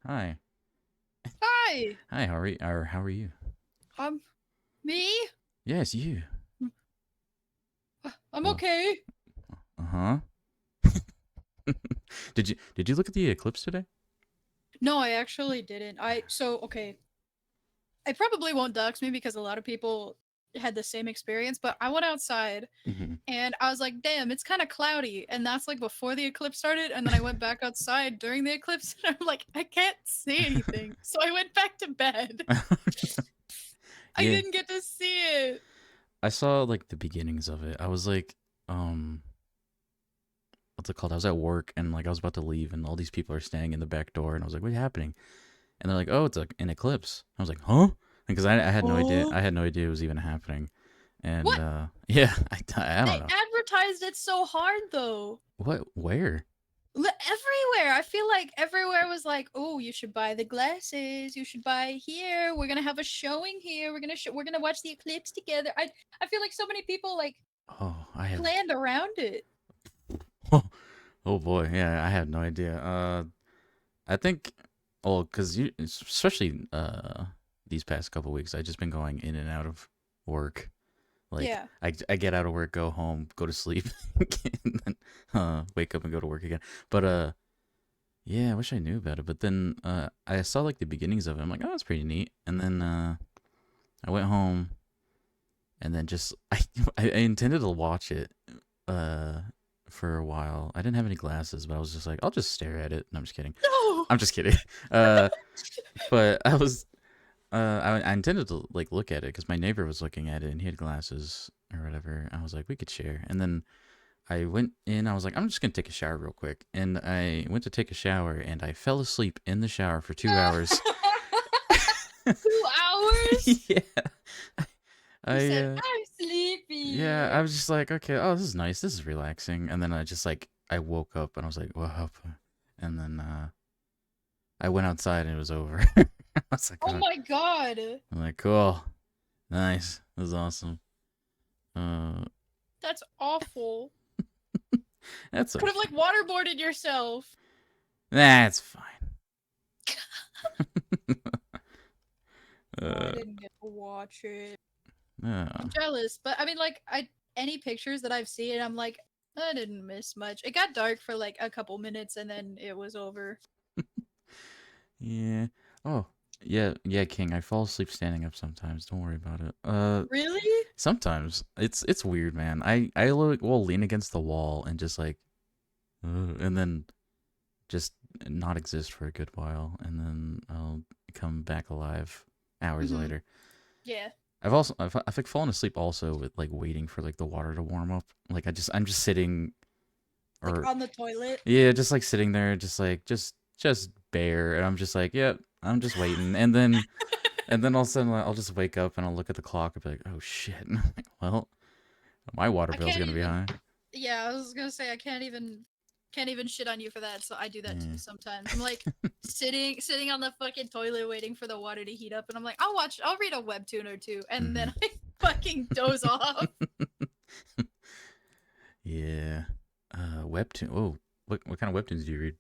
Hi. Hi. Hi, how are you? Or how are you? Um, me? Yes, you. I'm Well, okay. uh-huh. Did you look at the eclipse today? No, I actually didn't. Okay. I probably won't dox me because a lot of people had the same experience, but I went outside Hmm. and I was like, damn, it's kind of cloudy. And that's like before the eclipse started. And then I went back outside during the eclipse and I'm like, I can't see anything. So I went back to bed. I Yeah, didn't get to see it. I saw like the beginnings of it. I was like, um, what's it called? I was at work and like I was about to leave and all these people are standing in the back door and I was like, what's happening? And they're like, oh, it's like an eclipse. I was like, huh? Because I had no idea. Oh. I had no idea it was even happening. And What? yeah, I don't They know. advertised it so hard though. What? Where? Everywhere. I feel like everywhere was like, "Oh, you should buy the glasses. You should buy here. We're gonna have a showing here. We're gonna watch the eclipse together." I feel like so many people like Oh, I have. planned around it. Oh boy, yeah, I had no idea. I think, well, because you, especially these past couple weeks, I just been going in and out of work. Like, Yeah. I get out of work, go home, go to sleep, and then wake up and go to work again. But yeah, I wish I knew about it. But then I saw like the beginnings of it. I'm like, oh, that's pretty neat. And then I went home, and then just I intended to watch it uh for a while. I didn't have any glasses, but I was just like, I'll just stare at it. No, I'm just kidding. No. I'm just kidding. Uh, but I was I intended to like look at it because my neighbor was looking at it and he had glasses or whatever. I was like, we could share. And then I went in. I was like, I'm just gonna take a shower real quick. And I went to take a shower and I fell asleep in the shower for 2 hours. 2 hours? Yeah, You I said I'm yeah, sleepy. I was just like, okay, oh, this is nice. This is relaxing. And then I just like I woke up and I was like, what? And then I went outside and it was over. I was like, Oh oh. my god. I'm like, cool, nice, this is awesome. Uh, That's awful. that's Could have okay. like waterboarded yourself. That's fine. Oh, I uh, didn't get to watch it. uh, I'm jealous, but I mean, like, I any pictures that I've seen, I'm like, I didn't miss much. It got dark for like a couple minutes, and then it was over. yeah. Oh, yeah, yeah, King. I fall asleep standing up sometimes. Don't worry about it. Really? Sometimes it's weird, man. Will lean against the wall and just like, and then just not exist for a good while, and then I'll come back alive hours Hmm. later. Yeah. I've like fallen asleep also with like waiting for like the water to warm up. Like I'm just sitting Like or on the toilet. yeah, just like sitting there, just like just bare, and I'm just like, yep, I'm just waiting, and then all of a sudden like, I'll just wake up and I'll look at the clock and be like, oh shit, and I'm like, well, my water I bill's can't gonna be even. high. Yeah, I was gonna say I can't even shit on you for that. So I do that too Yeah. sometimes. I'm like sitting on the fucking toilet waiting for the water to heat up, and I'm like, I'll read a webtoon or two, and Hmm. then I fucking doze off. Yeah. Webtoon. Oh, what kind of webtoons do you read?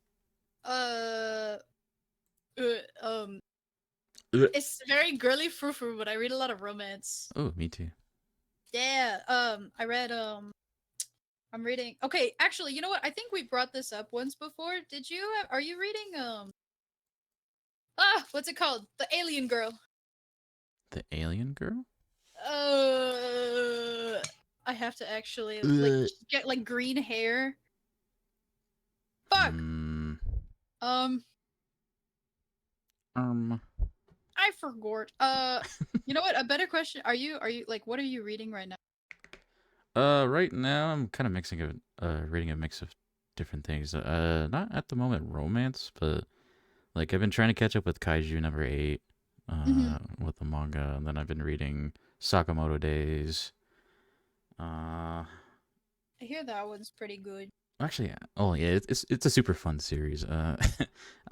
Uh, um, Ugh. it's very girly frou frou, but I read a lot of romance. Oh, me too. Yeah. I read I'm reading. Okay, actually, you know what? I think we brought this up once before. Are you reading what's it called? The Alien Girl. The Alien Girl. Uh I have to actually like Ugh. get like green hair. Fuck. Hmm. Um Um. I forgot. You know what? A better question. Are you like what are you reading right now? Right now I'm kind of reading a mix of different things. Not at the moment romance, but like I've been trying to catch up with Kaiju number 8, Mhm. with the manga, and then I've been reading Sakamoto Days. Uh, I hear that one's pretty good. actually, oh yeah, it's a super fun series.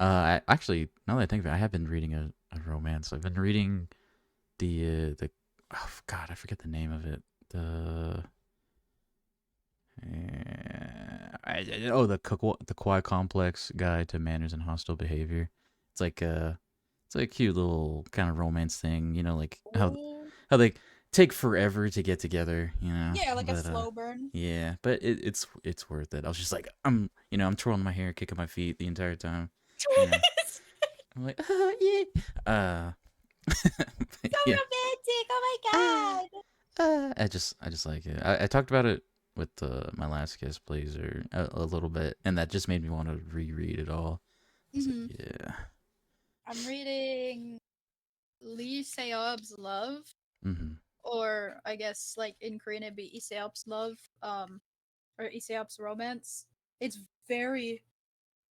Actually, now that I think of it, I have been reading a romance. I've been reading the oh god, I forget the name of it. The Kawhi Complex Guide to Manners and Hostile Behavior. It's like a cute little kind of romance thing, you know, like Oh. how they take forever to get together, you know. Yeah, like a But slow burn. yeah, but it's worth it. I was just like I'm twirling my hair, kicking my feet the entire time. Yeah, I'm like yeah. So Yeah. romantic. Oh Uh, my god. I just like it. I talked about it with my last guest Blazer a little bit, and that just made me want to reread it all. I was Hmm. like, yeah. I'm reading Lee Seob's Love, Mm-hmm. or I guess like in Korean it'd be Iseop's Love, or Iseop's Romance. It's very,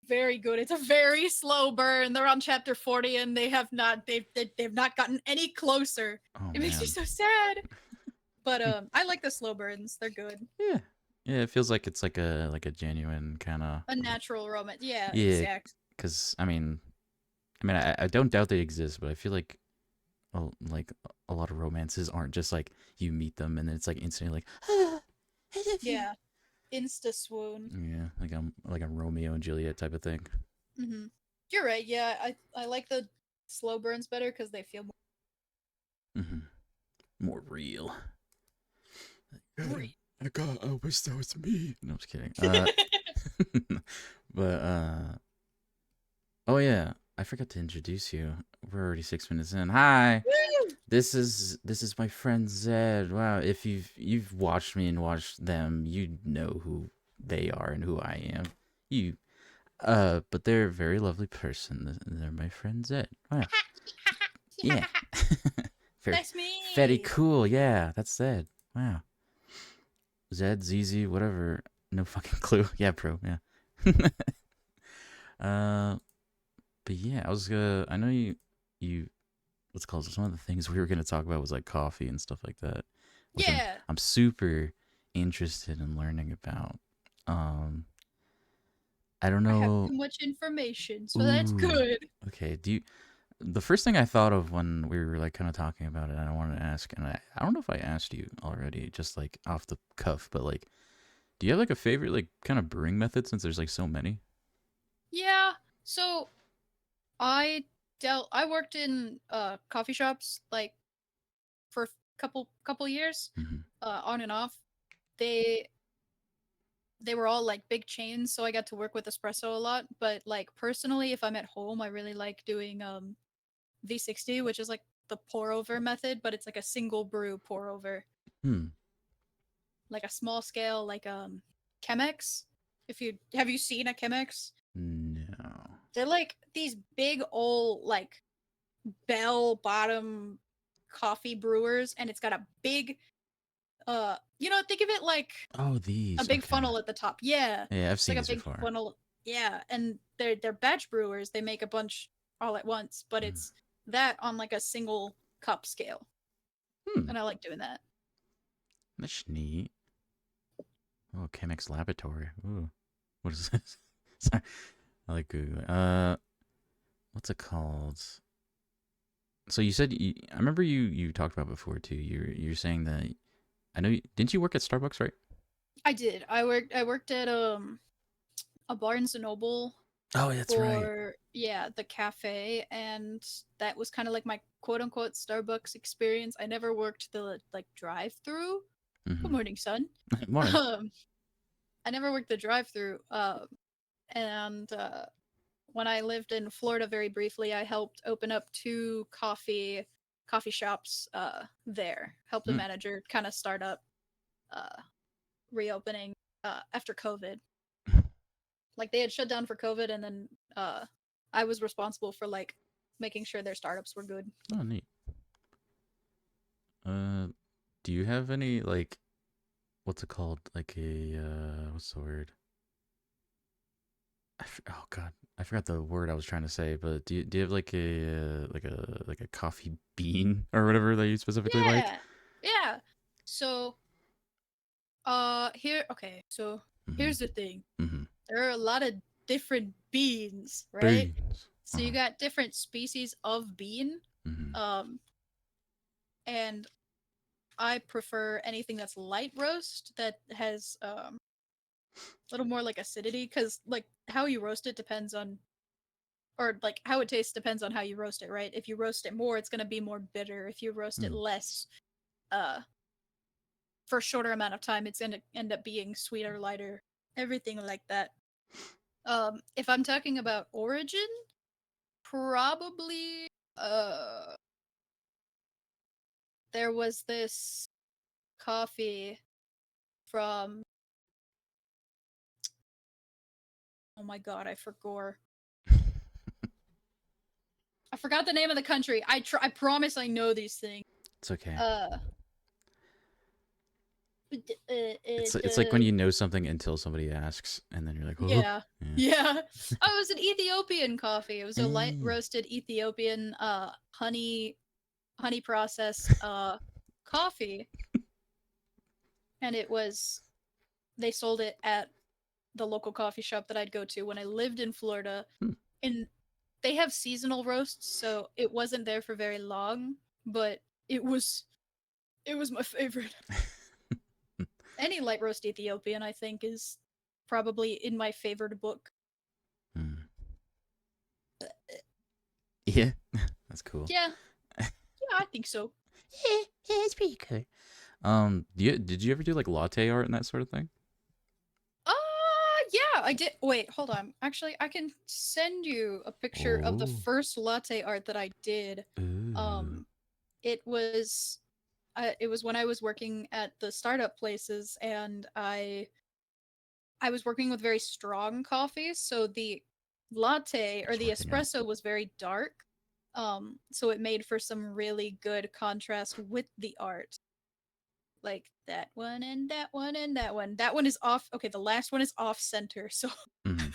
very good. It's a very slow burn. They're on chapter 40 and they've not gotten any closer. Oh It makes me man. so sad. But I like the slow burns. They're good. Yeah. Yeah, it feels like it's like a genuine kind of A natural romance. Yeah, yeah. exact. Because I don't doubt they exist, but I feel like a lot of romances aren't just like you meet them and then it's like instantly like I love you. Yeah. Insta swoon. Yeah, like a Romeo and Juliet type of thing. Hmm. You're right. Yeah, I like the slow burns better because they feel Mm-hmm. More real. more real. I wish that was me. No, I'm just kidding. But oh yeah, I forgot to introduce you. We're already 6 minutes in. Hi, Woo! this is my friend Zed. Wow, if you've watched me and watched them, you know who they are and who I am. You but they're a very lovely person. They're my friend Zed. Wow, yeah, very That's very me. cool. Yeah, that's Zed. Wow, Zed, ZZ, whatever. No fucking clue. Yeah, bro. Yeah. uh, but yeah, I know you. What's it called? Some of the things we were gonna talk about was like coffee and stuff like that, which Yeah. I'm super interested in learning about. Um, I don't I have know. too much information, so that's Ooh. good. Okay. The first thing I thought of when we were like kind of talking about it, I wanted to ask, and I don't know if I asked you already, just like off the cuff, but like, do you have like a favorite like kind of brewing method since there's like so many? Yeah. So I worked in coffee shops like for a couple years, Mm-hmm. on and off. They they were all like big chains, so I got to work with espresso a lot. But like personally, if I'm at home, I really like doing V60, which is like the pour over method, but it's like a single brew pour over, Hmm. like a small scale, like Chemex. If you have you seen a Chemex? No. They're like these big old like bell bottom coffee brewers, and it's got a big think of it like Oh, a these. big Okay. funnel at the top. Yeah. Yeah, I've It's like seen a these big before. funnel. Yeah, and they're batch brewers. They make a bunch all at once, but Mm. it's that on like a single cup scale. Hmm. And I like doing that. That's neat. Oh, Chemex Laboratory. Ooh. What is this? Sorry. I like Google. What's it called? So you said I remember you talked about before too. You're saying that I know. Didn't you work at Starbucks, right? I did. I worked at a Barnes and Noble Oh, that's right. for, yeah, the cafe, and that was kind of like my quote unquote Starbucks experience. I never worked the like drive through. Good Mm-hmm. morning, son. Morning. Um I never worked the drive through. And when I lived in Florida very briefly, I helped open up two coffee shops there. Helped the Mm. manager kind of start up, uh, reopening after COVID. Like they had shut down for COVID, and then I was responsible for like making sure their startups were good. Oh, neat. Uh, do you have any like what's it called? Like a what's the word? Oh God, I forgot the word I was trying to say. But do you have like a coffee bean or whatever that you specifically like? Yeah, yeah. So here, okay. So Mm-hmm. here's the thing. Mm-hmm. There are a lot of different beans, right? Beans. So you Uh-huh. got different species of bean. Mm-hmm. Um, and I prefer anything that's light roast that has a little more like acidity, because like how you roast it depends on or like how it tastes depends on how you roast it, right? If you roast it more, it's gonna be more bitter. If you roast it Hmm. less, uh, for a shorter amount of time, it's gonna end up being sweeter, lighter, everything like that. If I'm talking about origin, probably there was this coffee from, oh my god, I forgot the name of the country. I promise I know these things. It's okay. Uh, It's like when you know something until somebody asks, and then you're like, oh, yeah. yeah. Yeah. Oh, it was an Ethiopian coffee. It was a light Eh. roasted Ethiopian honey processed coffee, and they sold it at the local coffee shop that I'd go to when I lived in Florida. Hmm. And they have seasonal roasts, so it wasn't there for very long, but it was it was my favorite. Any light roast Ethiopian, I think, is probably in my favorite book. Hmm. Yeah, that's cool. Yeah, yeah, I think so. Yeah, it's pretty cool. Did you ever do like latte art and that sort of thing? Uh, yeah, I did. Wait, hold on. Actually, I can send you a picture of the Oh, first latte art that I did. ooh, Um, it was it was when I was working at the startup places, and I was working with very strong coffees, so the latte or it's the working out. espresso was very dark. So it made for some really good contrast with the art. Like that one and that one and that one. That one is off. Okay, the last one is off center. So Mhm.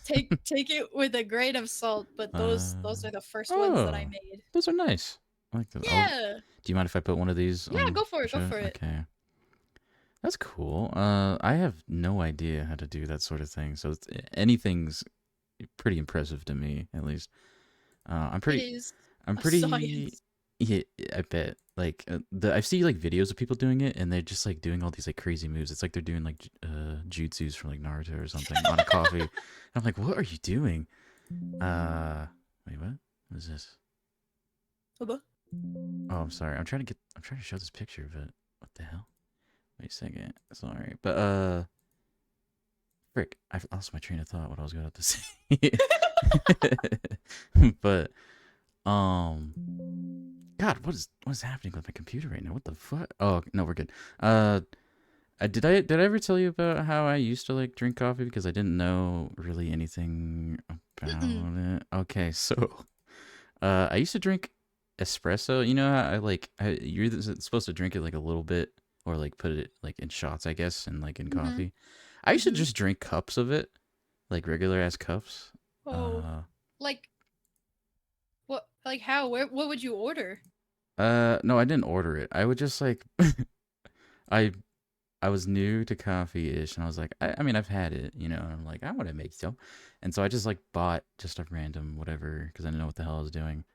take it with a grain of salt, but those Uh, are the first ones that I oh, made. those are nice. I like those. Yeah. Do you mind if I put one of these Yeah, on go for the it. Go show? for it. Okay, that's cool. I have no idea how to do that sort of thing, so anything's pretty impressive to me, at least. I'm It pretty is I'm a pretty. science. Yeah, I bet. Like I see like videos of people doing it, and they're just like doing all these like crazy moves. It's like they're doing like jutsus from like Naruto or something on a coffee. And I'm like, what are you doing? Uh, wait, what? What is this? Bubba. Oh, I'm sorry. I'm trying to show this picture of it. What the hell? Wait a second. Sorry, but frick, I lost my train of thought. What I was going to say. But um. God, what is happening with my computer right now? What the fuck? Oh no, we're good. Uh, did I ever tell you about how I used to like drink coffee because I didn't know really anything Mm-mm. about it? Okay, so I used to drink espresso. You know how you're supposed to drink it like a little bit or like put it like in shots, I guess, and like in Mm-hmm. coffee. I used to Mm-hmm. just drink cups of it, like regular ass cups. Oh, Uh, like what? Like how? Where? What would you order? no, I didn't order it. I would just like I I was new to coffee ish, and I was like, I mean, I've had it, you know. And I'm like, I want to make some, and so I just like bought just a random whatever because I didn't know what the hell I was doing,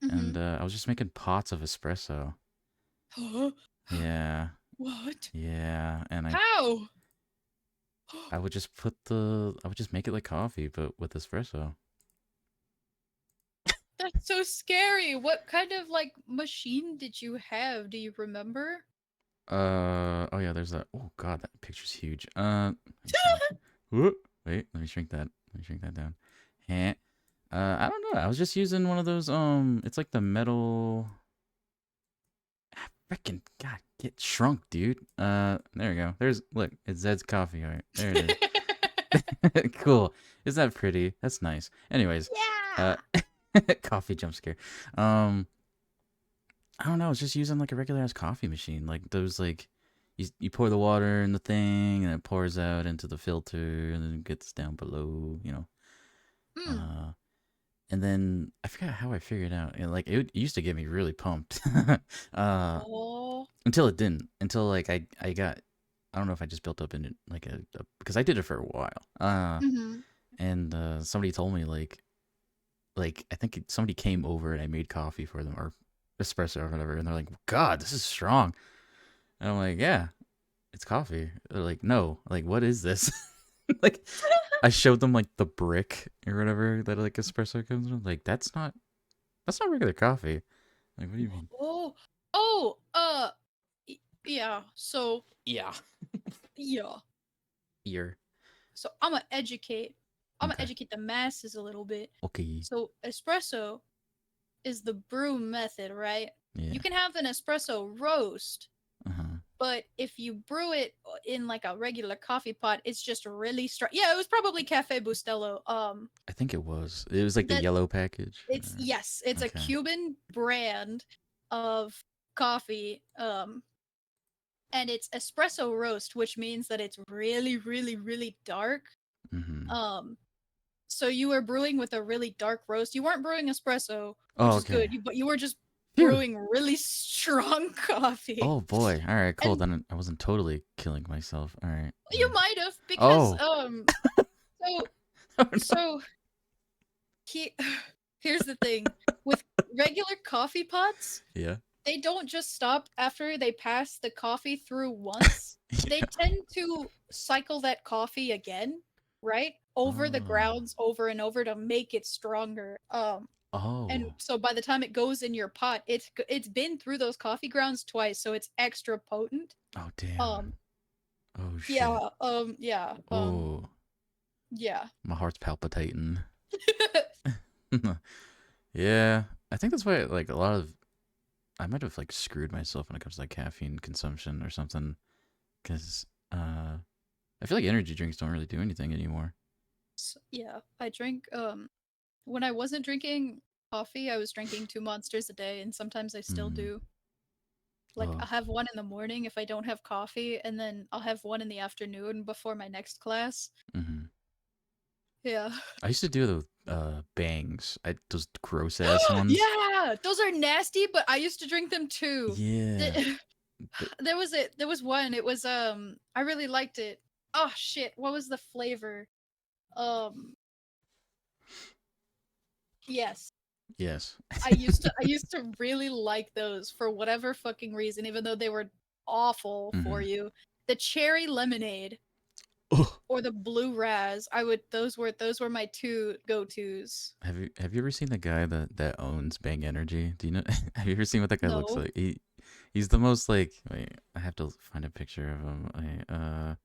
Mm-hmm. and I was just making pots of espresso. Huh? Yeah, What? yeah, and How? I would just I would just make it like coffee, but with espresso. That's so scary. What kind of like machine did you have? Do you remember? Oh yeah, there's that. Oh god, that picture's huge. Let me see. Whoop. Wait, let me shrink that. Let me shrink that down. Heh. I don't know. I was just using one of those. It's like the metal. Freaking God, get shrunk, dude. There we go. There's look, it's Zed's coffee art. There it is. Cool. Isn't that pretty? That's nice. Anyways, uh, Yeah. coffee jump scare. Um, I don't know. I was just using like a regular ass coffee machine, like those like. You pour the water in the thing and it pours out into the filter and then it gets down below, you know. Hmm. Uh, and then I forgot how I figured out. And like it used to get me really pumped. Oh. Until it didn't. Until like I got I don't know if I just built up in it like because I did it for a while. Mm-hmm. And somebody told me like I think somebody came over and I made coffee for them or espresso or whatever, and they're like, God, this is strong. And I'm like, yeah, it's coffee. They're like, no, like what is this? like I showed them like the brick or whatever that like espresso comes with. Like that's not regular coffee. Like what do you mean? Oh, oh, yeah. So Yeah. yeah. Ear. So I'm gonna educate. I'm gonna Okay. educate the masses a little bit. Okay. So espresso is the brew method, right? You Yeah. can have an espresso roast, Uh huh. but if you brew it in like a regular coffee pot, it's just really strong. Yeah, it was probably Cafe Bustelo. I think it was. It was like the That yellow package. it's yes, it's a Okay. Cuban brand of coffee. And it's espresso roast, which means that it's really, really, really dark. Mm-hmm. Um, so you were brewing with a really dark roast. You weren't brewing espresso, Oh, which is okay. good. But you were just Phew. brewing really strong coffee. Oh boy. All right. Cool. And Then I wasn't totally killing myself. All right. you might have because Oh. so Oh no. so he here's the thing with regular coffee pots, Yeah. they don't just stop after they pass the coffee through once. They Yeah. tend to cycle that coffee again, right? Over the Oh. grounds over and over to make it stronger. And Oh. so by the time it goes in your pot, it's been through those coffee grounds twice, so it's extra potent. Oh damn. Um, Oh shit. yeah, yeah, Oh. yeah. My heart's palpitating. Yeah. I think that's why like a lot of I might have like screwed myself when it comes to like caffeine consumption or something. Because I feel like energy drinks don't really do anything anymore. Yeah, I drink when I wasn't drinking coffee, I was drinking 2 monsters a day, and sometimes I still Mm. do. Like Oh. I'll have one in the morning if I don't have coffee, and then I'll have one in the afternoon before my next class. Hmm. Yeah. I used to do the bangs. Those gross ass ones. Yeah, those are nasty, but I used to drink them too. Yeah. The- The- there was one. It was I really liked it. Oh shit, what was the flavor? Um yes. yes. I used to really like those for whatever fucking reason, even though they were awful for Hmm. you. The cherry lemonade Oh. or the blue raz. I would those were my two go-tos. Have you ever seen the guy that owns Bang Energy? Do you know? Have you ever seen what that guy looks No. like? He's the most like. Wait, I have to find a picture of him.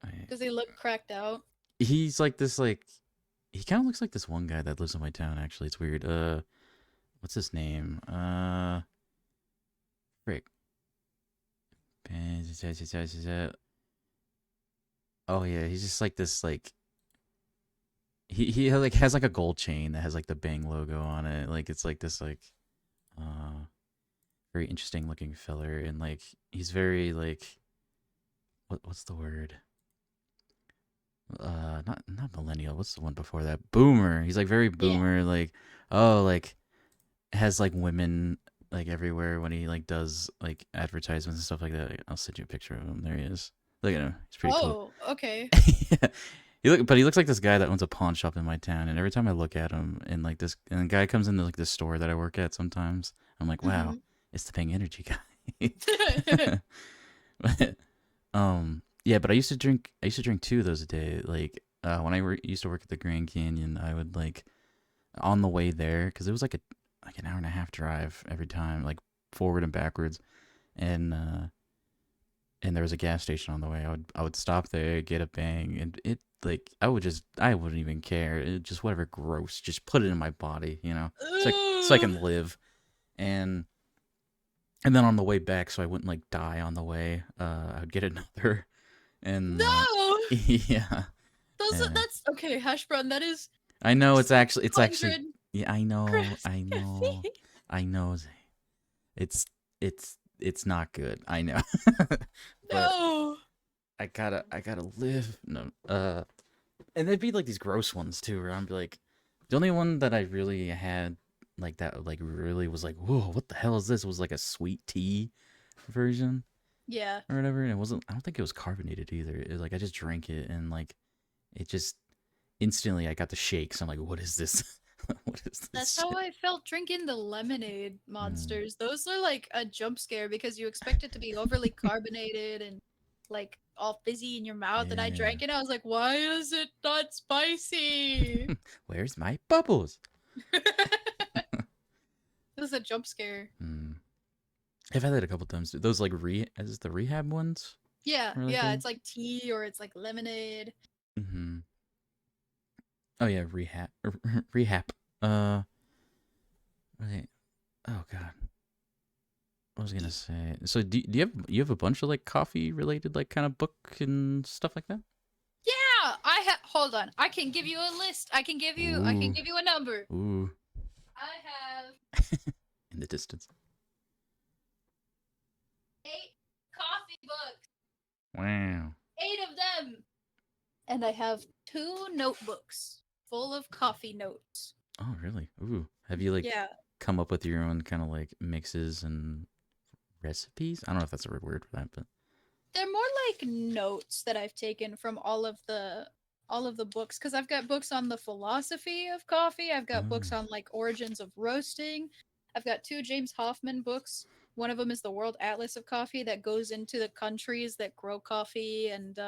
I Does he look cracked out? he's like this like he kind of looks like this one guy that lives in my town. Actually, it's weird. What's his name? Frick. Oh yeah, he's just like this like he like has like a gold chain that has like the Bang logo on it. Like it's like this like uh very interesting looking filler and like he's very like what's the word? Not millennial. What's the one before that? Boomer. He's like very Yeah. boomer like oh like has like women like everywhere when he like does like advertisements and stuff like that. I'll send you a picture of him. There he is. Look at him. He's pretty cool. Oh, okay. Yeah. But he looks like this guy that owns a pawn shop in my town, and every time I look at him, and like this, and the guy comes into like this store that I work at sometimes, I'm like, wow, Mhm. it's the Ping Energy guy. But, yeah, but I used to drink two of those a day. Like, when I used to work at the Grand Canyon, I would like on the way there because it was like an hour and a half drive every time, like forward and backwards, and and there was a gas station on the way. I would stop there, get a bang, and it like I wouldn't even care. It just whatever gross, just put it in my body, you know, so I Ugh. can live. And and then on the way back, so I wouldn't like die on the way. I'd get another, and No. yeah, yeah. That's okay, hash brown. That is I know it's actually 600 yeah. grams I of know, caffeine. I know. It's it's not good. I know, but No. I gotta live. No, and they'd be like these gross ones too, where I'd be like, the only one that I really had like that, like really was like, whoa, what the hell is this? Was like a sweet tea version Yeah. or whatever, and it wasn't. I don't think it was carbonated either. It was like I just drank it and like it just instantly I got the shakes. I'm like, what is this? What is That's this how shit? I felt drinking the lemonade Mm, monsters. Those are like a jump scare because you expect it to be overly carbonated and like all fizzy in your mouth, and I Yeah. drank it. I was like, why is it not spicy? Where's my bubbles? It was a jump scare. Hmm. I've had that a couple times. Those like is it the rehab ones? Yeah, Really yeah, good. it's like tea or it's like lemonade. Mm-hmm. Oh yeah, rehab. Rehab. Uh, wait. Oh god. What was I gonna say? So do you have a bunch of like coffee related like kind of book and stuff like that? Yeah, I have. Hold on, I can give you a list. I can Ooh, give you a number. ooh, I have in the distance. 8 coffee books, Wow. 8 of them, and I have 2 notebooks full of coffee notes. Oh really? Ooh. Have you like Yeah, come up with your own kind of like mixes and recipes? I don't know if that's a right word for that, but they're more like notes that I've taken from all of the books because I've got books on the philosophy of coffee. I've got books oh. on like origins of roasting. I've got 2 James Hoffmann books. One of them is the World Atlas of Coffee that goes into the countries that grow coffee and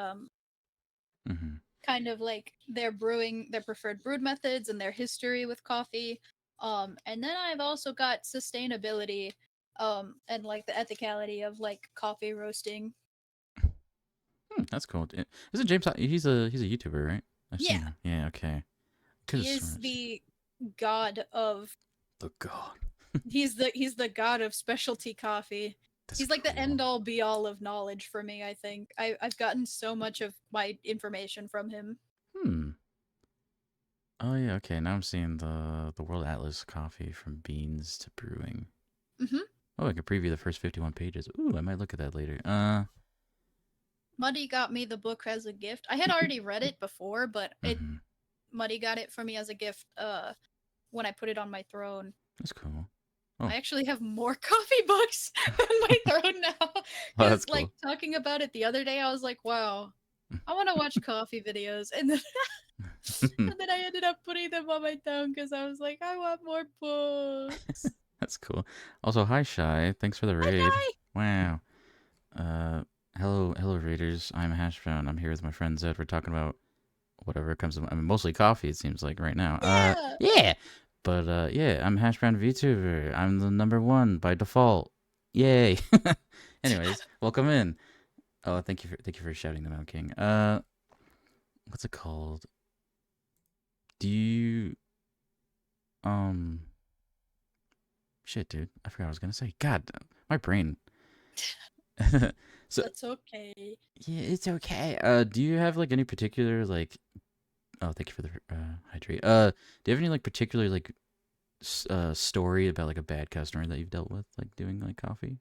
Mm-hmm. kind of like their preferred brewed methods and their history with coffee. And then I've also got sustainability and like the ethicality of like coffee roasting. That's cool. Isn't James? He's a YouTuber, right? I've Yeah, seen him. Yeah. Okay. Could have he is sworn. the god of The god. he's the god of specialty coffee. That's He's like the cool. end all be all of knowledge for me, I think. I've gotten so much of my information from him. Hmm. Oh yeah. Okay. Now I'm seeing the World Atlas coffee from beans to brewing. Hmm. Oh, I can preview the first 51 pages. Ooh, I might look at that later. Muddy got me the book as a gift. I had already read it before, but it Mm-hmm. Muddy got it for me as a gift when I put it on my throne. That's cool. Oh, I actually have more coffee books on my throne now oh, cuz that's like cool. talking about it the other day I was like, "Wow, I want to watch coffee videos." And then and then I ended up putting them on my phone because I was like, I want more books. That's cool. Also, hi Shy. Thanks for the Hi, raid. Shy. Wow. Uh, hello raiders. I'm Hashbrown. I'm here with my friend Zed. We're talking about whatever comes to, I mean, mostly coffee, it seems like right now. Yeah. Yeah. But yeah, I'm Hashbrown VTuber. I'm the #1 by default. Yay. Anyways, welcome in. Oh, thank you for shouting them out, King. What's it called? Do you um shit, dude. I forgot what I was gonna say. God, my brain. So That's okay. yeah, it's okay. Do you have like any particular like? Oh, thank you for the hydrate. Do you have any like particular like story about like a bad customer that you've dealt with, like doing like coffee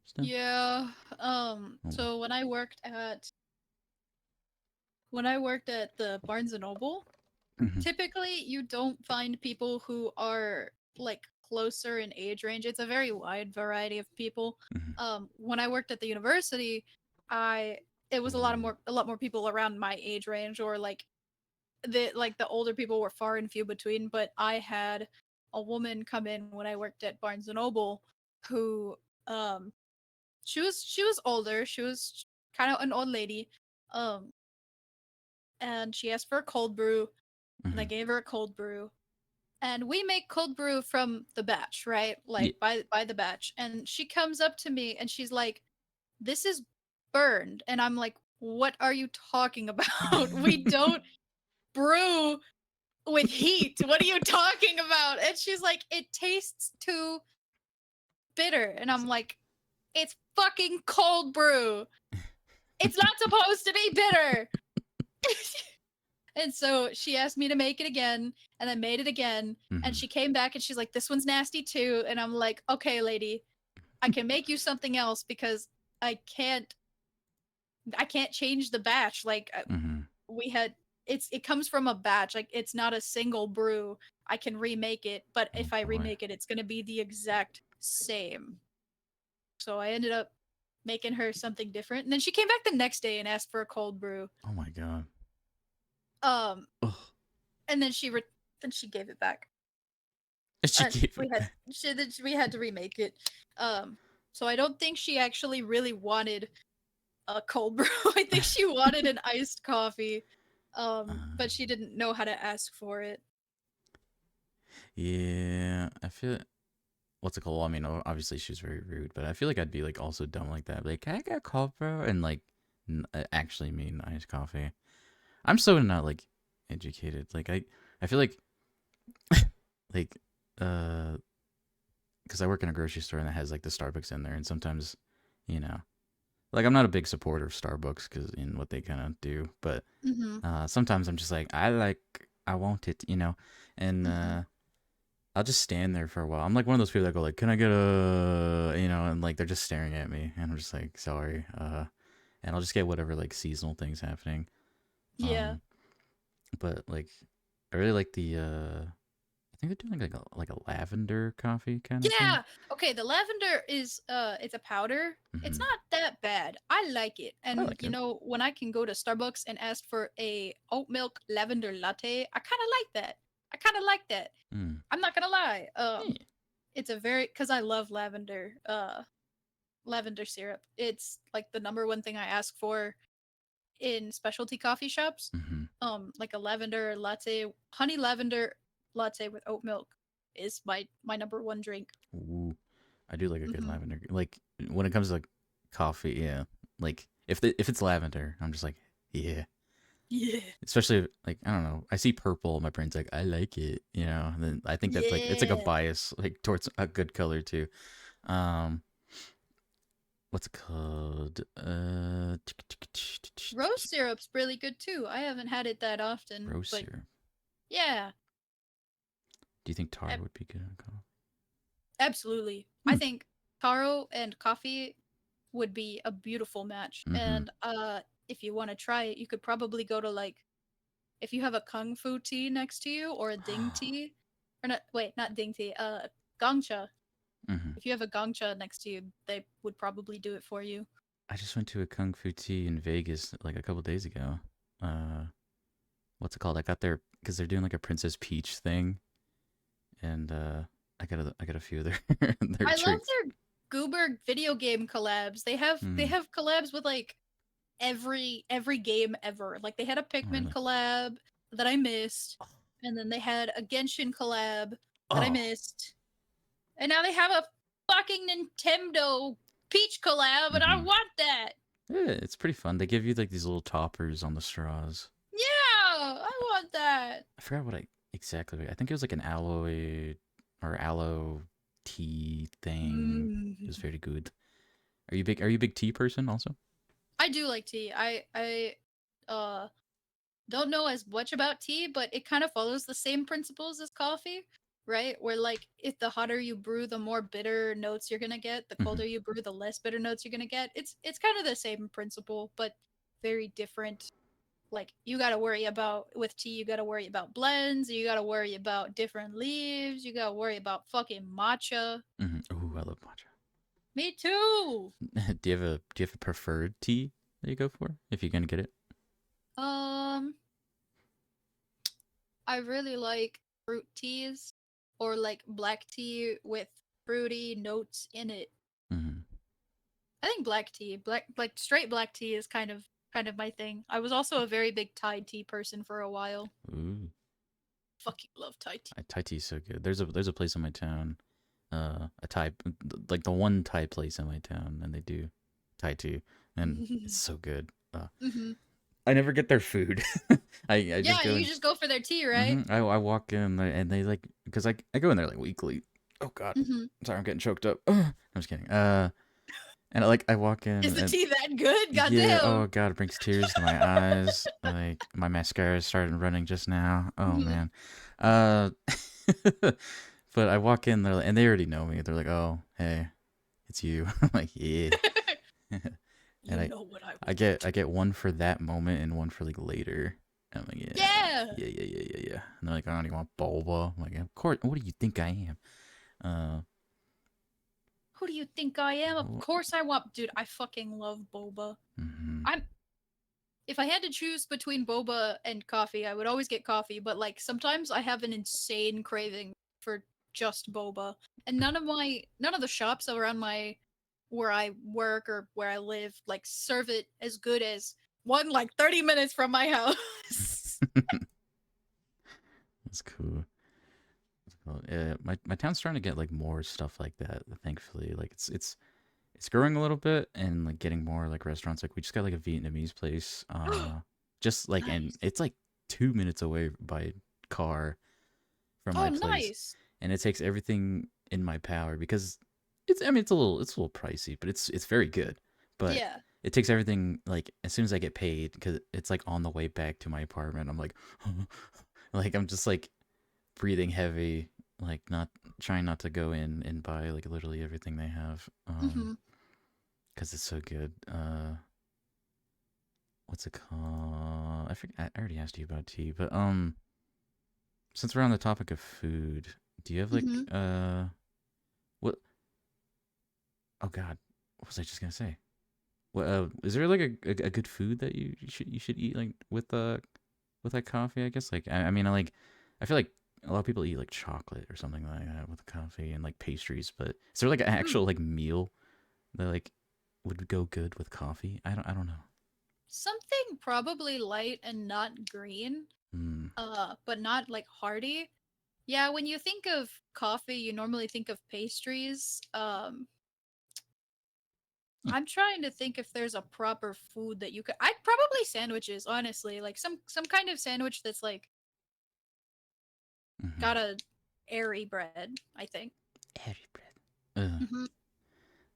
stuff? Yeah. Oh. So when I worked at the Barnes and Noble, Mm-hmm. typically you don't find people who are like closer in age range. It's a very wide variety of people. Mm-hmm. When I worked at the university, I it was Ooh. a lot more people around my age range or like the older people were far and few between, but I had a woman come in when I worked at Barnes and Noble who um she was older, she was kind of an old lady. Um and she asked for a cold brew and I Mm-hmm. gave her a cold brew. And we make cold brew from the batch, right? Yeah. Like by the batch. And she comes up to me and she's like, "This is burned." And I'm like, "What are you talking about? We don't brew with heat. What are you talking about?" And she's like, "It tastes too bitter." And I'm like, "It's fucking cold brew. It's not supposed to be bitter." And so she asked me to make it again, and I made it again. And Mm-hmm. she came back and she's like, "This one's nasty too." And I'm like, "Okay, lady, I can make you something else because I can't I can't change the batch. Like Mm-hmm. we had it comes from a batch. Like it's not a single brew. I can remake it, but Oh if I boy. remake it, it's gonna be the exact same." So I ended up making her something different. And then she came back the next day and asked for a cold brew. Oh my god. Um Ugh. and then she gave it back. She gave We it had back. we had to remake it. Um so I don't think she actually really wanted a cold brew. I think she wanted an iced coffee, Uh, but she didn't know how to ask for it. yeah, I feel what's it called? Well, I mean, obviously she was very rude, but I feel like I'd be like also dumb like that. Like, can I get a cold brew? And like, actually mean iced coffee. I'm so not like educated. Like I feel like, uh, because I work in a grocery store and it has like the Starbucks in there, and sometimes, you know, like I'm not a big supporter of Starbucks because in what they kind of do, but Mhm. sometimes I'm just like I want it, and Mhm. I'll just stand there for a while. I'm like one of those people that go like, "Can I get a," and like they're just staring at me, and I'm just like, "Sorry," and I'll just get whatever like seasonal things happening. Yeah. Um, but like I really like the I think they're doing like a lavender coffee kind of thing. Yeah. Okay, the lavender is it's a powder. It's Hmm. not that bad. I like it. I And like it. when I can go to Starbucks and ask for a oat milk lavender latte, I kind of like that. I kind of like that. Mm. I'm not going to lie. Yeah. It's a very cuz I love lavender syrup. It's like the number one thing I ask for in specialty coffee shops. Hmm. Like a lavender latte, honey lavender latte with oat milk is my number one drink. Ooh, I do like a good Mhm. lavender. Like when it comes to like coffee, yeah. Like if it's lavender, I'm just like, yeah. Yeah. Especially like I don't know, I see purple, my brain's like I like it, And then I think that's like it's like a Yeah. bias like towards a good color too. Um, what's it called? Rose syrup's really good too. I haven't had it that often, Rose but syrup. yeah, Do you think tar ab- would be good on coffee? absolutely. I Hmm. think taro and coffee would be a beautiful match. Mm-hmm. And if you want to try it, you could probably go to like if you have a kung fu tea next to you or a ding tea or not wait, not ding tea, gongcha. Mm-hmm. If you have a gongcha next to you, they would probably do it for you. I just went to a kung fu tea in Vegas like a couple days ago. Uh, what's it called? I got there because they're doing like a Princess Peach thing, and I got a few of their I love treats. their Goober video game collabs. They Hmm. have collabs with like every game ever. Like they had a Oh, Pikmin really? collab that I missed, and then they had a Genshin collab that I Oh. missed, and now they have a fucking Nintendo Peach collab, and I Mm-hmm. want that. Yeah, it's pretty fun. They give you like these little toppers on the straws. Yeah, I want that. I forgot what I exactly. I think it was like an alloy or aloe tea thing. It was Mm. very good. Are you big? Are you a big tea person also? I do like tea. I uh don't know as much about tea, but it kind of follows the same principles as coffee, right? Where like if the hotter you brew, the more bitter notes you're gonna get. The Mm-hmm. colder you brew, the less bitter notes you're gonna get. It's kind of the same principle, but very different. Like you gotta worry about with tea, you gotta worry about blends, you gotta worry about different leaves, you gotta worry about fucking matcha. Mm-hmm. Ooh, I love matcha. Me too. Do you have a preferred tea that you go for if you're gonna get it? Um, I really like fruit teas or like black tea with fruity notes in it. Mm-hmm. I think black tea, black like straight black tea is kind of my thing. I was also a very big Thai tea person for a while. Ooh, Fucking love Thai tea. Thai tea is so good. There's a place in my town, a Thai like the one Thai place in my town, and they do Thai tea, and it's so good. Hmm. I never get their food. I just Yeah, go you in. just go for their tea, right? Hmm. I walk in and they like because I go in there like weekly. Oh God, Hmm. sorry, I'm getting choked up. I'm just kidding. And I walk Is in the and tea that good? yeah, Goddamn. oh God, it brings tears to my eyes. Like my mascara started running just now. Oh Hmm. man. Uh, but I walk in there and they already know me. They're like, "Oh, hey, it's you." I'm like, "Yeah." And You know what I I want. get one for that moment and one for like later. I'm like, yeah, Yeah. yeah. And they're like, I don't even want boba. I'm like, of course. What do you think I am? Uh, Who do you think I am? Of course I want dude, I fucking love boba. mm-hmm, I'm if I had to choose between boba and coffee, I would always get coffee, but like sometimes I have an insane craving for just boba. And none of the shops around where I work or where I live like serve it as good as one like 30 minutes from my house. That's cool. Yeah, my town's starting to get like more stuff like that. Thankfully, like it's growing a little bit and like getting more like restaurants. Like we just got like a Vietnamese place. Just like and Nice. it's like 2 minutes away by car from Oh, my place, nice. and it takes everything in my power because it's I mean it's a little pricey, but it's very good. But Yeah. it takes everything like as soon as I get paid because it's like on the way back to my apartment. I'm like, like I'm just like breathing heavy, like not trying not to go in and buy like literally everything they have, Hmm. because it's so good. What's it called? I forget. I already asked you about tea, but since we're on the topic of food, do you have like Hmm. what? Oh God, what was I just gonna say? What is there like a good food that you should eat like with like coffee? I guess like I mean I feel like a lot of people eat like chocolate or something like that with coffee and like pastries, but is there like an Hmm. actual like meal that like would go good with coffee? I don't know. Something probably light and not green, Hmm. but not like hearty. Yeah, when you think of coffee, you normally think of pastries. Hmm. I'm trying to think if there's a proper food that you could. I'd probably sandwiches, honestly, like some kind of sandwich that's like Mm-hmm. got a airy bread. I think. Airy bread. Hmm. I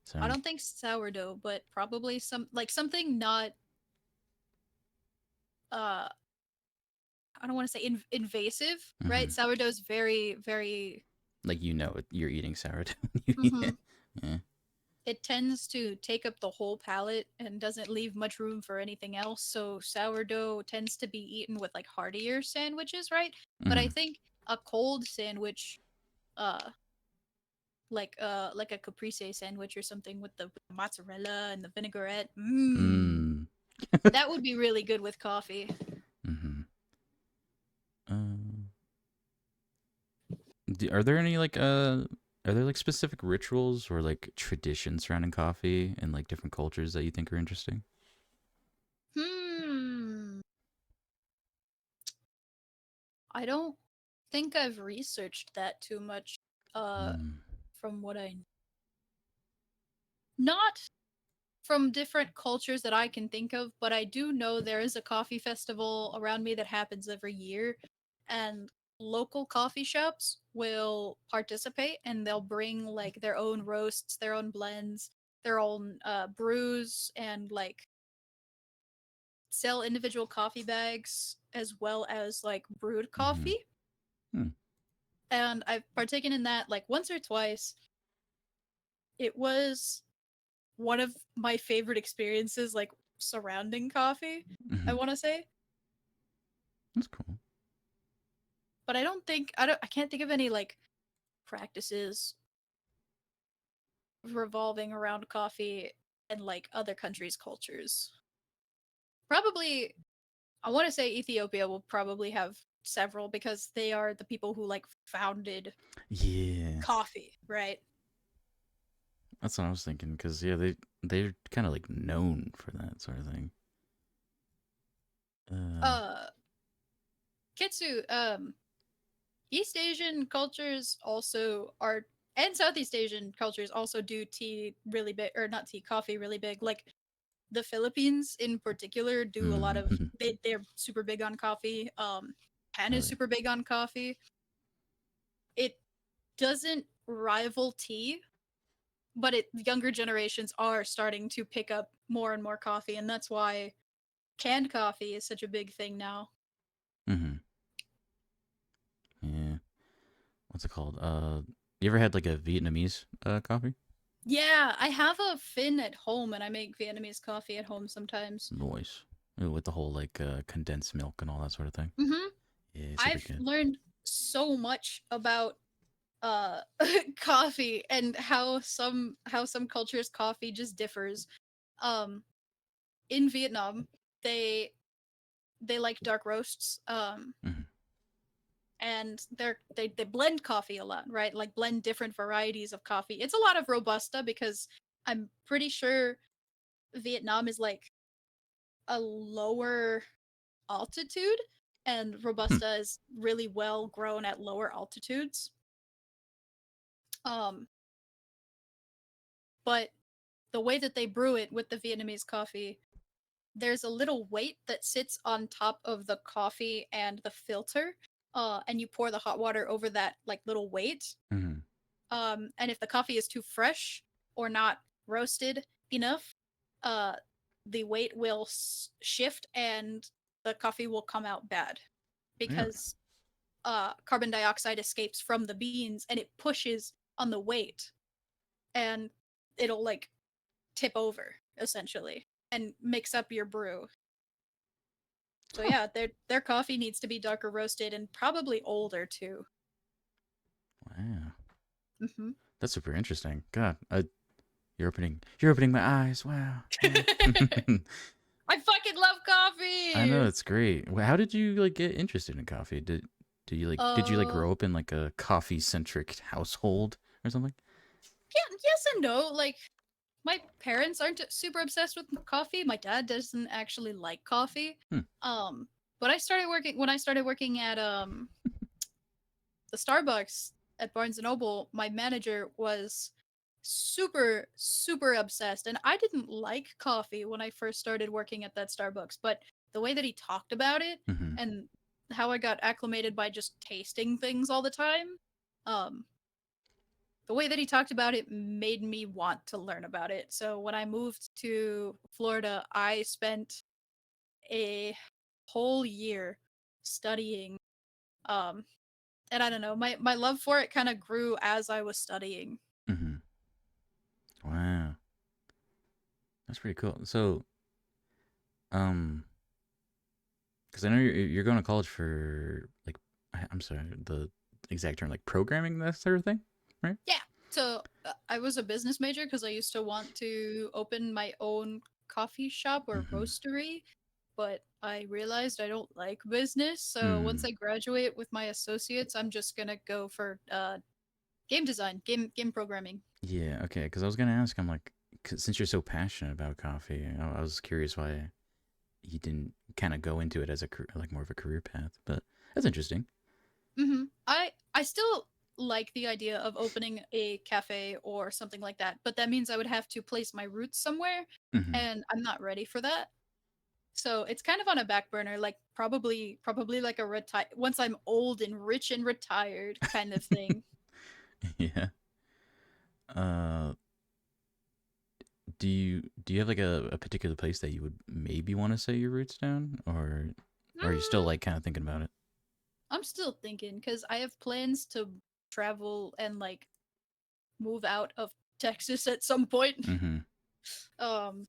So. don't think sourdough, but probably some like something not. Uh, I don't want to say invasive, right? Mm-hmm. Sourdough's very, very. Like you're eating sourdough when you eat Hmm. it. Yeah. It tends to take up the whole palate and doesn't leave much room for anything else. So sourdough tends to be eaten with like heartier sandwiches, right? But I Mm-hmm. think a cold sandwich, uh, like a caprese sandwich or something with the mozzarella and the vinaigrette, Mm. that would be really good with coffee. Mm-hmm. Are there any like are there like specific rituals or like traditions surrounding coffee and like different cultures that you think are interesting? Hmm. I don't think I've researched that too much. Uh, Mm. from what I not from different cultures that I can think of, but I do know there is a coffee festival around me that happens every year, and local coffee shops will participate and they'll bring like their own roasts, their own blends, their own brews, and like sell individual coffee bags as well as like brewed Mm-hmm. coffee. Hmm. And I've partaken in that like once or twice. It was one of my favorite experiences like surrounding coffee, I Mm-hmm. want to say. That's cool. But I can't think of any like practices revolving around coffee and like other countries' cultures. Probably I want to say Ethiopia will probably have several because they are the people who like founded Yeah, coffee, right? that's what I was thinking. Because yeah, they're kind of like known for that sort of thing. Uh. Uh Kitsu, East Asian cultures also are and Southeast Asian cultures also do tea really big or not tea, coffee really big. Like the Philippines in particular do a lot of Mm-hmm. they're super big on coffee. Japan is Really. super big on coffee. It doesn't rival tea, but it younger generations are starting to pick up more and more coffee, and that's why canned coffee is such a big thing now. Mm-hmm. Yeah. What's it called? You ever had like a Vietnamese coffee? Yeah, I have a fin at home and I make Vietnamese coffee at home sometimes. Noise. With the whole like condensed milk and all that sort of thing. Mhm. Yeah, super I've good. learned so much about uh coffee and how some cultures coffee just differs. Um in Vietnam, they they like dark roasts. Mm-hmm. And they blend coffee a lot, right? Like blend different varieties of coffee. It's a lot of robusta because I'm pretty sure Vietnam is like a lower altitude, and Hmm. Robusta is really well grown at lower altitudes. Um, but the way that they brew it with the Vietnamese coffee, there's a little weight that sits on top of the coffee and the filter, and you pour the hot water over that like little weight. Mm-hmm. And if the coffee is too fresh or not roasted enough, uh, the weight will shift and the coffee will come out bad Really? because carbon dioxide escapes from the beans and it pushes on the weight and it'll like tip over essentially and mix up your brew. So Huh. yeah, their coffee needs to be darker roasted and probably older too. Wow. Hmm. That's super interesting. God, you're opening my eyes. Wow. Yeah. I fucking love I know coffee. it's great. How did you like get interested in coffee? Did you like Uh, grow up in like a coffee centric household or something? yeah, yes and no. Like my parents aren't super obsessed with coffee. My dad doesn't actually like coffee. Hmm. Um, but I started working when I started working at the Starbucks at Barnes and Noble. My manager was super obsessed, and I didn't like coffee when I first started working at that Starbucks. But the way that he talked about it Mm-hmm. and how I got acclimated by just tasting things all the time, um, the way that he talked about it made me want to learn about it. So when I moved to Florida, I spent a whole year studying. Um, and I don't know, my love for it kind of grew as I was studying. Mm-hmm. Wow, that's pretty cool. So, um, because I know you're going to college for like, I'm sorry, the exact term, like programming, that sort of thing, right? Yeah. So I was a business major because I used to want to open my own coffee shop or Mm-hmm. roastery, but I realized I don't like business. So once Hmm. I graduate with my associates, I'm just gonna go for game design, game programming. Yeah. Okay. Because I was gonna ask, I'm like, 'cause since you're so passionate about coffee, I was curious why you didn't kind of go into it as a like more of a career path, but that's interesting. I still like the idea of opening a cafe or something like that, but that means I would have to place my roots somewhere, Mm-hmm. and I'm not ready for that. So it's kind of on a back burner, like probably like a retire once I'm old and rich and retired kind of thing. Yeah. Uh, do you have like a particular place that you would maybe want to set your roots down, or are you still Mm, like kind of thinking about it? I'm still thinking because I have plans to travel and like move out of Texas at some point. Mm-hmm. Um,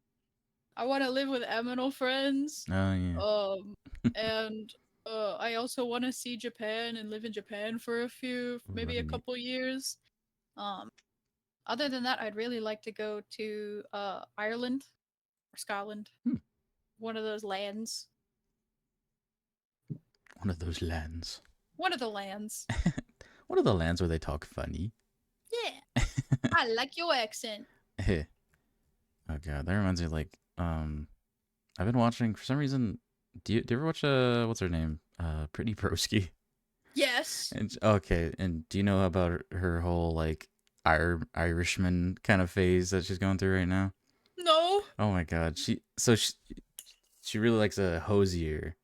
I want to live with Aminal friends. Oh yeah. Um, and I also want to see Japan and live in Japan for Ooh, that'd maybe be a neat. couple years. Um, other than that, I'd really like to go to Ireland or Scotland, Hmm. one of those lands, One of those lands. one of the lands. One of the lands where they talk funny. Yeah, I like your accent. Oh god, that reminds me of, like I've been watching for some reason. Do you ever watch what's her name? Brittany Broski. Yes. And okay, and do you know about her whole like Irishman kind of phase that she's going through right now? No. Oh my god, she really likes a Hosier,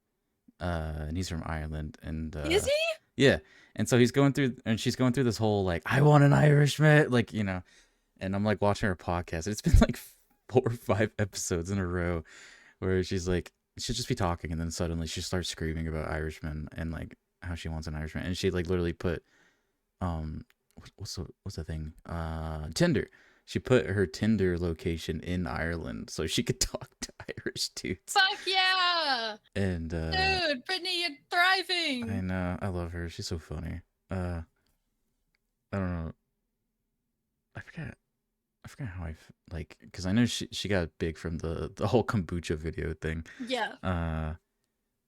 and he's from Ireland, and Is he? yeah, and so she's going through this whole like I want an Irishman, like and I'm like watching her podcast. It's been like 4 or 5 episodes in a row where she'll just be talking and then suddenly she starts screaming about Irishmen and like how she wants an Irishman, and she like literally put um what's the thing Tinder. She put her Tinder location in Ireland so she could talk to Irish dudes. Fuck yeah, And dude, Brittany, you're I thriving. know, I love her. She's so funny. I don't know. I forgot how like because I know she got big from the whole kombucha video thing. Yeah. Uh,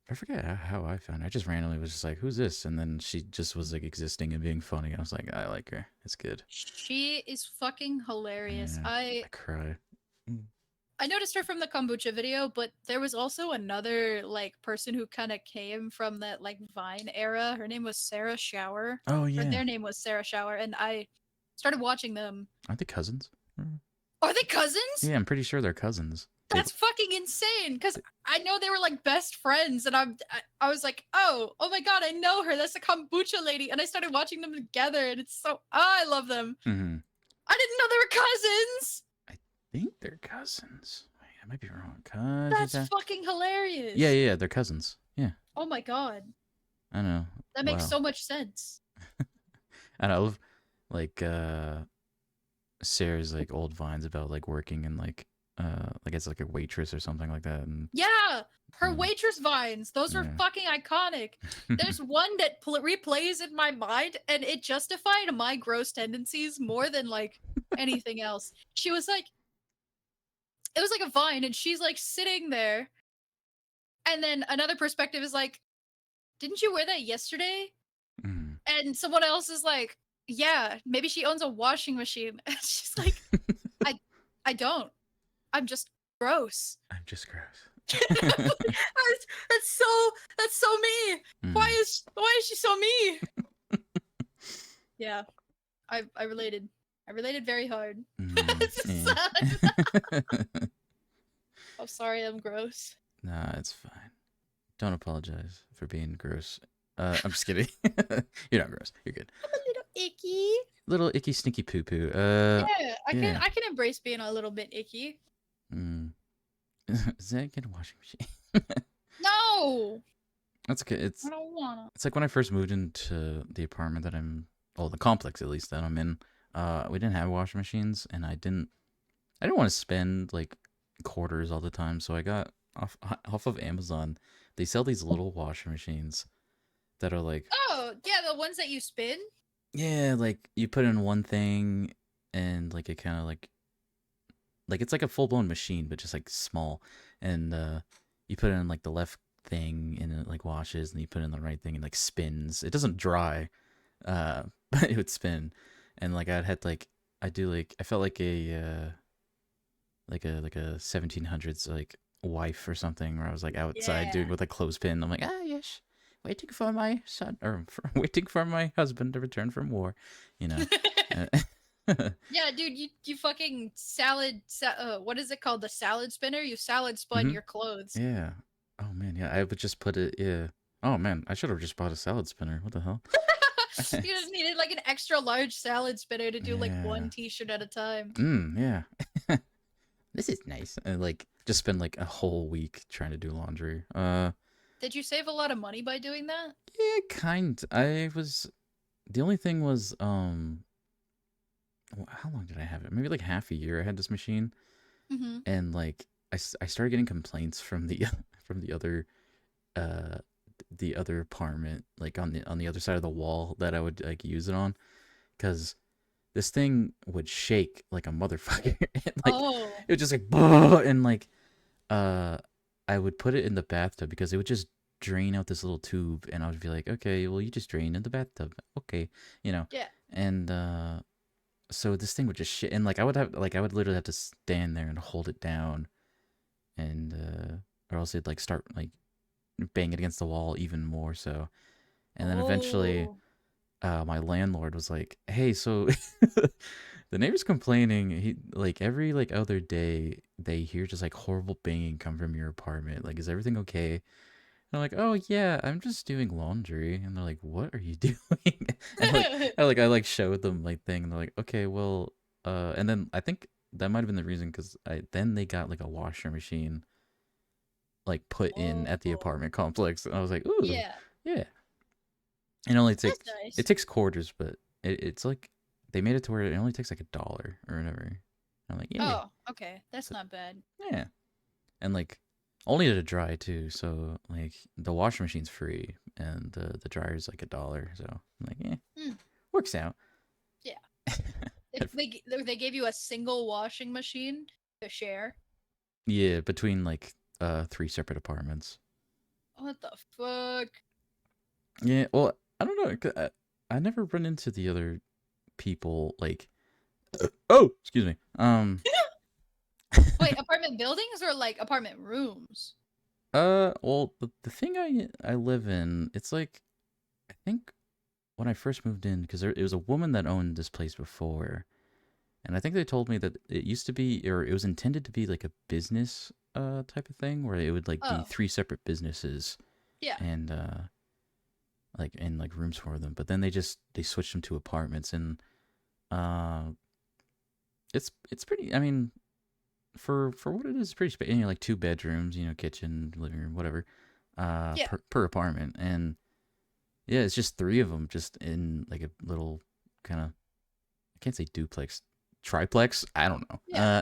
I forget how I found her. I just randomly was just like, "Who's this?" And then she just was like existing and being funny. I was like, "I like her. It's good." She is fucking hilarious. Yeah, I I cry. Mm. I noticed her from the kombucha video, but there was also another like person who kind of came from that like Vine era. Her name was Sarah Shower, Oh or yeah, their name was Sarah Shower, and I started watching them. aren't they cousins? Are they cousins? Yeah, I'm pretty sure they're cousins. They. That's fucking insane. Because I know they were like best friends, and I was like, oh my god, I know her. That's the kombucha lady, and I started watching them together, and it's so I love them. Hmm. I didn't know they were cousins. I think they're cousins. Wait, I might be wrong. Cause That's fucking yeah, hilarious. yeah, yeah, they're cousins. Yeah, Oh my god, I know. that makes Wow. so much sense. And I love like Sarah's like old vines about like working and like it's like a waitress or something like that. And Yeah, her uh, waitress vines, those are yeah. fucking iconic. There's one that replays in my mind, and it justified my gross tendencies more than like anything else. She was like, it was like a vine, and she's like sitting there, and then another perspective is like, "Didn't you wear that yesterday?" Mm. And someone else is like, "Yeah, maybe she owns a washing machine." And she's like, "I, I don't. I'm just gross." I'm just gross. That's so me. Mm. Why is she so me? Yeah, I related. I related very hard. Mm. It's just Yeah. sad. I'm sorry, I'm gross. Nah, it's fine. Don't apologize for being gross. I'm just kidding. You're not gross. You're good. I'm a little icky. Little icky stinky poo poo. Yeah, Yeah. I can embrace being a little bit icky. Mm. Is that get a washing machine? No, That's okay. I don't wanna. It's like when I first moved into the apartment that the complex at least that I'm in. We didn't have washing machines, and I didn't want to spend like quarters all the time, so I got off of Amazon. They sell these little washing machines that are like, Oh, yeah, the ones that you spin. yeah, like you put in one thing, and like it kind of like it's like a full blown machine, but just like small, and you put in like the left thing, and it like washes, and you put in the right thing, and like spins. It doesn't dry, but it would spin, and like I'd had like I do like I felt like a 1700s like wife or something, where I was like outside Yeah. doing with a clothespin. I'm like, yes, waiting for my son or waiting for my husband to return from war, you know. Yeah, dude, you fucking what is it called? The salad spinner? You salad spun Hmm. your clothes. Yeah. Oh man, yeah. I would just put it. Yeah. Oh man, I should have just bought a salad spinner. What the hell? You just needed like an extra large salad spinner to do like Yeah. one t-shirt at a time. Yeah. This is nice. And like just spend like a whole week trying to do laundry. Did you save a lot of money by doing that? Yeah, kind. I was the only thing was how long did I have it? Maybe like half a year I had this machine, Mm-hmm. and like I started getting complaints from the from uh the other apartment, like on the other side of the wall that I would like use it on, because this thing would shake like a motherfucker. And, like Oh. it would just like and like uh I would put it in the bathtub because it would just drain out this little tube, and I would be like, okay, well you just drain in the bathtub, okay, you know. Yeah. And so this thing would just shit, and like I would literally have to stand there and hold it down, and or else it'd like start like bang it against the wall even more so. And then eventually Oh. my landlord was like, "Hey, so the neighbor's complaining. He like every like other day they hear just like horrible banging come from your apartment. Like, is everything okay?" And I'm like, "Oh yeah, I'm just doing laundry." And they're like, "What are you doing?" And I like showed them my thing, and they're like, "Okay, well," and then I think that might have been the reason because I then they got like a washer machine like put in at the Oh. apartment complex, and I was like, "Ooh, Yeah. yeah." It only That's takes nice. quarters, but it's like they made it to where it only takes like $1 or whatever. I'm like, yeah, Oh, okay. That's so, not bad. yeah, and like only to dry too. So like the washing machine's free, and the dryer's like $1. So I'm like, yeah, Hmm. works out. Yeah. If they gave you a single washing machine to share. Yeah, between like 3 separate apartments. What the fuck? Yeah, well, I don't know. I never run into the other people like. Oh, excuse me. Wait, apartment buildings or like apartment rooms? Well, the thing I live in, it's like I think when I first moved in, because it was a woman that owned this place before, and I think they told me that it used to be, or it was intended to be like a business type of thing, where it would like be Oh, three separate businesses yeah. and like and like rooms for them. But then they switched them to apartments, and uh, it's pretty. I mean, for what it is, it's pretty space. You know, like two bedrooms, you know, kitchen, living room, whatever, Yeah. per apartment, and yeah, it's just three of them, just in like a little kind of I can't say duplex, triplex. I don't know. Yeah.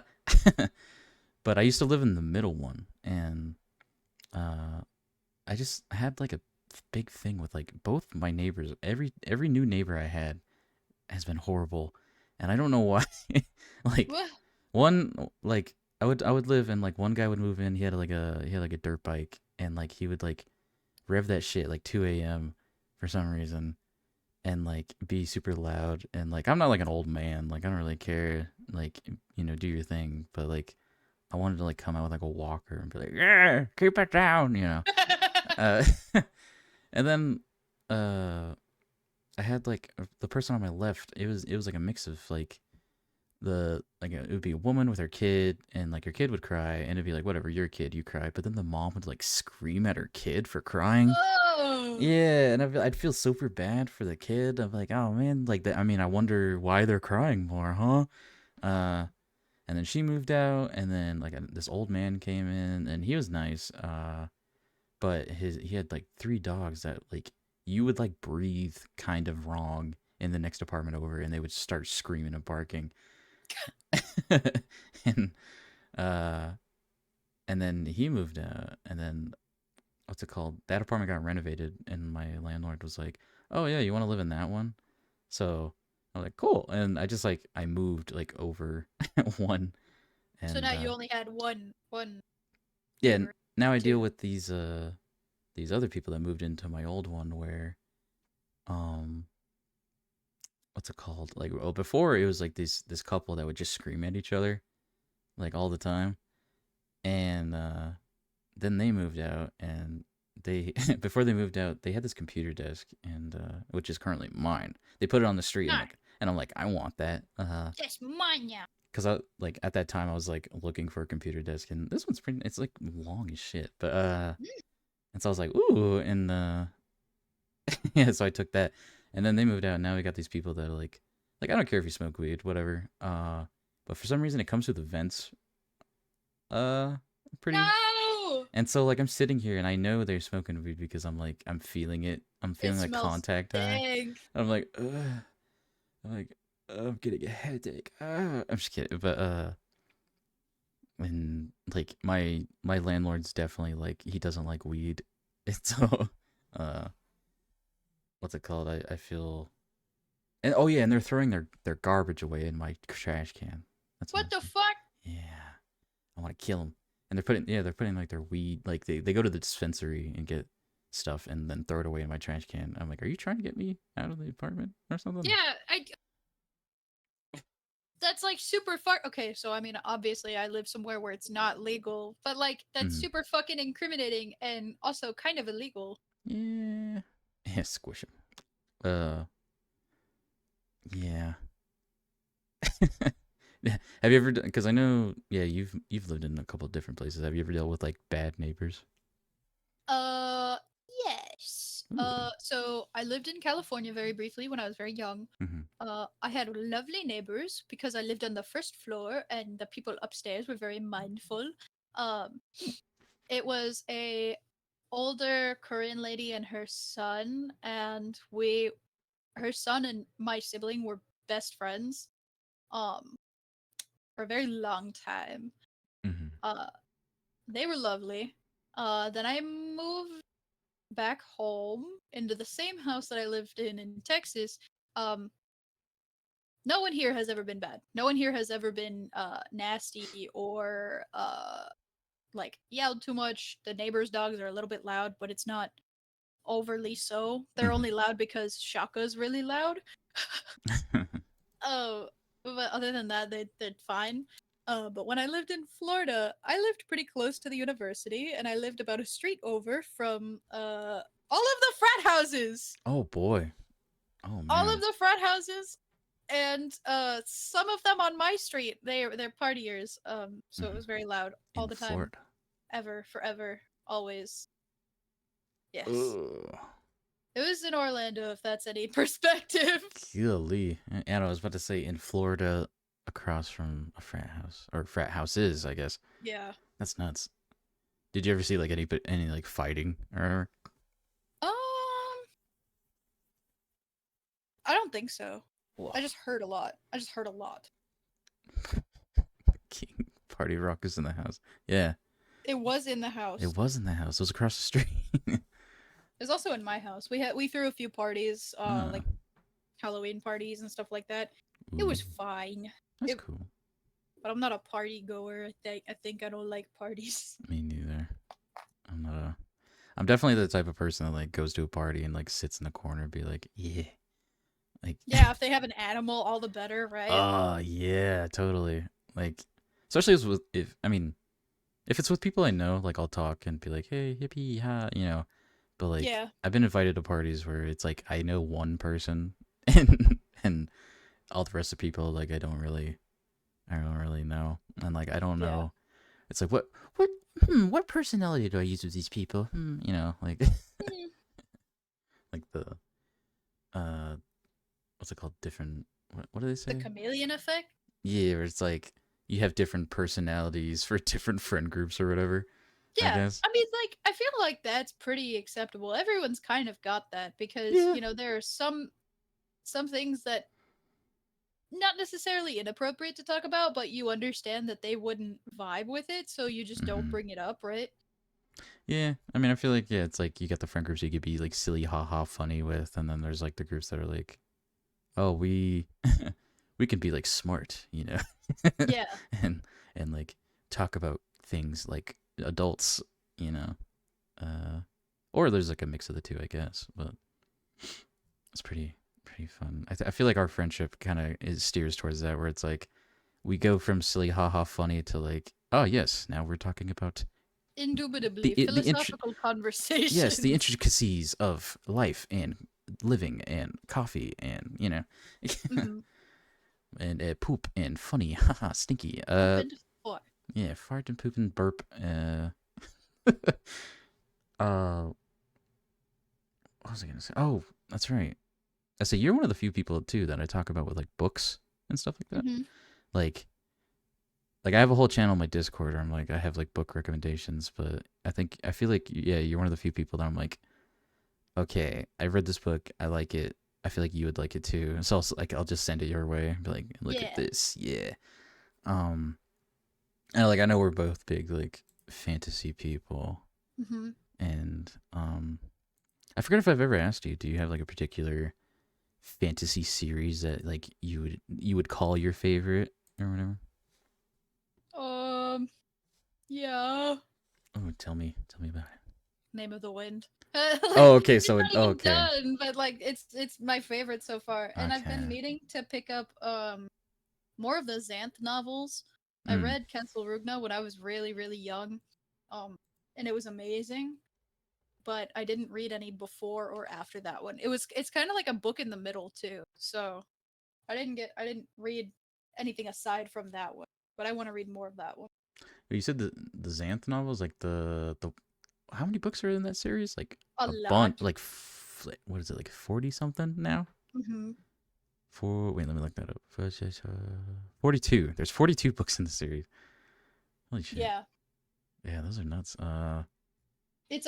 But I used to live in the middle one, and uh, I just had like a big thing with like both my neighbors. Every new neighbor I had has been horrible, and I don't know why. Like What? one, like I would live, and like one guy would move in. He had like a dirt bike, and like he would like rev that shit like 2 a.m. for some reason, and like be super loud, and like I'm not like an old man, like I don't really care, like you know, do your thing, but like I wanted to like come out with like a walker and be like, yeah, keep it down, you know. Uh, and then uh, I had like the person on my left. It was like a mix of like it would be a woman with her kid, and like her kid would cry, and it'd be like whatever, your kid, you cry, but then the mom would like scream at her kid for crying. Oh. Yeah, and I'd feel super bad for the kid. I'm like, oh man, like that. I mean, I wonder why they're crying more, huh? Uh, and then she moved out, and then like this old man came in, and he was nice. But he had like three dogs that like you would like breathe kind of wrong in the next apartment over, and they would start screaming and barking. and uh, and then he moved out, and then what's it called? That apartment got renovated, and my landlord was like, "Oh yeah, you want to live in that one?" So I was like, "Cool," and I just like I moved like over one, So and now you only had one yeah, neighbor. now I deal Two. with these other people that moved into my old one where um what's it called? Like, well, before it was like this couple that would just scream at each other like all the time, and then they moved out, and they before they moved out they had this computer desk, and which is currently mine. They put it on the street, No, and I'm like, I want that. that's mine now. Because I like at that time I was like looking for a computer desk, and this one's pretty. It's like long as shit, but Mm. and so I was like, ooh, and yeah, so I took that, and then they moved out. And now we got these people that are like I don't care if you smoke weed, whatever. But for some reason it comes through the vents, uh, pretty. No, And so like I'm sitting here and I know they're smoking weed because I'm feeling it. I'm it feeling like smells contact high. dank. I'm like, ugh. I'm like, I'm getting a headache. I'm just kidding, but and like my landlord's definitely like he doesn't like weed, and so uh, what's it called? I feel. And oh yeah, and they're throwing their garbage away in my trash can. That's What another the thing. fuck? Yeah, I want to kill them. And they're putting like their weed, like they go to the dispensary and get stuff and then throw it away in my trash can. I'm like, are you trying to get me out of the apartment or something? Yeah, I. That's like super far. Okay, so I mean, obviously, I live somewhere where it's not legal, but like that's Mm. super fucking incriminating and also kind of illegal. Yeah. Yeah, squish him. Uh, yeah. Yeah. Have you ever? Because I know, yeah, you've lived in a couple of different places. Have you ever dealt with like bad neighbors? Uh, yes. Ooh. So I lived in California very briefly when I was very young. Mm-hmm. I had lovely neighbors because I lived on the first floor and the people upstairs were very mindful. Um, it was a older Korean lady and her son, and her son and my sibling were best friends. Um, for a very long time. Mm-hmm. Uh, they were lovely. Then I moved back home into the same house that I lived in Texas. Um, no one here has ever been bad. No one here has ever been nasty or like yelled too much. The neighbors' dogs are a little bit loud, but it's not overly so. They're Mhm. only loud because Shaka's really loud. Oh, but other than that, they're fine. But when I lived in Florida, I lived pretty close to the university, and I lived about a street over from all of the frat houses. Oh boy. Oh All of man. the frat houses, and some of them on my street. They're partiers. So it Mhm. was very loud all In the time, Florida. ever, forever, always. Yes. Ugh. It was in Orlando, if that's any perspective. Golly. And I was about to say in Florida, across from a frat house or frat houses, I guess. Yeah. That's nuts. Did you ever see like any like fighting or whatever? Um, I don't think so. Whoa. I just heard a lot. I just heard a lot. King Party Rock is in the house. Yeah, It was in the it house. was in the house. It was across the street. It was also in my house. We threw a few parties, Ah, like Halloween parties and stuff like that. It ooh, was fine. that's It, cool. but I'm not a party goer. I think I don't like parties. Me neither. I'm not a. I'm definitely the type of person that like goes to a party and like sits in the corner and be like, yeah, like, Yeah, if they have an animal, all the better, right? oh yeah, totally. Like, especially if I mean, if it's with people I know, like I'll talk and be like, hey, hippie, ha, you know. But like, Yeah, I've been invited to parties where it's like I know one person and all the rest of the people like I don't really know, and like I don't yeah. know. It's like what what personality do I use with these people? You know, like Mm, like the uh what's it called? Different what do they the say? chameleon effect. Yeah, where it's like you have different personalities for different friend groups or whatever. I Yeah, guess. I mean, like, I feel like that's pretty acceptable. Everyone's kind of got that because Yeah. there are some things that not necessarily inappropriate to talk about, but you understand that they wouldn't vibe with it, so you just don't Hmm. bring it up, right? Yeah, I mean, I feel like yeah, it's like you got the friend groups you could be like silly, haha, funny with, and then there's like the groups that are like, oh, we we can be like smart, you know, Yeah, and like talk about things like adults, you know, uh, or there's like a mix of the two, I guess. But it's pretty fun. I feel like our friendship kind of is steers towards that, where it's like we go from silly, haha, funny to like, oh yes, now we're talking about indubitably the philosophical yes, the conversations. intricacies of life and living and coffee and you know Hmm. and poop and funny haha stinky Opened for. yeah, fart and poop and burp what was I gonna say? Oh, that's right. I say you're one of the few people too that I talk about with like books and stuff like that. Hmm. like I have a whole channel on my Discord where I'm like I have like book recommendations, but I feel like yeah, you're one of the few people that I'm like, okay, I read this book, I like it. I feel like you would like it too. So I'll just send it your way. Be like, look at Yeah. this, yeah. Um, and like I know we're both big like fantasy people, Hmm. and I forget if I've ever asked you. Do you have like a particular fantasy series that like you would call your favorite or whatever? Um. Yeah. Oh, tell me about it. Name of the Wind. Oh, Like, okay. it's So not oh, even okay, done, but like it's my favorite so far. And I've been okay. meaning to pick up more of the Xanth novels. I Mm, read Kensel Rugna when I was really, really young. Um and it was amazing, but I didn't read any before or after that one. It's kind of like a book in the middle too. So I didn't read anything aside from that one, but I want to read more of that one. you said the Xanth novels, like the how many books are in that series? Like A a bunch, lot. like what is it, like 40 something now? Mhm. Wait, let me look that up. 42. There's 42 books in the series. Holy shit. Yeah. Yeah, those are nuts. It's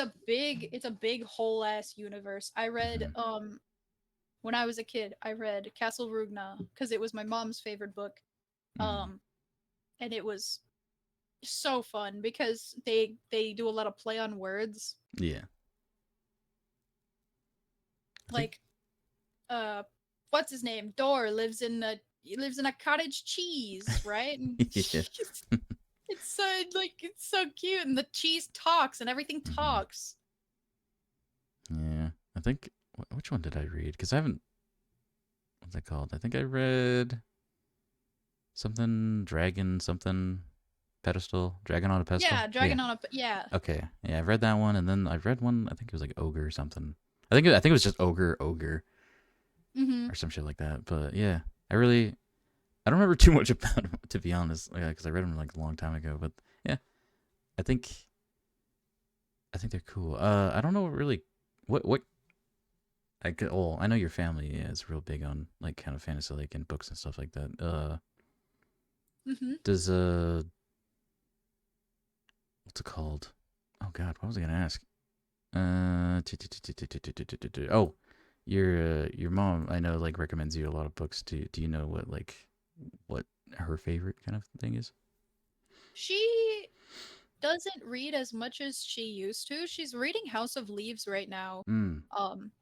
a big whole ass universe. I read Mhm, when I was a kid, I read Castle Rugna because it was my mom's favorite book. mhm. Um and it was so fun because they do a lot of play on words. Yeah, I think. Like uh what's his name? Dor lives in a cottage cheese, right? And Yeah. It's so like it's so cute, and the cheese talks, and everything Hmm. talks. Yeah, I think which one did I read? Because I haven't. What's it called? I think I read something dragon something pedestal dragon on a pedestal. Yeah, Yeah. dragon on a yeah. Okay. Yeah, I've read that one, and then I've read one. I think it was like ogre or something. I think it was just ogre Mm-hmm. or some shit like that. But yeah, I don't remember too much about them to be honest, because I read them like a long time ago. But yeah, I think I think they're cool. I don't know really what I could. Oh, I know your family is real big on like kind of fantasy like and books and stuff like that. Mm-hmm. Does what's it called? Oh God, what was I gonna ask? Oh, your mom I know like recommends you a lot of books. Do you know what her favorite kind of thing is? She doesn't read as much as she used to. She's reading House of Leaves right now. Mm.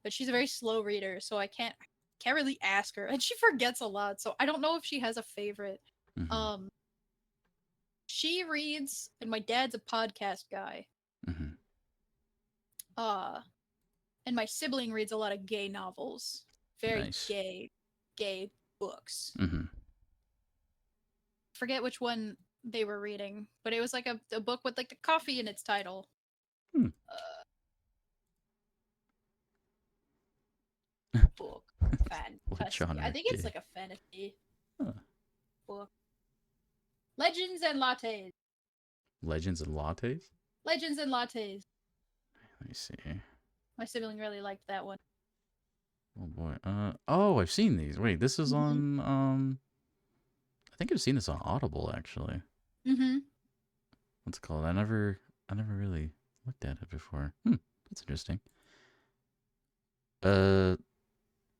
But she's a very slow reader, so I can't really ask her. And she forgets a lot, so I don't know if she has a favorite. Mm-hmm. Um, she reads, and my dad's a podcast guy. Mm-hmm. Uh, and my sibling reads a lot of gay novels. Very Nice. gay books. Mm-hmm. Forget which one they were reading, but it was like a book with like the coffee in its title. Hmm. Uh, book. What Fantasy. I genre? think it's Gay. like a fantasy Huh. book. Legends and lattes. Legends and lattes. Legends and lattes. Let me see. My sibling really liked that one. Oh boy. Oh, I've seen these. Wait, this is Mhm. on. I think I've seen this on Audible actually. Mhm. What's it called? I never really looked at it before. That's interesting. Uh,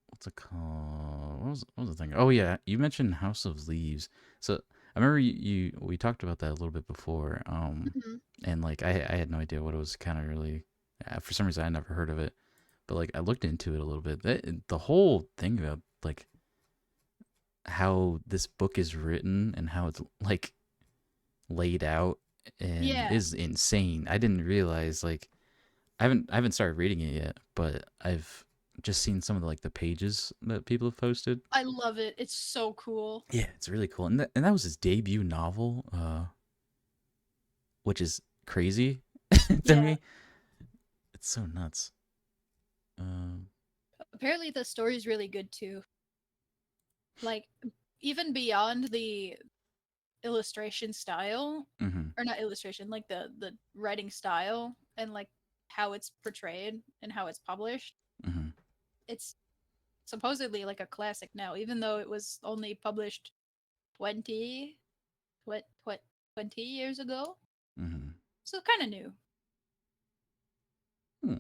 what's it called? What was the thing? Oh yeah, you mentioned House of Leaves. So I remember we talked about that a little bit before. Mhm. And like I had no idea what it was kind of really. For some reason, I never heard of it. But like I looked into it a little bit. The whole thing about like how this book is written and how it's like laid out and Yeah. is insane. I didn't realize like I haven't started reading it yet, but I've just seen some of the pages that people have posted. I love it. It's so cool. Yeah, it's really cool. And that was his debut novel, which is crazy to Yeah. me. It's so nuts. Um, Apparently the story's really good too. Like even beyond the illustration style, mhm, or not illustration, like the writing style and like how it's portrayed and how it's published. mhm, It's supposedly like a classic now, even though it was only published 20 what 20 years ago. mhm. So kind of new. Hmm.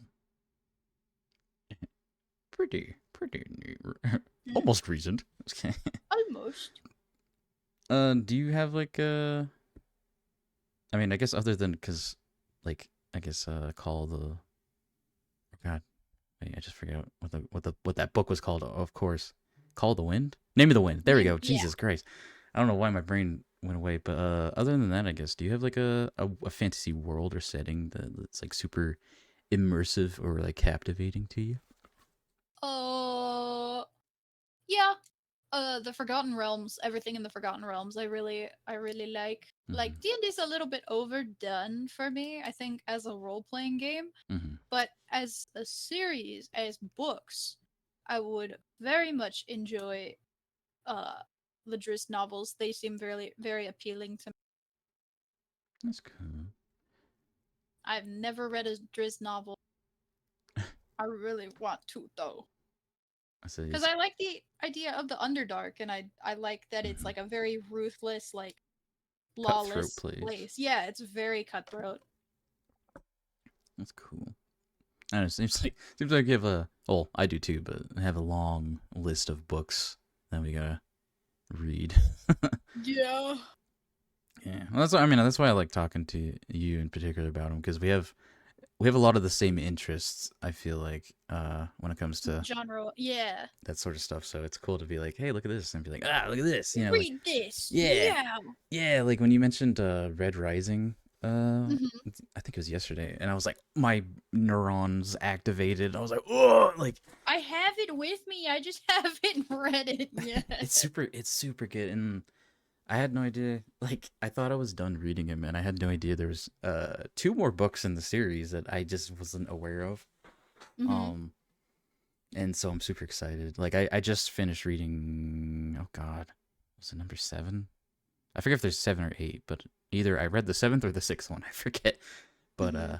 Pretty new. Mm, Almost recent. Okay. almost. Do you have I mean, I guess other than because, I guess call the. Oh God, wait, I just forgot what that book was called. Of course, Call the Wind. Name of the Wind. There we go. Name, yeah. Jesus Christ, I don't know why my brain went away. But other than that, I guess, do you have like a fantasy world or setting that's like super immersive or like captivating to you? Uh, yeah. The Forgotten Realms, everything in the Forgotten Realms, I really like. Mm-hmm. Like D&D's a little bit overdone for me, I think, as a role playing game, Mm-hmm. but as a series, as books, I would very much enjoy uh the Driz novels. They seem very appealing to me. That's cool. I've never read a Driz novel. I really want to though. I say, Because I like the idea of the Underdark, and I like that it's mm-hmm. like a very ruthless, like Cutthroat lawless plays. place. Yeah, it's very cutthroat. That's cool. I don't know, seems like you have a. Well, I do too, but I have a long list of books that we gotta read. Yeah. Yeah, well, that's why I mean. That's why I like talking to you in particular about them because we have we have a lot of the same interests. I feel like when it comes to Genre. Yeah. that sort of stuff. So it's cool to be like, hey, look at this, and be like, ah, look at this. You know, like, Read this. yeah, Yeah. yeah. Like when you mentioned Red Rising, Hmm. I think it was yesterday, and I was like, my neurons activated. I was like, oh, like I have it with me. I just haven't read it yet. it's super good, and I had no idea. Like I thought I was done reading him, and I had no idea there was two more books in the series that I just wasn't aware of. Hmm. Um, and so I'm super excited. Like I just finished reading. Oh God, was it number 7? I forget if there's 7 or 8, but either I read the 7th or the 6th one. I forget. But Hmm.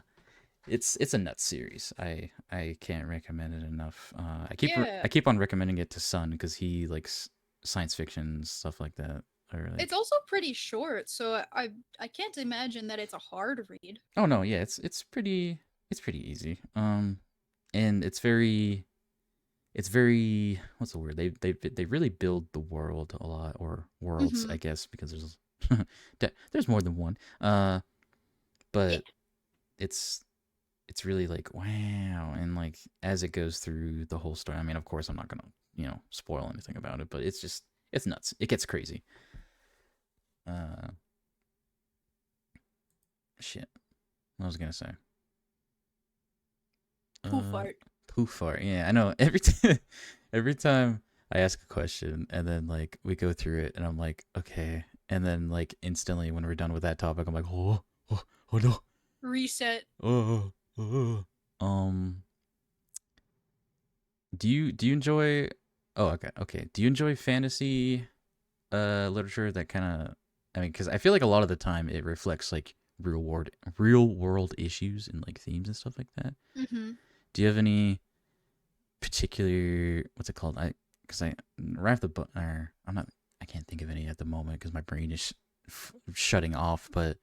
it's a nuts series. I can't recommend it enough. Yeah. I keep on recommending it to Son because he likes science fiction stuff like that. Or It's like, also pretty short, so I can't imagine that it's a hard read. oh no, yeah, it's pretty easy. And it's very what's the word, they really build the world a lot, or worlds, Hmm. I guess, because there's more than one. Yeah. But it's really like wow, and like as it goes through the whole story, I mean, of course I'm not gonna spoil anything about it, but it's nuts, it gets crazy. uh Shit, what was I gonna say? Poof uh art. Poof art, yeah, I know. Every time I ask a question and then like we go through it and I'm like, okay, and then like instantly when we're done with that topic I'm like, oh no, Reset. oh. um do you enjoy, oh okay, do you enjoy fantasy literature that kind of, I mean, because I feel like a lot of the time it reflects like real world issues and like themes and stuff like that. Hmm. Do you have any particular, what's it called, I because I right off the or I'm not, I can't think of any at the moment because my brain is shutting off, but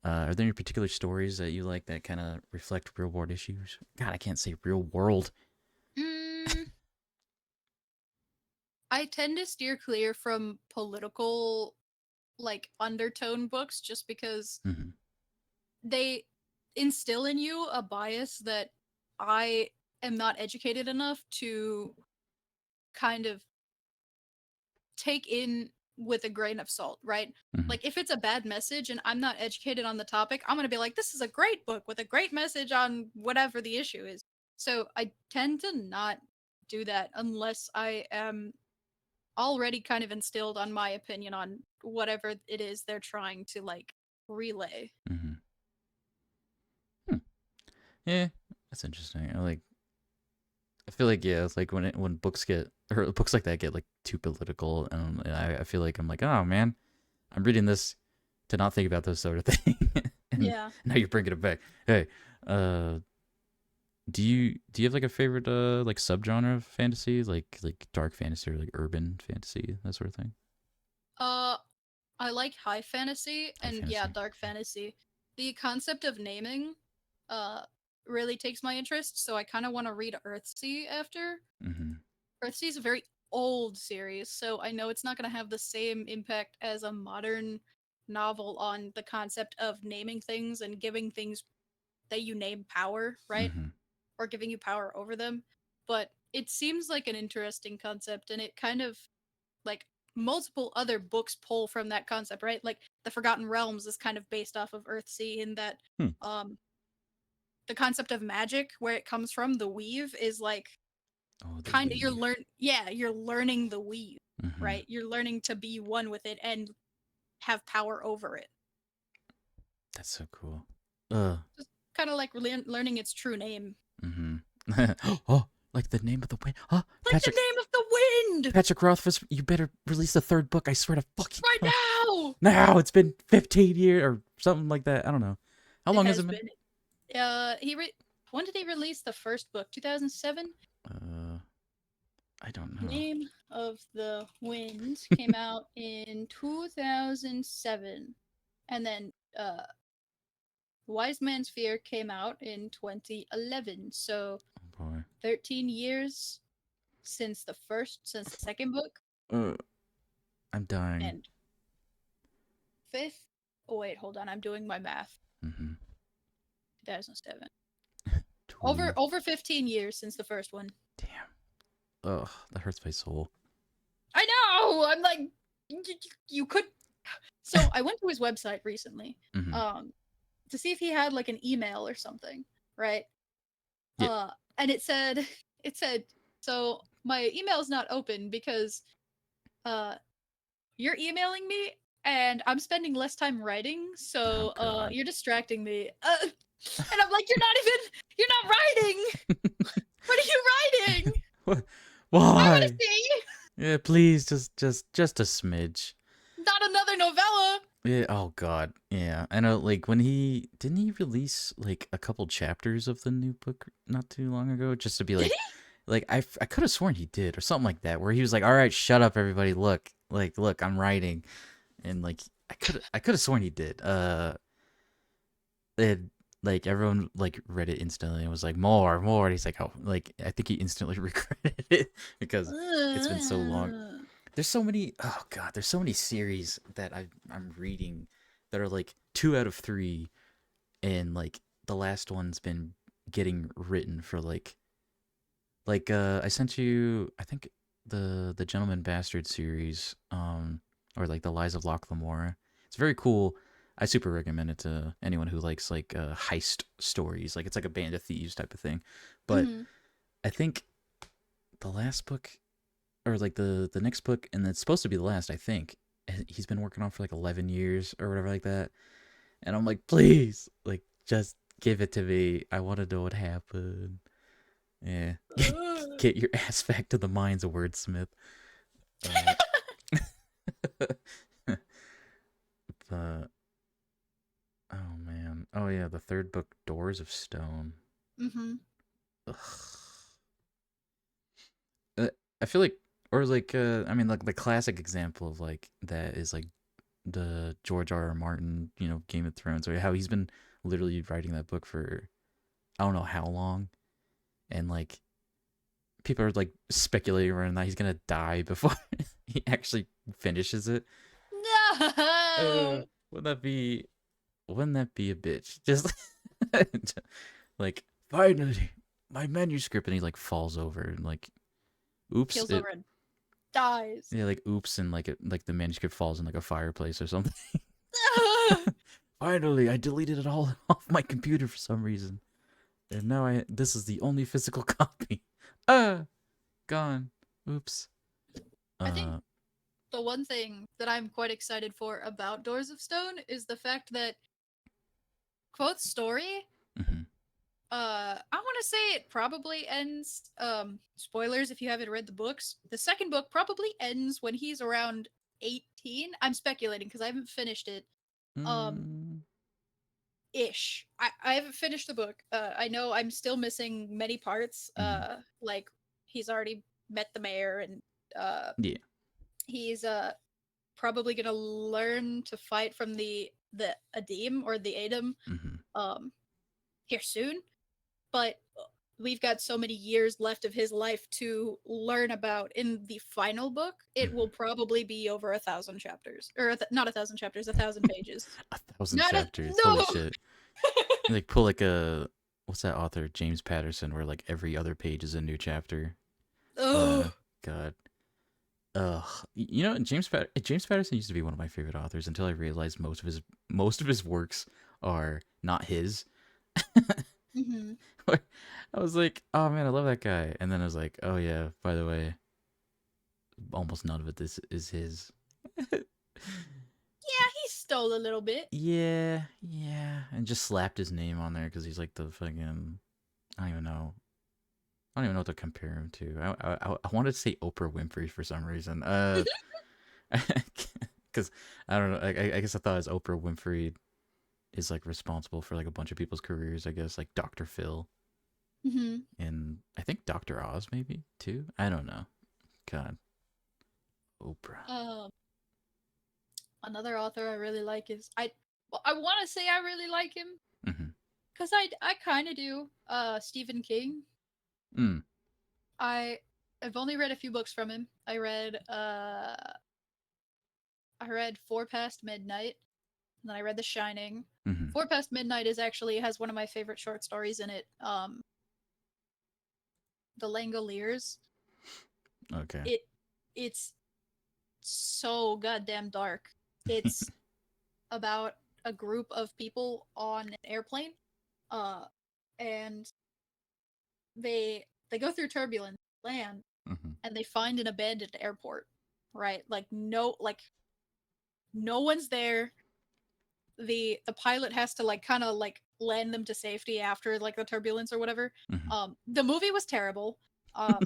are there any particular stories that you like that kind of reflect real world issues? God, I can't say real world. Mm, I tend to steer clear from political, like, undertone books just because Mm-hmm. they instill in you a bias that I am not educated enough to kind of take in with a grain of salt, right? Mm-hmm. Like if it's a bad message and I'm not educated on the topic, I'm going to be like, this is a great book with a great message on whatever the issue is. So I tend to not do that unless I am already kind of instilled on my opinion on whatever it is they're trying to like relay. Mm-hmm. Hmm. Yeah, that's interesting. I feel like, yeah, it's like when books get, or books like that get like too political, and I feel like I'm like, oh man, I'm reading this to not think about this sort of thing, and Yeah. now you're bringing it back. Hey, uh, do you have like a favorite like subgenre of fantasy, like dark fantasy or like urban fantasy, that sort of thing? Uh I like high fantasy High and yeah, fantasy. dark fantasy. The concept of naming uh really takes my interest, so I kind of want to read Earthsea after. Mm-hmm. Earthsea is a very old series, so I know it's not going to have the same impact as a modern novel on the concept of naming things and giving things that you name power, right? Mm-hmm. Or giving you power over them. But it seems like an interesting concept, and it kind of like multiple other books pull from that concept, right? Like the Forgotten Realms is kind of based off of Earthsea in that Hmm. um the concept of magic, where it comes from, the weave, is like Oh, the kind of weave. you're learning the weave, Mm-hmm. right? You're learning to be one with it and have power over it. That's so cool. Uh. Just kind of like learning its true name. Mm-hmm. Oh, like the name of the wind. Oh, Like the name of the wind Patrick Rothfuss, you better release the third book. I swear to fucking right God. now. Now it's been 15 years or something like that. I don't know. How It long has has it been? been. When did he release the first book? 2007. Uh, I don't know. Name of the Wind came out in 2007, and then Wise Man's Fear came out in 2011. So Oh boy. 13 years since the second book, Uh, I'm dying. and fifth. Oh wait, hold on, I'm doing my math. Mm-hmm. 2007. Ooh, Over 15 years since the first one. damn. Ugh, that hurts my soul. I know. I'm like, you could. So I went to his website recently, Hmm. um, to see if he had like an email or something, right? Yeah. And it said, so my email's not open because uh you're emailing me and I'm spending less time writing, Oh so God. you're distracting me. And I'm like, you're not writing. What are you writing? What? I want to Why? see. Yeah, please, just a smidge. Not another novella. Yeah. Oh God. Yeah. I know. Like when he didn't he release like a couple chapters of the new book not too long ago, just to be Did like I could have sworn he did or something like that, where he was like, "All right, shut up, everybody. Look, I'm writing," and like I could have sworn he did. It, like everyone like read it instantly and was like more more, and he's like, oh, like I think he instantly regretted it because it's been so long. he? There's so many, oh God, there's so many series that I'm reading that are like 2 out of 3, and like the last one's been getting written for I sent you, I think, the Gentleman Bastard series, or like the Lies of Locke Lamora. It's very cool. I super recommend it to anyone who likes like heist stories. Like it's like a band of thieves type of thing. But Hmm. I think the last book, or like the next book, and it's supposed to be the last, I think, he's been working on for like 11 years or whatever like that. And I'm like, please, like just give it to me. I want to know what happened. Yeah. Get your ass back to the mines, a wordsmith. Uh, but oh man, oh yeah, the third book, Doors of Stone. Hmm. Ugh. Uh, I feel like, or like, I mean, like the classic example of like that is like the George R. R. Martin, Game of Thrones, or how he's been literally writing that book for I don't know how long, and like people are like speculating around that he's gonna die before he actually finishes it. No. Wouldn't that be? Wouldn't that be a bitch? Just like finally my manuscript, and he like falls over and like, oops, Kills over and dies. yeah, like oops, and like the manuscript falls in like a fireplace or something. Finally, I deleted it all off my computer for some reason, and now this is the only physical copy. Ah, gone. Oops. I think Uh. the one thing that I'm quite excited for about Doors of Stone is the fact that quote story, Mhm. I want to say it probably ends, spoilers if you haven't read the books. The second book probably ends when he's around 18. I'm speculating because I haven't finished it. Um Mm. ish. I haven't finished the book. I know I'm still missing many parts. Mhm. Like he's already met the mayor and uh Yeah. he's probably gonna learn to fight from the Adim or the Adam Mhm. um here soon. But we've got so many years left of his life to learn about in the final book. It will Mhm. probably be over 1,000 chapters, or not 1,000 chapters, 1,000 pages. 1,000 Not a chapters. Holy no. shit. Like pull like a what's that author, James Patterson, where like every other page is a new chapter. Oh, God. Ugh. James Patterson used to be one of my favorite authors until I realized most of his works are not his. hmm. I was like, oh man, I love that guy, and then I was like, oh yeah, by the way, almost none of it this is his. Yeah, he stole a little bit. Yeah, yeah, and just slapped his name on there because he's like the fucking. I don't even know. I don't even know what to compare him to. I wanted to say Oprah Winfrey for some reason. Because I don't know. I guess I thought as Oprah Winfrey is like responsible for like a bunch of people's careers. I guess like Dr. Phil Hmm. and I think Dr. Oz maybe too. I don't know. God, Oprah. Um, Another author I really like is I want to say I really like him Mm-hmm. because I kind of do. Stephen King. Mm. I I've only read a few books from him. I read Four Past Midnight, and then I read The Shining. Mm-hmm. Four Past Midnight is actually has one of my favorite short stories in it. the Langoliers. Okay. It it's so goddamn dark. It's about a group of people on an airplane, uh, and they go through turbulence, land, Hmm. and they find an abandoned airport. Right, no one's there. The pilot has to like kind of like land them to safety after like the turbulence or whatever. Hmm. The movie was terrible. Um,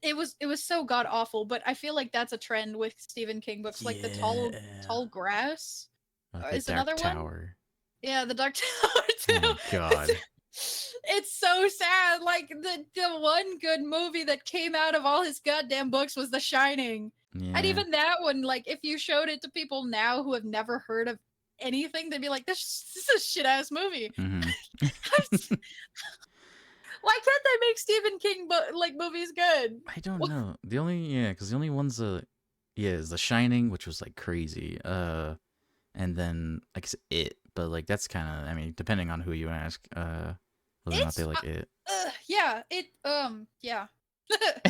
it was so god awful, but I feel like that's a trend with Stephen King books, like the Yeah. tall grass The is Dark another one. Tower. Yeah, the Dark Tower Oh too. my god. It's so sad. Like the one good movie that came out of all his goddamn books was The Shining. And Yeah. even that one, like if you showed it to people now who have never heard of anything, they'd be like, this is a shit ass movie. Hmm. Why can't they make Stephen King like movies good? I don't know. The only yeah, because the only ones yeah is The Shining, which was like crazy. And then like It, but like that's kind of I mean depending on who you ask, whether or not they It's like It. yeah, yeah.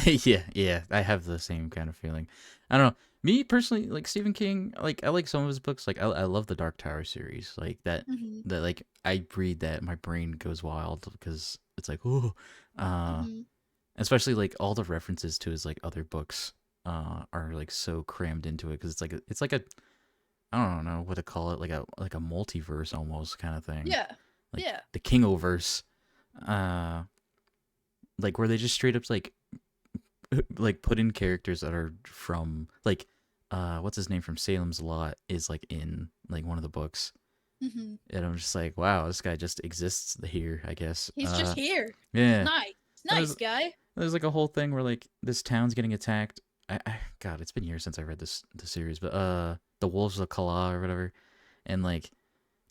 Yeah, yeah, I have the same kind of feeling. I don't know. Me personally, like Stephen King, like I like some of his books. Like I love the Dark Tower series. Like that, Mhm. that like I read that, my brain goes wild because it's like, oh, uh, Mhm. especially like all the references to his like other books, are like so crammed into it because it's like a I don't know what to call it, like a multiverse almost kind of thing, Yeah. like Yeah. the Kingoverse, uh, like where they just straight up like put in characters that are from like what's his name from Salem's Lot is like in like one of the books, Mhm. and I'm just like, wow, this guy just exists here, I guess. He's just here. Yeah. Nice. And Nice guy. there's like a whole thing where like this town's getting attacked. God, it's been years since I read the series, but the Wolves of Kala or whatever, and like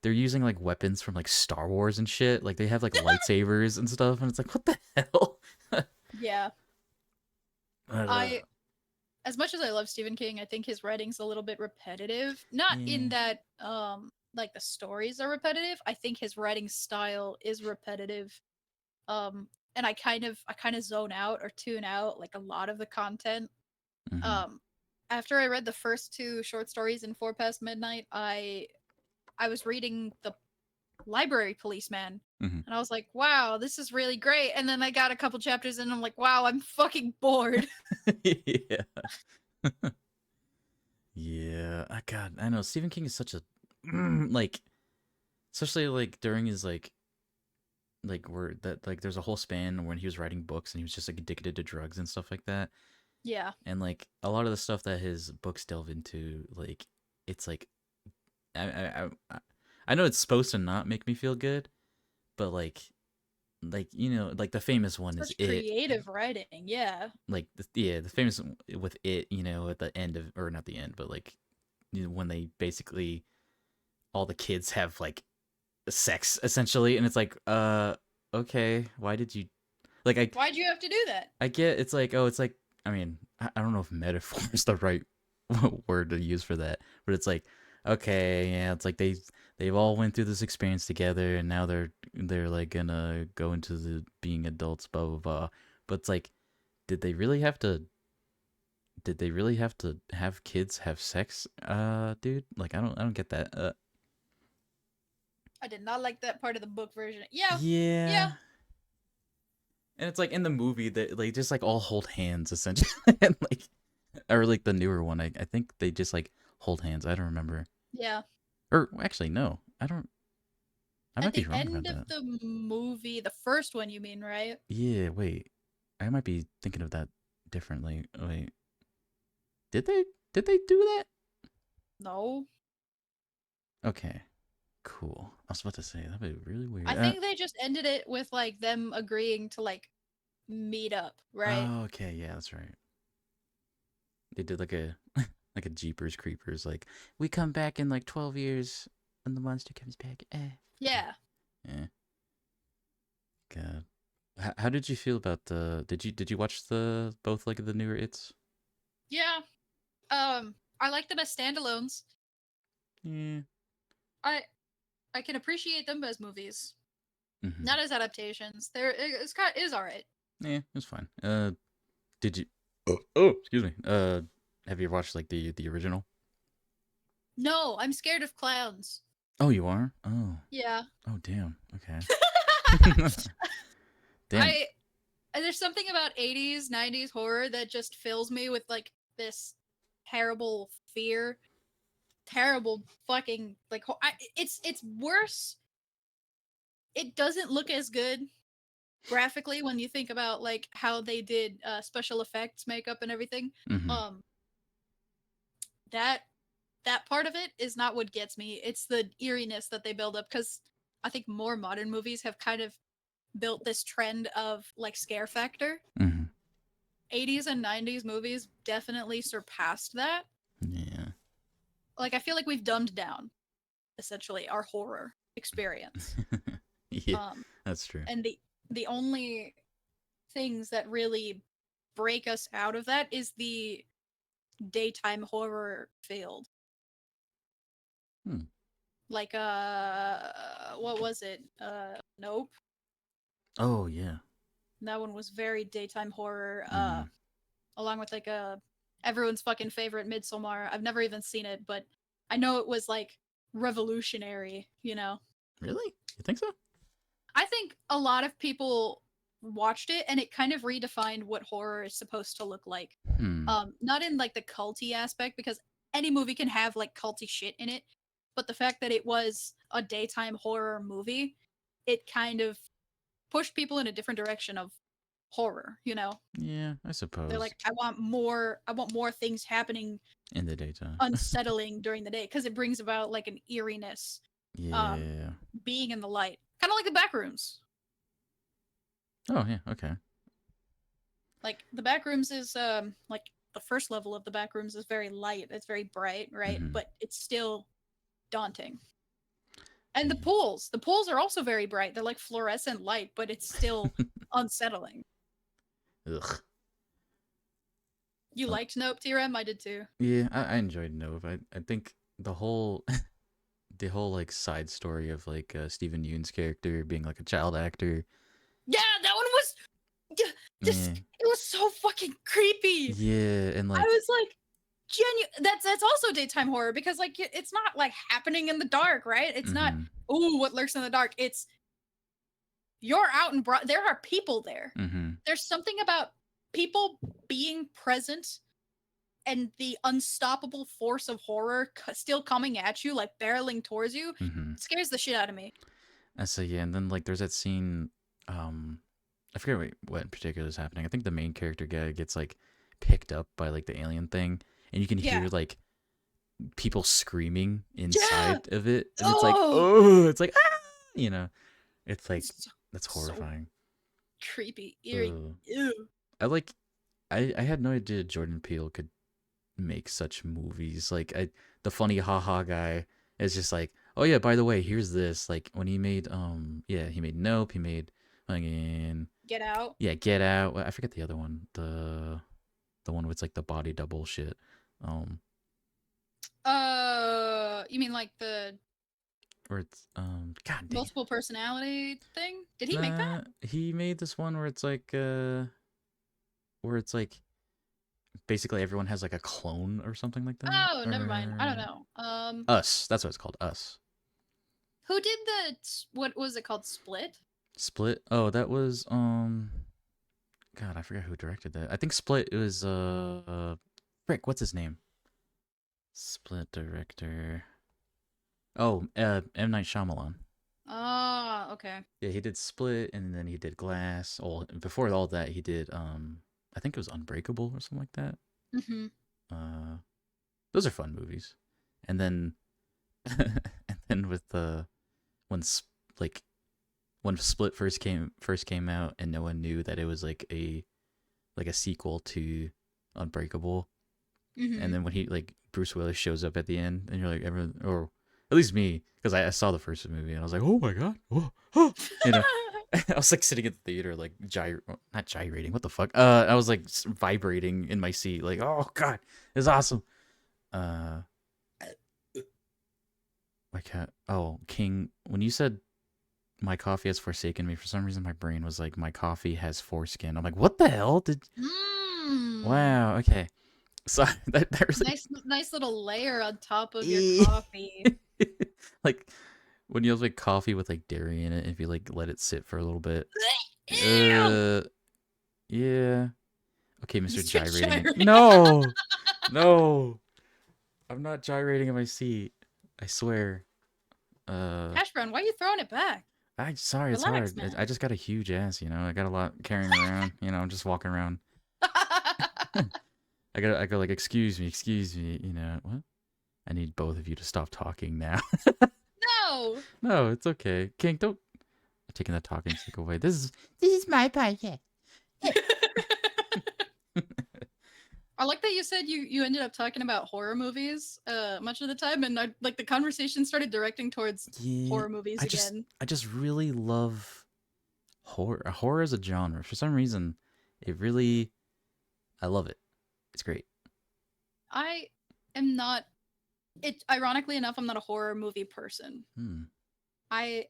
they're using like weapons from like Star Wars and shit. Like they have like lightsabers and stuff, and it's like what the hell. Yeah. But, I as much as I love Stephen King, I think his writing's a little bit repetitive. Not in yeah. that like the stories are repetitive. I think his writing style is repetitive. And I kind of zone out or tune out like a lot of the content. Hmm. Um After I read the first two short stories in 4 Past Midnight, I was reading The Library Policeman, Hmm. and I was like, "Wow, this is really great." And then I got a couple chapters and I'm like, "Wow, I'm fucking bored." Yeah. Yeah. God, I know Stephen King is such a like, especially like during his like where that like there's a whole span when he was writing books and he was just like addicted to drugs and stuff like that. Yeah. And like a lot of the stuff that his books delve into, like it's like I know it's supposed to not make me feel good, but like you know like the famous one is Such It. creative writing. Yeah. Like yeah, the famous with It, you know, at the end of or not the end, but like you know, when they basically all the kids have like sex essentially, and it's like okay, why did you like Why'd you have to do that? I get it's like oh it's like I mean I don't know if metaphor is the right word to use for that, but it's like okay yeah it's like they've all went through this experience together and now they're like gonna go into the being adults blah blah blah, but it's like did they really have to have kids have sex, dude? Like I don't get that. I did not like that part of the book version. Yeah. Yeah. Yeah. And it's like in the movie that like just like all hold hands essentially, and like or like the newer one, I think they just like hold hands. I don't remember. Yeah. Or actually no, I don't. I At might be the wrong about end of that. the movie, the first one you mean, right? Yeah, wait. I might be thinking of that differently. Wait, did they do that? No. Okay, cool. I was about to say that'd be really weird. I think they just ended it with like them agreeing to like meet up, right? Oh, okay, yeah, that's right. They did like a like a Jeepers Creepers, like we come back in like 12 years, and the monster comes back. Yeah. Yeah. God. How did you feel about the? Did you watch the both like the newer It's? Yeah. I like them as standalones. Yeah. I I can appreciate them as movies, Mm-hmm. not as adaptations. It's kind is all right. Yeah, it's fine. Did you? Oh, excuse me. Have you ever watched like the original? No, I'm scared of clowns. Oh, you are. Oh, Yeah. oh, damn. Okay. Damn. I there's something about 80s, 90s horror that just fills me with like this terrible fear, terrible fucking like it's worse. It doesn't look as good graphically when you think about like how they did special effects, makeup and everything. Mm-hmm. Um that that part of it is not what gets me. It's the eeriness that they build up cuz I think more modern movies have kind of built this trend of like scare factor. Mm-hmm. 80s and 90s movies definitely surpassed that. Yeah. Like I feel like we've dumbed down essentially our horror experience. Yeah, Um that's true. and the only things that really break us out of that is the daytime horror field. Hmm. Like what was it? Nope. Oh yeah. That one was very daytime horror. Mm-hmm. Along with like everyone's fucking favorite Midsommar. I've never even seen it, but I know it was like revolutionary, you know. Really? You think so? I think a lot of people watched it and it kind of redefined what horror is supposed to look like. Hmm. Not in like the culty aspect because any movie can have like culty shit in it, but the fact that it was a daytime horror movie, it kind of pushed people in a different direction of horror, you know. Yeah, I They're suppose like I want more things happening in the daytime. unsettling during the day because it brings about like an eeriness um Yeah. being in the light, kind of like the back rooms. Oh yeah. Okay. Like the back rooms is like the first level of the back rooms is very light, it's very bright, right, Mm-hmm. but it's still daunting. And Yeah. the pools are also very bright, they're like fluorescent light, but it's still unsettling. Ugh. You Uh, liked Nope, TRM? I did too. yeah, I enjoyed Nove. I think the whole the whole like side story of like Stephen Yoon's character being like a child actor. Yeah, that one was just Yeah. it was so fucking creepy. Yeah, and I like was like, that's also daytime horror because like it's not like happening in the dark, right? It's not mm-hmm. ooh what lurks in the dark. It's you're out and broad. There are people there. Mm-hmm. There's something about people being present and the unstoppable force of horror still coming at you, like barreling towards you, Mm-hmm. scares the shit out of me. I say yeah, and then like there's that scene, I forget what in particular is happening. I think the main character guy gets like picked up by like the alien thing, and you can Yeah. hear like people screaming Yeah. inside of it, and it's like, Oh, oh, it's like, ah, you know, it's like it's so, that's so horrifying. creepy, eerie. Ugh. Ew. I like, I had no idea Jordan Peele could make such movies. Like, the funny haha guy is just like, oh yeah, by the way, here's this. Like when he made, yeah, he made Nope. He made fucking, Get out. yeah, Get Out. I forget the other one. The one with like the body double shit. Um, You mean like the where it's God dang it. multiple personality thing? Did he make that? He made this one where it's like basically everyone has like a clone or something like that. Oh, never mind. I don't Or know. Us. That's what it's called. Us. Who did the what was it called? Split? Split. Oh, that was God, I forgot who directed that. I think Split was frick, what's his name? Split director. Oh, M Night Shyamalan. Oh, okay. Yeah, he did Split and then he did Glass. Oh, before all that he did I think it was Unbreakable or something like that. Mm-hmm. Uh those are fun movies. And then and then with the when like when Split first came out and no one knew that it was like a sequel to Unbreakable. Mm-hmm. And then when he like Bruce Willis shows up at the end, and you're like everyone, or at least me, because I saw the first movie and I was like, oh my god, oh, oh, you know, I was like sitting at the theater like not gyrating, what the fuck? I was like vibrating in my seat, like oh god, it's awesome. Uh, my cat. Oh, King. When you said my coffee has forsaken me. For some reason, my brain was like, my coffee has foreskin. I'm like, what the hell did? Mmm. Wow. Okay. So that really Nice little layer on top of your coffee. like when you have like coffee with like dairy in it, if you like let it sit for a little bit. Ew! Uh, yeah. Okay, You Mr. start Gyrating. gyrating. No, no, I'm not gyrating in my seat. I swear. Uh, Hash brown, why are you throwing it back? I sorry, it's Relax, hard. I man. just got a huge ass, you know. I got a lot carrying around, you know. I'm just walking around. I go like, excuse me, you know. What? I need both of you to stop talking now. No. No, it's okay. King, don't taking that talking stick away. This is my podcast. I like that you said you ended up talking about horror movies much of the time, and like the conversation started directing towards Yeah, horror movies I just again. I just really love horror. Horror as a genre. For some reason, it really I love it. It's great. I am not it ironically enough, I'm not a horror movie person. Hmm. I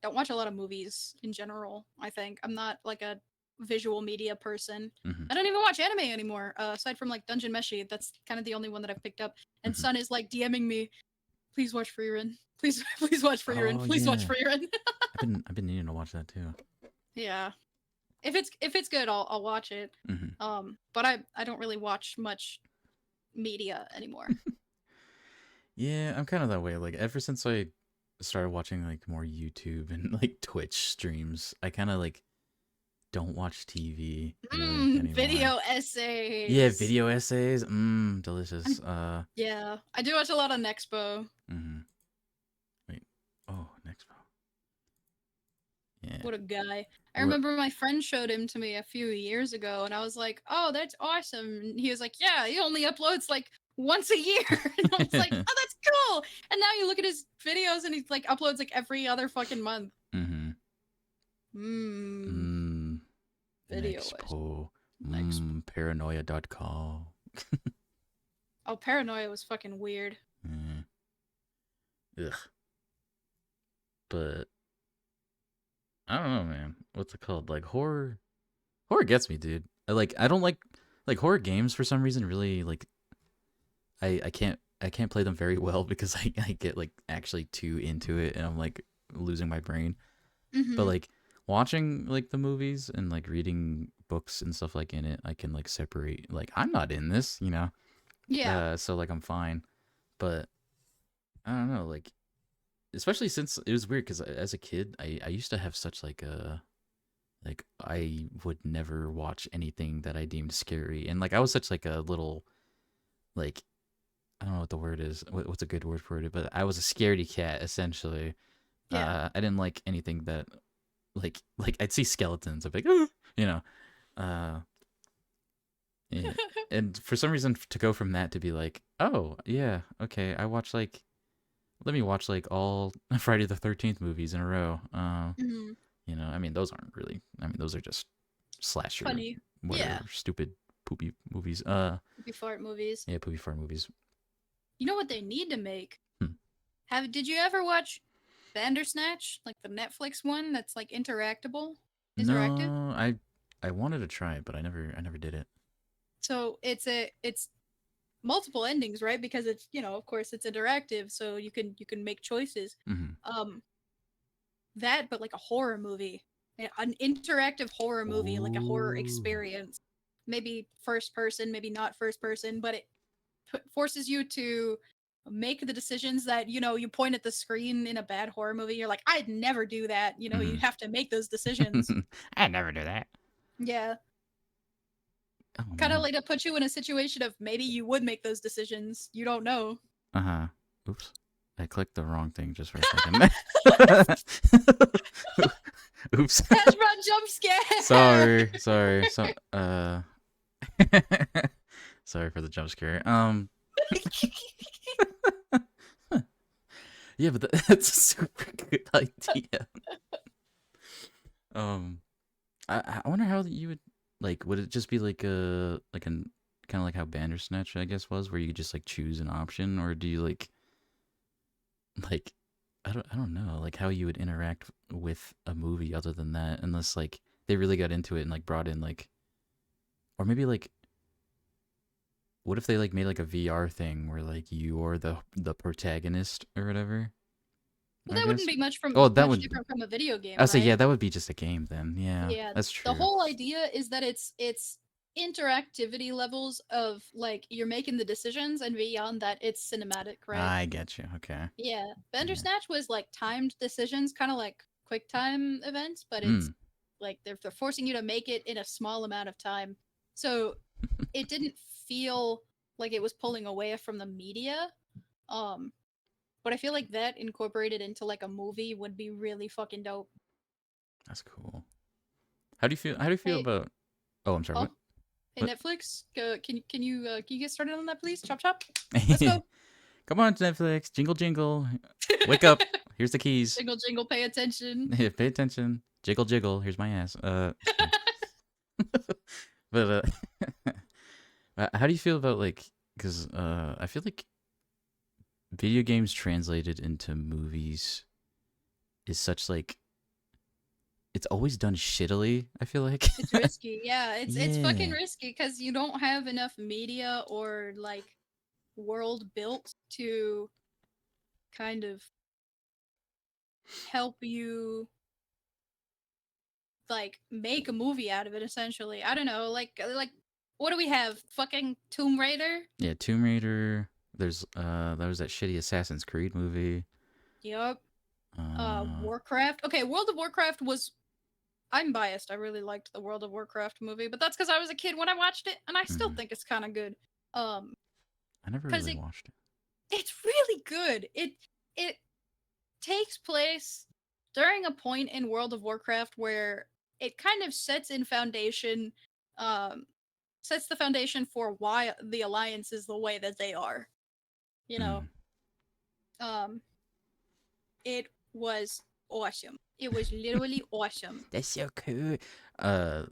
don't watch a lot of movies in general, I think. I'm not like a visual media person. Mm-hmm. I don't even watch anime anymore, aside from like Dungeon Meshi. That's kind of the only one that I've picked up. And Mm-hmm. Sun is like DMing me, please watch Frieren. Please please watch Frieren. Oh Please watch yeah, Frieren. I've been needing to watch that too. Yeah. If it's good, I'll watch it. Mm-hmm. But I don't really watch much media anymore. Yeah, I'm kind of that way. Like ever since I started watching like more YouTube and like Twitch streams, I kind of like don't watch TV really anymore. Video Yeah, essays. video essays. Mmm, I'm, delicious. yeah, I do watch a lot on Nexpo. Mhm. Wait. Oh, next phone. Yeah. What a guy. I What? remember my friend showed him to me a few years ago, and I was like, oh, that's awesome. And he was like, yeah, he only uploads like once a year. And I was like, oh, that's cool. And now you look at his videos and he like uploads like every other fucking month. Mhm. Mmm. Mmm. Video is Nexpo. next. Paranoia.com. Oh, Paranoia was fucking weird. Mm. Ugh. But I don't know, man. What's it called? Like horror. Horror gets me, dude. I don't like horror games for some reason. Really like I can't play them very well because I get like actually too into it and I'm like losing my brain. But Mm-hmm. like watching like the movies and like reading books and stuff like in it, I can like separate. Like I'm not in this, you know. Yeah. So like I'm fine. But I don't know, like especially since it was weird because as a kid, I used to have such like I would never watch anything that I deemed scary, and like I was such like a little like I don't know what the word is. What's a good word for it? But I was a scaredy cat essentially. Yeah. I didn't like anything that like I'd see skeletons. I'd be like, "Ah," you know. Uh, yeah. And for some reason, to go from that to be like, oh yeah, okay, I watch like let me watch like all Friday the 13th movies in a row. Mm-hmm. You know, I mean those aren't really. I mean those are just slasher, Funny. Yeah. whatever, stupid poopy movies. Creepy fart movies. Yeah, poopy fart movies. You know what they need to make? Hmm. Did you ever watch Bandersnatch? Like the Netflix one that's like interactable? Interactive? No, I wanted to try it, but I never did it. So it's multiple endings, right? Because it's, of course it's interactive, so you can make choices. Mm-hmm. Um that but like a horror movie. An interactive horror movie, like a horror Ooh. experience. Maybe first person, maybe not first person, but it forces you to make the decisions that you point at the screen in a bad horror movie. You're like, I'd never do that. You have to make those decisions. Mm-hmm. I never do that. Yeah, Oh kind of man. like to put you in a situation of maybe you would make those decisions. You don't know. Uh huh. Oops. I clicked the wrong thing just for a second. Hash Oops. brown jump scare. Sorry. So sorry for the jump scare. Yeah, but that's a super good idea. Um, I wonder how you would like. Would it just be like an kind of like how Bandersnatch I guess was, where you could just like choose an option, or do you like I don't know like how you would interact with a movie other than that, unless like they really got into it and like brought in like, or maybe like, what if they like made like a VR thing where like you are the protagonist or whatever? Well, I that wouldn't guess. be Oh, that much would. different from a video I game, would say yeah, right? that would be just a game then. Yeah, Yeah, that's the true. whole idea is that it's interactivity levels of like you're making the decisions, and beyond that, it's cinematic, right? I get you. Okay. Yeah, Yeah. Bandersnatch was like timed decisions, kind of like quick time events, but it's Mm. like they're forcing you to make it in a small amount of time. So it didn't feel like it was pulling away from the media. Um, but I feel like that incorporated into like a movie would be really fucking dope. That's cool. How do you feel? How do you feel Hey, about? Oh, I'm sorry. oh, What? hey What? Netflix, can you get started on that, please? Chop chop. Let's go. Come on, Netflix. Jingle, jingle. Wake up. Here's the keys. Jingle jingle, pay attention. Pay attention. Jiggle, jiggle. Here's my ass. Just kidding. But how do you feel about like? Because I feel like video games translated into movies is such like it's always done shittily. I feel like. It's risky. Yeah, it's fucking Yeah. risky because you don't have enough media or like world built to kind of help you like make a movie out of it essentially. I don't know, like what do we have? Fucking Tomb Raider? Yeah, Tomb Raider. There was that shitty Assassin's Creed movie. Yup. Uh, Warcraft. Okay, World of Warcraft was I'm biased. I really liked the World of Warcraft movie, but that's cuz I was a kid when I watched it and I still mhm. think it's kind of good. Um I never cuz really watched it. it's really good. It takes place during a point in World of Warcraft where it kind of um sets the foundation for why the alliance is the way that they are. You know, Mm. um it was awesome. It was literally awesome. That's so cool. Uh,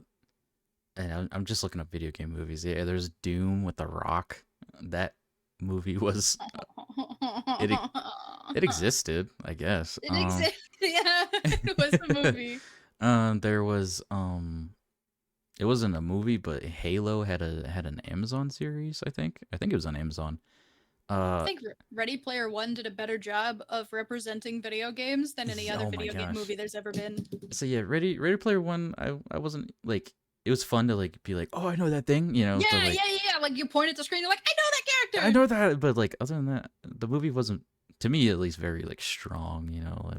and I'm just looking up video game movies. Yeah, there's Doom with The Rock. That movie was it. It existed, I guess. It exists. Yeah, it was a movie. There was it wasn't a movie, but Halo had an Amazon series. I think it was on Amazon. I Uh, think Ready Player One did a better job of representing video games than any other oh my video game gosh. movie there's ever been. So yeah, Ready Player One. I wasn't like it was fun to like be like, oh, I know that thing, to Yeah, like yeah, yeah. Like you point at the screen, you're like, I know that I character. know that, but like other than that, the movie wasn't to me at least very like strong,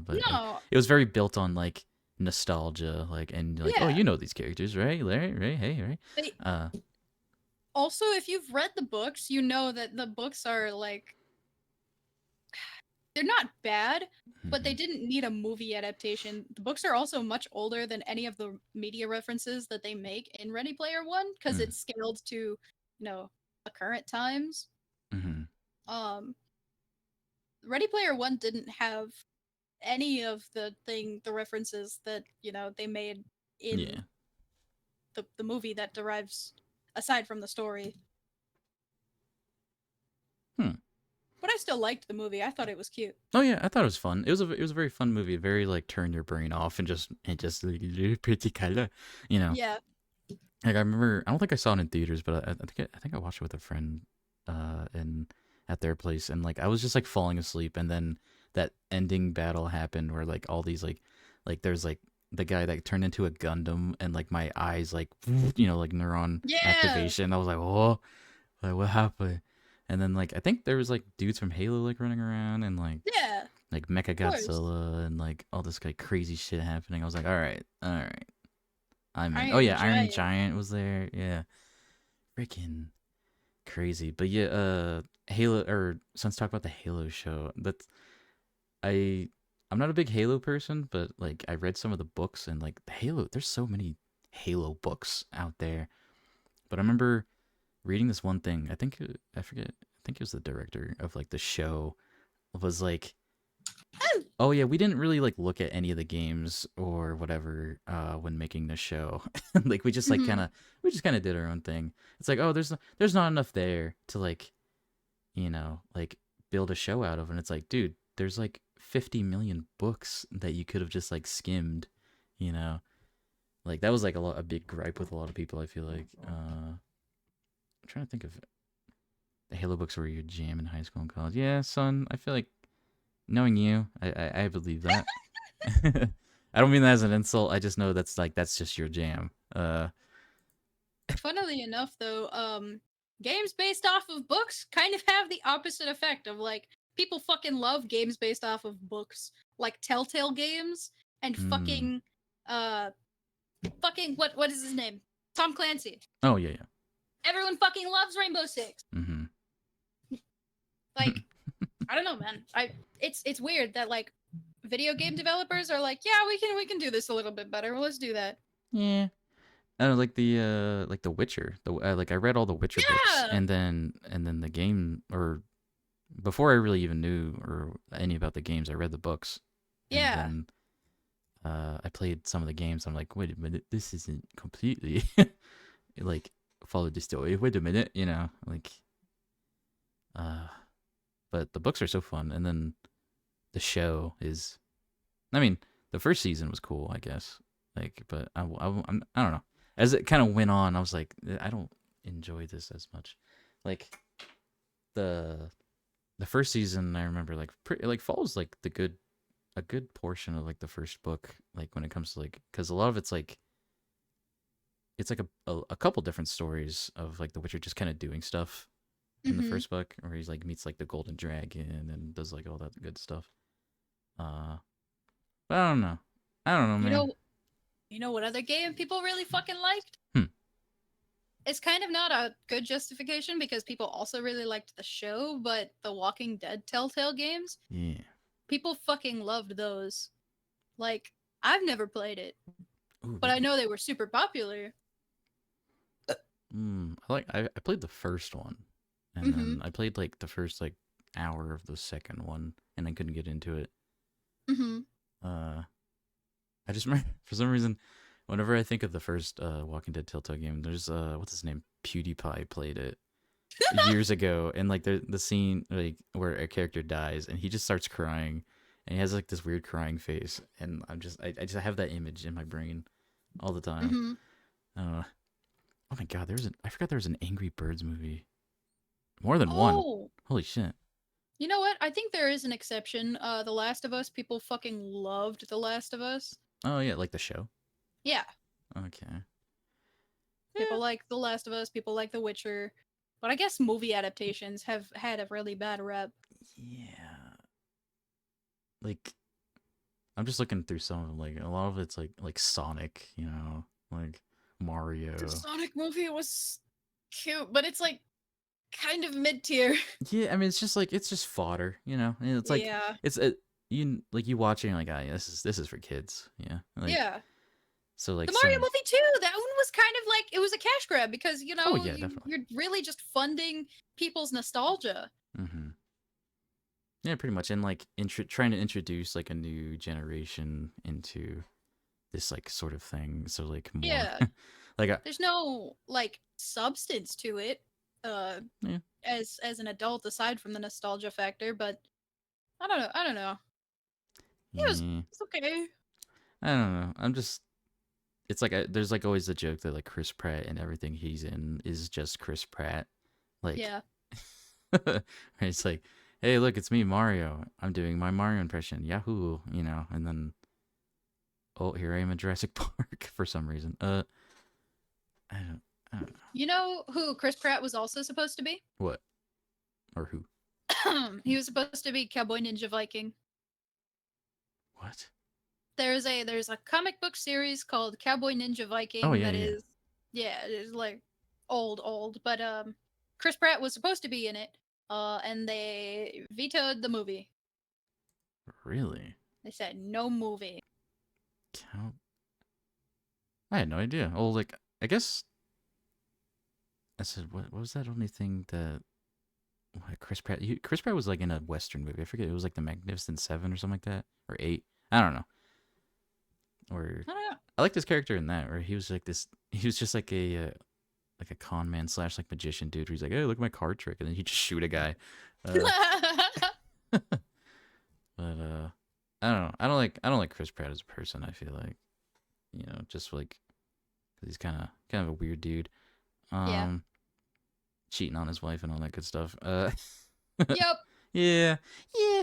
but like No, it was very built on like nostalgia, like and like oh, yeah. you know these characters, right? Right, hey, right. They Uh, also, if you've read the books, you know that the books are like they're not bad, but they mhm, didn't need a movie adaptation. The books are also much older than any of the media references that they make in Ready Player One because mhm, it's scaled to, the current times. mhm. Um, Ready Player One didn't have any of the references that they made Yeah. in the movie that derives aside from the story. Hmm. But I still liked the movie. I thought it was cute. Oh yeah, I thought it was fun. It was a very fun movie. Very like turn your brain off and just like pretty color, you know. Yeah. Like I remember, I don't think I saw it in theaters, but I think I watched it with a friend, in at their place, and like I was just like falling asleep, and then that ending battle happened where like all these like there's like the guy that turned into a Gundam, and like my eyes like like neuron Yeah. activation. I was like, oh, like what happened? And then like I think there was like dudes from Halo like running around, and Yeah. like Mecha Of course. Godzilla, and like all this like crazy shit happening. I was like, all right. I'm in. Oh Iron yeah, Iron Giant. Giant was there. Yeah, freaking crazy. But yeah, Halo or so let's talk about the Halo show. That's I I'm not a big Halo person, but like I read some of the books and like the Halo. There's so many Halo books out there. But I remember reading this one thing. I forget. I think it was the director of like the show was like, Oh. oh yeah, we didn't really like look at any of the games or whatever when making the show. Like Mhm. we just kind of did our own thing. It's like, oh, there's not enough there to like, like build a show out of, and it's like, dude, there's like 50 million books that you could have just like skimmed, you know. Like that was like a big gripe with a lot of people, I feel like. I'm trying to think of the Halo books were your jam in high school and college. Yeah, son, I feel like knowing you, I believe that. I don't mean that as an insult. I just know that's just your jam. Funnily enough, though, games based off of books kind of have the opposite effect of like people fucking love games based off of books, like Telltale games and Hmm. uh fucking what is his name? Tom Clancy. Oh yeah, yeah. Everyone fucking loves Rainbow Six. Mm-hmm. Like, I don't know, man. It's weird that like video game developers are like, yeah, we can do this a little bit better. Well, let's do that. Yeah. I don't know, like the Witcher. Like I read all the Witcher books, Yeah, and then the game, or before I really even knew or any about the games, I read the books, and yeah. then I played some of the games. I'm like, wait a minute, this isn't completely like follow the story. Wait a minute, like uh, but the books are so fun, and then the show is. I mean, the first season was cool, I guess. Like, but I don't know. As it kind of went on, I was like, I don't enjoy this as much. Like the the first season, I remember like follows like a good portion of like the first book. Like when it comes to like, because a lot of it's like a couple different stories of like the Witcher just kind of doing stuff in the Mm-hmm. first book, where he's like meets like the Golden Dragon and does like all that good stuff. Uh, but I don't know. I don't know, You man. know, you know what other game people really fucking liked? Hmm. It's kind of not a good justification because people also really liked the show, but the Walking Dead Telltale games, Yeah. people fucking loved those. Like, I've never played it, Ooh, but I know they were super popular. I played the first one, and Mm-hmm. then I played like the first like hour of the second one, and I couldn't get into it. Mm-hmm. Uh, I just remember for some reason, whenever I think of the first Walking Dead Telltale game, there's what's his name, PewDiePie played it years ago, and like the scene like where a character dies, and he just starts crying, and he has like this weird crying face, and I just have that image in my brain all the time. Mm-hmm. Uh, oh my god, I forgot there was an Angry Birds movie. More than one. Oh, Holy shit. you know what? I think there is an exception. The Last of Us, people fucking loved The Last of Us. Oh yeah, like the show. Yeah, Okay. people Yeah. like The Last of Us, people like The Witcher. But I guess movie adaptations have had a really bad rep. Yeah. Like I'm just looking through some of them. Like a lot of it's like Sonic, like The Mario. Sonic movie was cute, but it's like kind of mid tier. Yeah, I mean it's just fodder, And it's like Yeah. it's a you watch it and you're like, ah, yeah, this is for kids. Yeah. Like Yeah. so like The Mario some. movie too. That one was kind of like it was a cash grab because Oh yeah, definitely. you're really just funding people's nostalgia. Mhm. Yeah, pretty much. And like trying to introduce like a new generation into this like sort of thing. So like more Yeah. like There's no like substance to it uh yeah. as an adult aside from the nostalgia factor, but I don't know. I don't know. It was Yeah. it's okay. I don't know. I'm just. It's like there's like always the joke that like Chris Pratt and everything he's in is just Chris Pratt. Like, Yeah. it's like, hey, look, it's me, Mario. I'm doing my Mario impression. Yahoo, and then oh, here I am in Jurassic Park for some reason. I don't, I don't know You know who Chris Pratt was also supposed to be? what or who. He was supposed to be Cowboy Ninja Viking. What? There's a comic book series called Cowboy Ninja Oh Viking yeah, that yeah. is yeah, it is like old, but Chris Pratt was supposed to be in it. And they vetoed the movie. Really? They said no movie. Cow. I had no idea. Oh, like I guess I said what was that only thing that what, Chris Pratt was like in a Western movie. I forget. It was like the Magnificent Seven or something like that, or Eight. I don't know. Or I don't I liked his character in that, where he was like this. He was just like a con man slash like magician dude. Where he's like, hey, look at my card trick, and then he just shoot a guy. Uh, know. but I don't like Chris Pratt as a person. I feel like just like 'cause he's kind of a weird dude. Yeah. Um, cheating on his wife and all that good stuff. Yep. Yeah, yeah.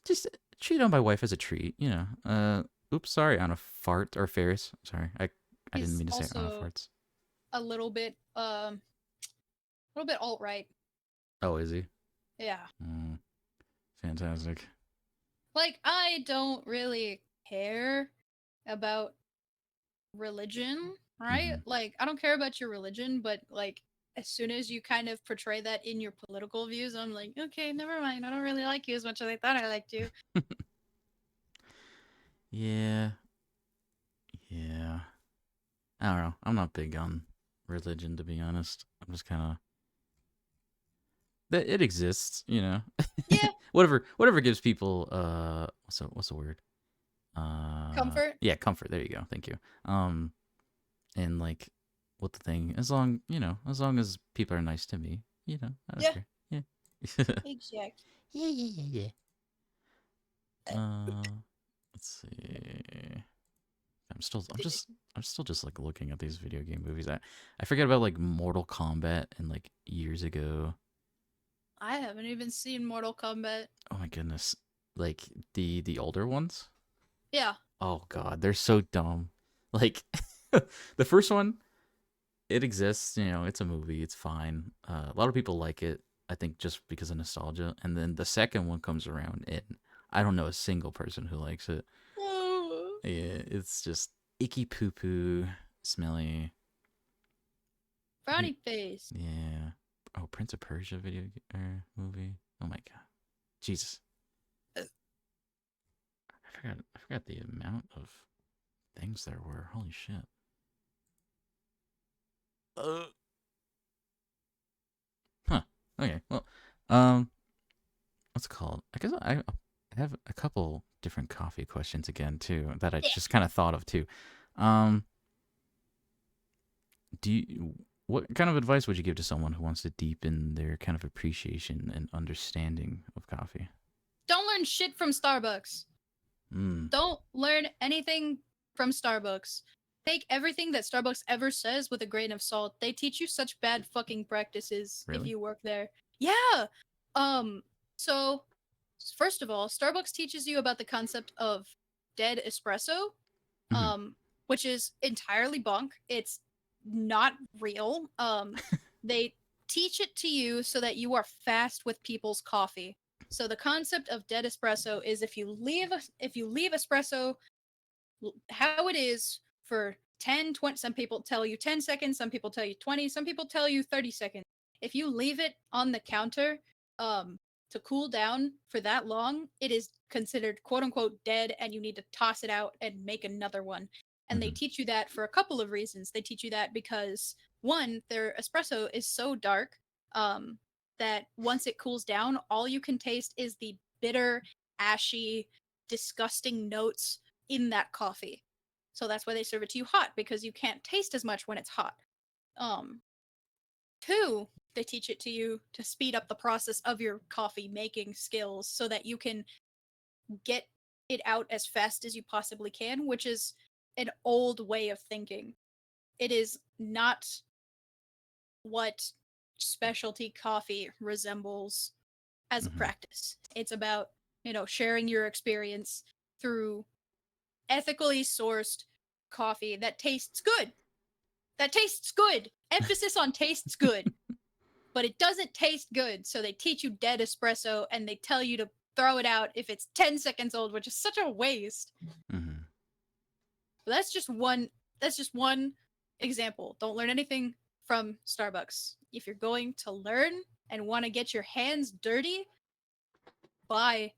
Just treat on my wife as a treat. Oops, sorry, on a fart or Ferris. Sorry, I didn't He's mean to say on a also farts. a little bit alt right. Oh, is he? Yeah. Mm, fantastic. Like I don't really care about religion, right? Hmm. Like I don't care about your religion, but like as soon as you kind of portray that in your political views, I'm like, okay, never mind. I don't really like you as much as I thought I liked you. Yeah, yeah. I don't know. I'm not big on religion, to be honest. I'm just kind of that it exists. Yeah, Whatever gives people what's the word? comfort. Yeah, comfort. There you go. Thank you. Um, and like, what the thing? As long as people are nice to me, I don't Yeah, care. Yeah. exactly. Yeah, yeah, yeah, yeah. Uh, let's see. I'm still, I'm D- just, I'm still just like looking at these video game movies. I forget about like Mortal Kombat and like years ago. I haven't even seen Mortal Kombat. Oh my goodness, like the older ones. Yeah, Oh god, they're so dumb. Like the first one, it exists. It's a movie. It's fine. A lot of people like it. I think just because of nostalgia. And then the second one comes around, and I don't know a single person who likes it. oh, Yeah, it's just icky poo poo, smelly. Who? brownie face. Yeah. Oh, Prince of Persia movie. Oh my god, Jesus! Uh, I forgot the amount of things there were. Holy shit. Uh, huh. Okay. Well, um, what's it called? I guess I have a couple different coffee questions again too that I Yeah. just kind of thought of too. Um, do you what kind of advice would you give to someone who wants to deepen their kind of appreciation and understanding of coffee? Don't learn shit from Starbucks. Hmm. Don't learn anything from Starbucks. Take everything that Starbucks ever says with a grain of salt. They teach you such bad fucking practices if Really? you work there. Yeah. Um so first of all, Starbucks teaches you about the concept of dead espresso, Hmm. um which is entirely bunk. It's not real. They teach it to you so that you are fast with people's coffee. So the concept of dead espresso is if you leave espresso how it is for 10, 20, some people tell you 10 seconds, some people tell you 20, some people tell you 30 seconds. If you leave it on the counter um to cool down for that long, it is considered quote unquote dead and you need to toss it out and make another one. And they Hmm. teach you that for a couple of reasons. They teach you that because one, their espresso is so dark um that once it cools down, all you can taste is the bitter, ashy, disgusting notes in that coffee. So that's why they serve it to you hot because you can't taste as much when it's hot. Um, Two, they teach it to you to speed up the process of your coffee making skills so that you can get it out as fast as you possibly can, which is an old way of thinking. It is not what specialty coffee resembles as a Hmm. practice. It's about, sharing your experience through ethically sourced coffee that tastes good. That tastes good. Emphasis on tastes good. But it doesn't taste good, so they teach you dead espresso and they tell you to throw it out if it's 10 seconds old, which is such a waste. Hmm. But that's just one example. Don't learn anything from Starbucks. If you're going to learn and want to get your hands dirty, buy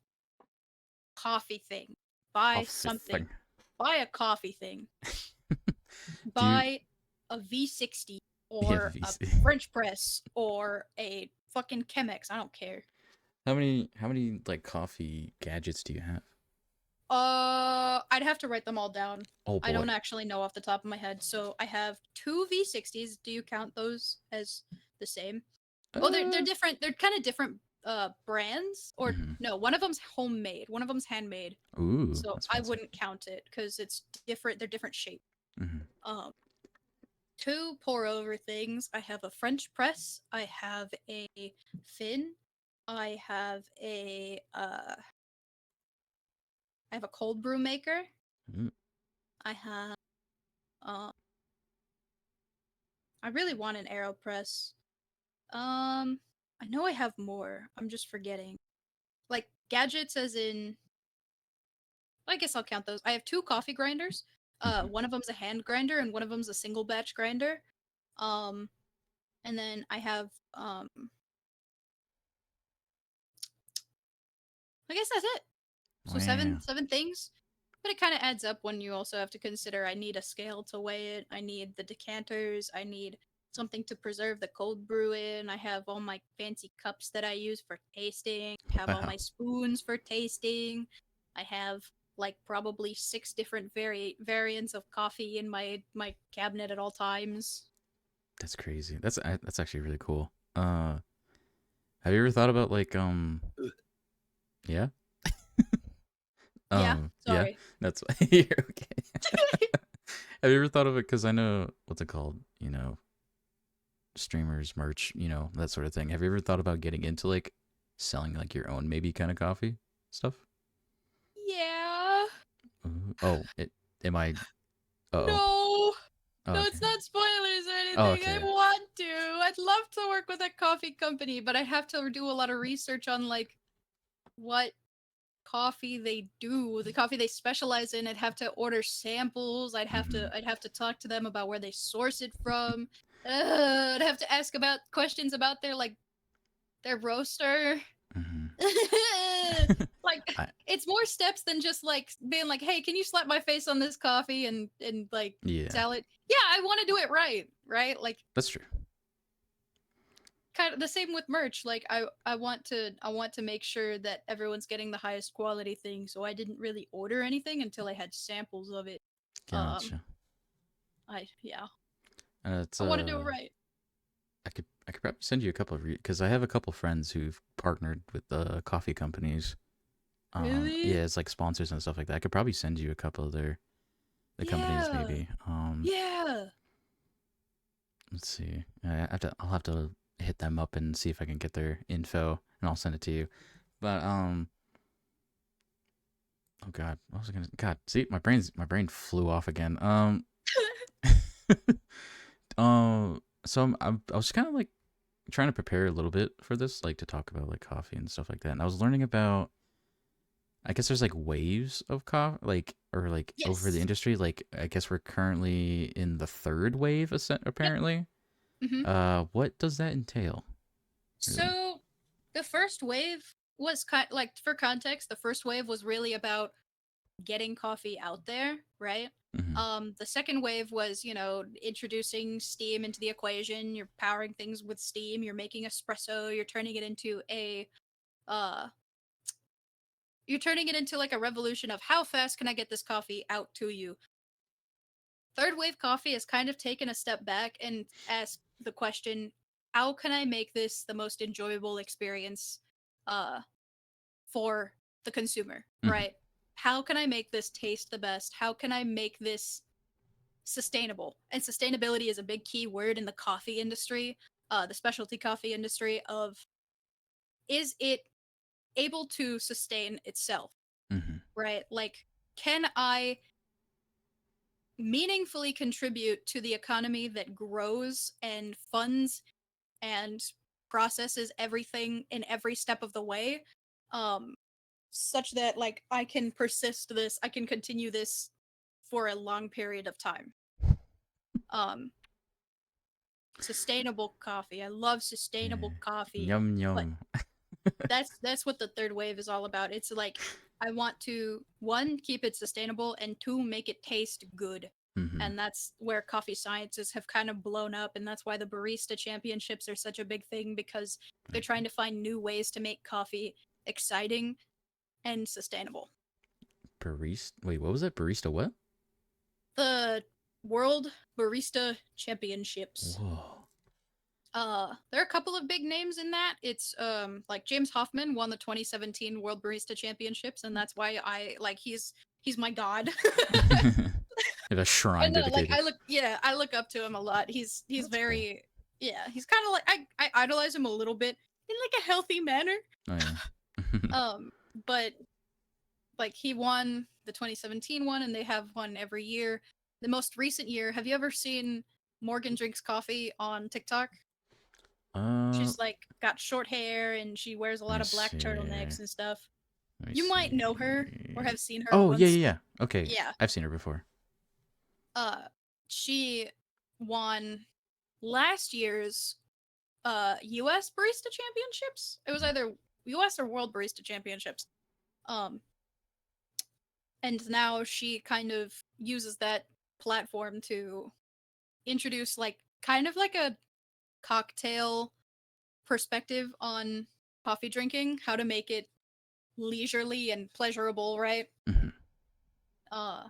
coffee thing. Buy Coffee something. thing. Buy a coffee thing. Do you? Buy a V60 Yeah, or a VC. French press or a fucking Chemex. I don't care. How many like coffee gadgets do you have? I'd have to write them all down. Oh I don't boy. actually know off the top of my head. So I have two V60s. Do you count those as the same? Oh, they're Uh, different. They're kind of different brands, or Mm-hmm. no, one of them's homemade, one of them's handmade. Ooh, So that's I fancy. wouldn't count it because it's different. They're different shape. Mm-hmm. Um, to pour over things, I have a French press. I have a fin. I have I have a cold brew maker. Mm. I have um I really want an AeroPress. I know I have more. I'm just forgetting. Like gadgets as in I guess I'll count those. I have two coffee grinders. Mm-hmm. One of them's a hand grinder and one of them's a single batch grinder. Um and then I have I guess that's it. So Wow. seven things. But it kind of adds up when you also have to consider I need a scale to weigh it. I need the decanters. I need something to preserve the cold brew in. I have all my fancy cups that I use for tasting. I have all Wow. my spoons for tasting. I have like probably six different variants of coffee in my cabinet at all times. That's crazy. That's actually really cool. Have you ever thought about like yeah? Yeah, Yeah. sorry. That's you're okay. Have you ever thought of it? Because I know what's it called? You know, streamers, merch, that sort of thing. Have you ever thought about getting into like selling like your own maybe kind of coffee stuff? Yeah. Oh, am I? Uh oh. No. Oh, No, okay. it's not spoilers or Oh, anything. I okay. want to. I'd love to work with a coffee company, but I have to do a lot of research on like what coffee they do, the coffee they specialize in. I'd have to order samples. Mm-hmm. I'd have to talk to them about where they source it from. I'd have to ask about questions about their roaster. Mm-hmm. Like I it's more steps than just like being like, "Hey, can you slap my face on this coffee and like yeah, sell it?" Yeah, I want to do it right, right? Like that's true. kind of the same with merch. Like I want to make sure that everyone's getting the highest quality thing. So I didn't really order anything until I had samples of it. Um Gotcha. I yeah, It's I want to do it right. I could probably send you a couple of because I have a couple friends who've partnered with coffee companies. Really? Yeah, it's like sponsors and stuff like that. I could probably send you a couple of the companies Yeah. maybe. Yeah. Let's see. I'll have to hit them up and see if I can get their info, and I'll send it to you. But oh god, what was I gonna? God, see, my brain flew off again. So I was kind of like trying to prepare a little bit for this, like to talk about like coffee and stuff like that. And I was learning about, I guess there's like waves of coffee, like or like over the Yes. industry. Like I guess we're currently in the third wave, Yep. apparently. Mhm. What does that entail, really? So the first wave was kind like for context, the first wave was really about getting coffee out there, right? Mm-hmm. The second wave was, introducing steam into the equation. You're powering things with steam. You're making espresso. Uh, you're turning it into like a revolution of how fast can I get this coffee out to you. Third wave coffee has kind of taken a step back and asked the question, how can I make this the most enjoyable experience uh, for the consumer, Mm-hmm. right? How can I make this taste the best? How can I make this sustainable? And sustainability is a big key word in the coffee industry, the specialty coffee industry of is it able to sustain itself, Mm-hmm. right? Like can I meaningfully contribute to the economy that grows and funds and processes everything in every step of the way, um such that like I can continue this for a long period of time. um Sustainable coffee, I love sustainable Yeah. coffee, Yum but yum. that's what the third wave is all about. It's like I want to one keep it sustainable and two make it taste good. Mm-hmm. And that's where coffee sciences have kind of blown up, and that's why the barista championships are such a big thing because they're trying to find new ways to make coffee exciting and sustainable. Barista. Wait, what was it? Barista what? The World Barista Championships. Whoa. There are a couple of big names in that. It's like James Hoffman won the 2017 World Barista Championships, and that's why I like he's my god. Have a shrine And like dedicated. I look up to him a lot. He's That's cool. very yeah, he's kind of like I idolize him a little bit in like a healthy manner. Oh yeah. But like he won the 2017 one, and they have one every year. The most recent year, have you ever seen Morgan Drinks Coffee on TikTok? uh, She's like got short hair and she wears a let lot me of black see. turtlenecks and stuff. Let me You might know see. her or have seen her Oh yeah, once. yeah, yeah. Okay, Yeah. I've seen her before. Uh she won last year's US Barista Championships. It was either US or World Barista Championships. Um and now she kind of uses that platform to introduce like kind of like a cocktail perspective on coffee drinking, how to make it leisurely and pleasurable, right? Hmm. Uh,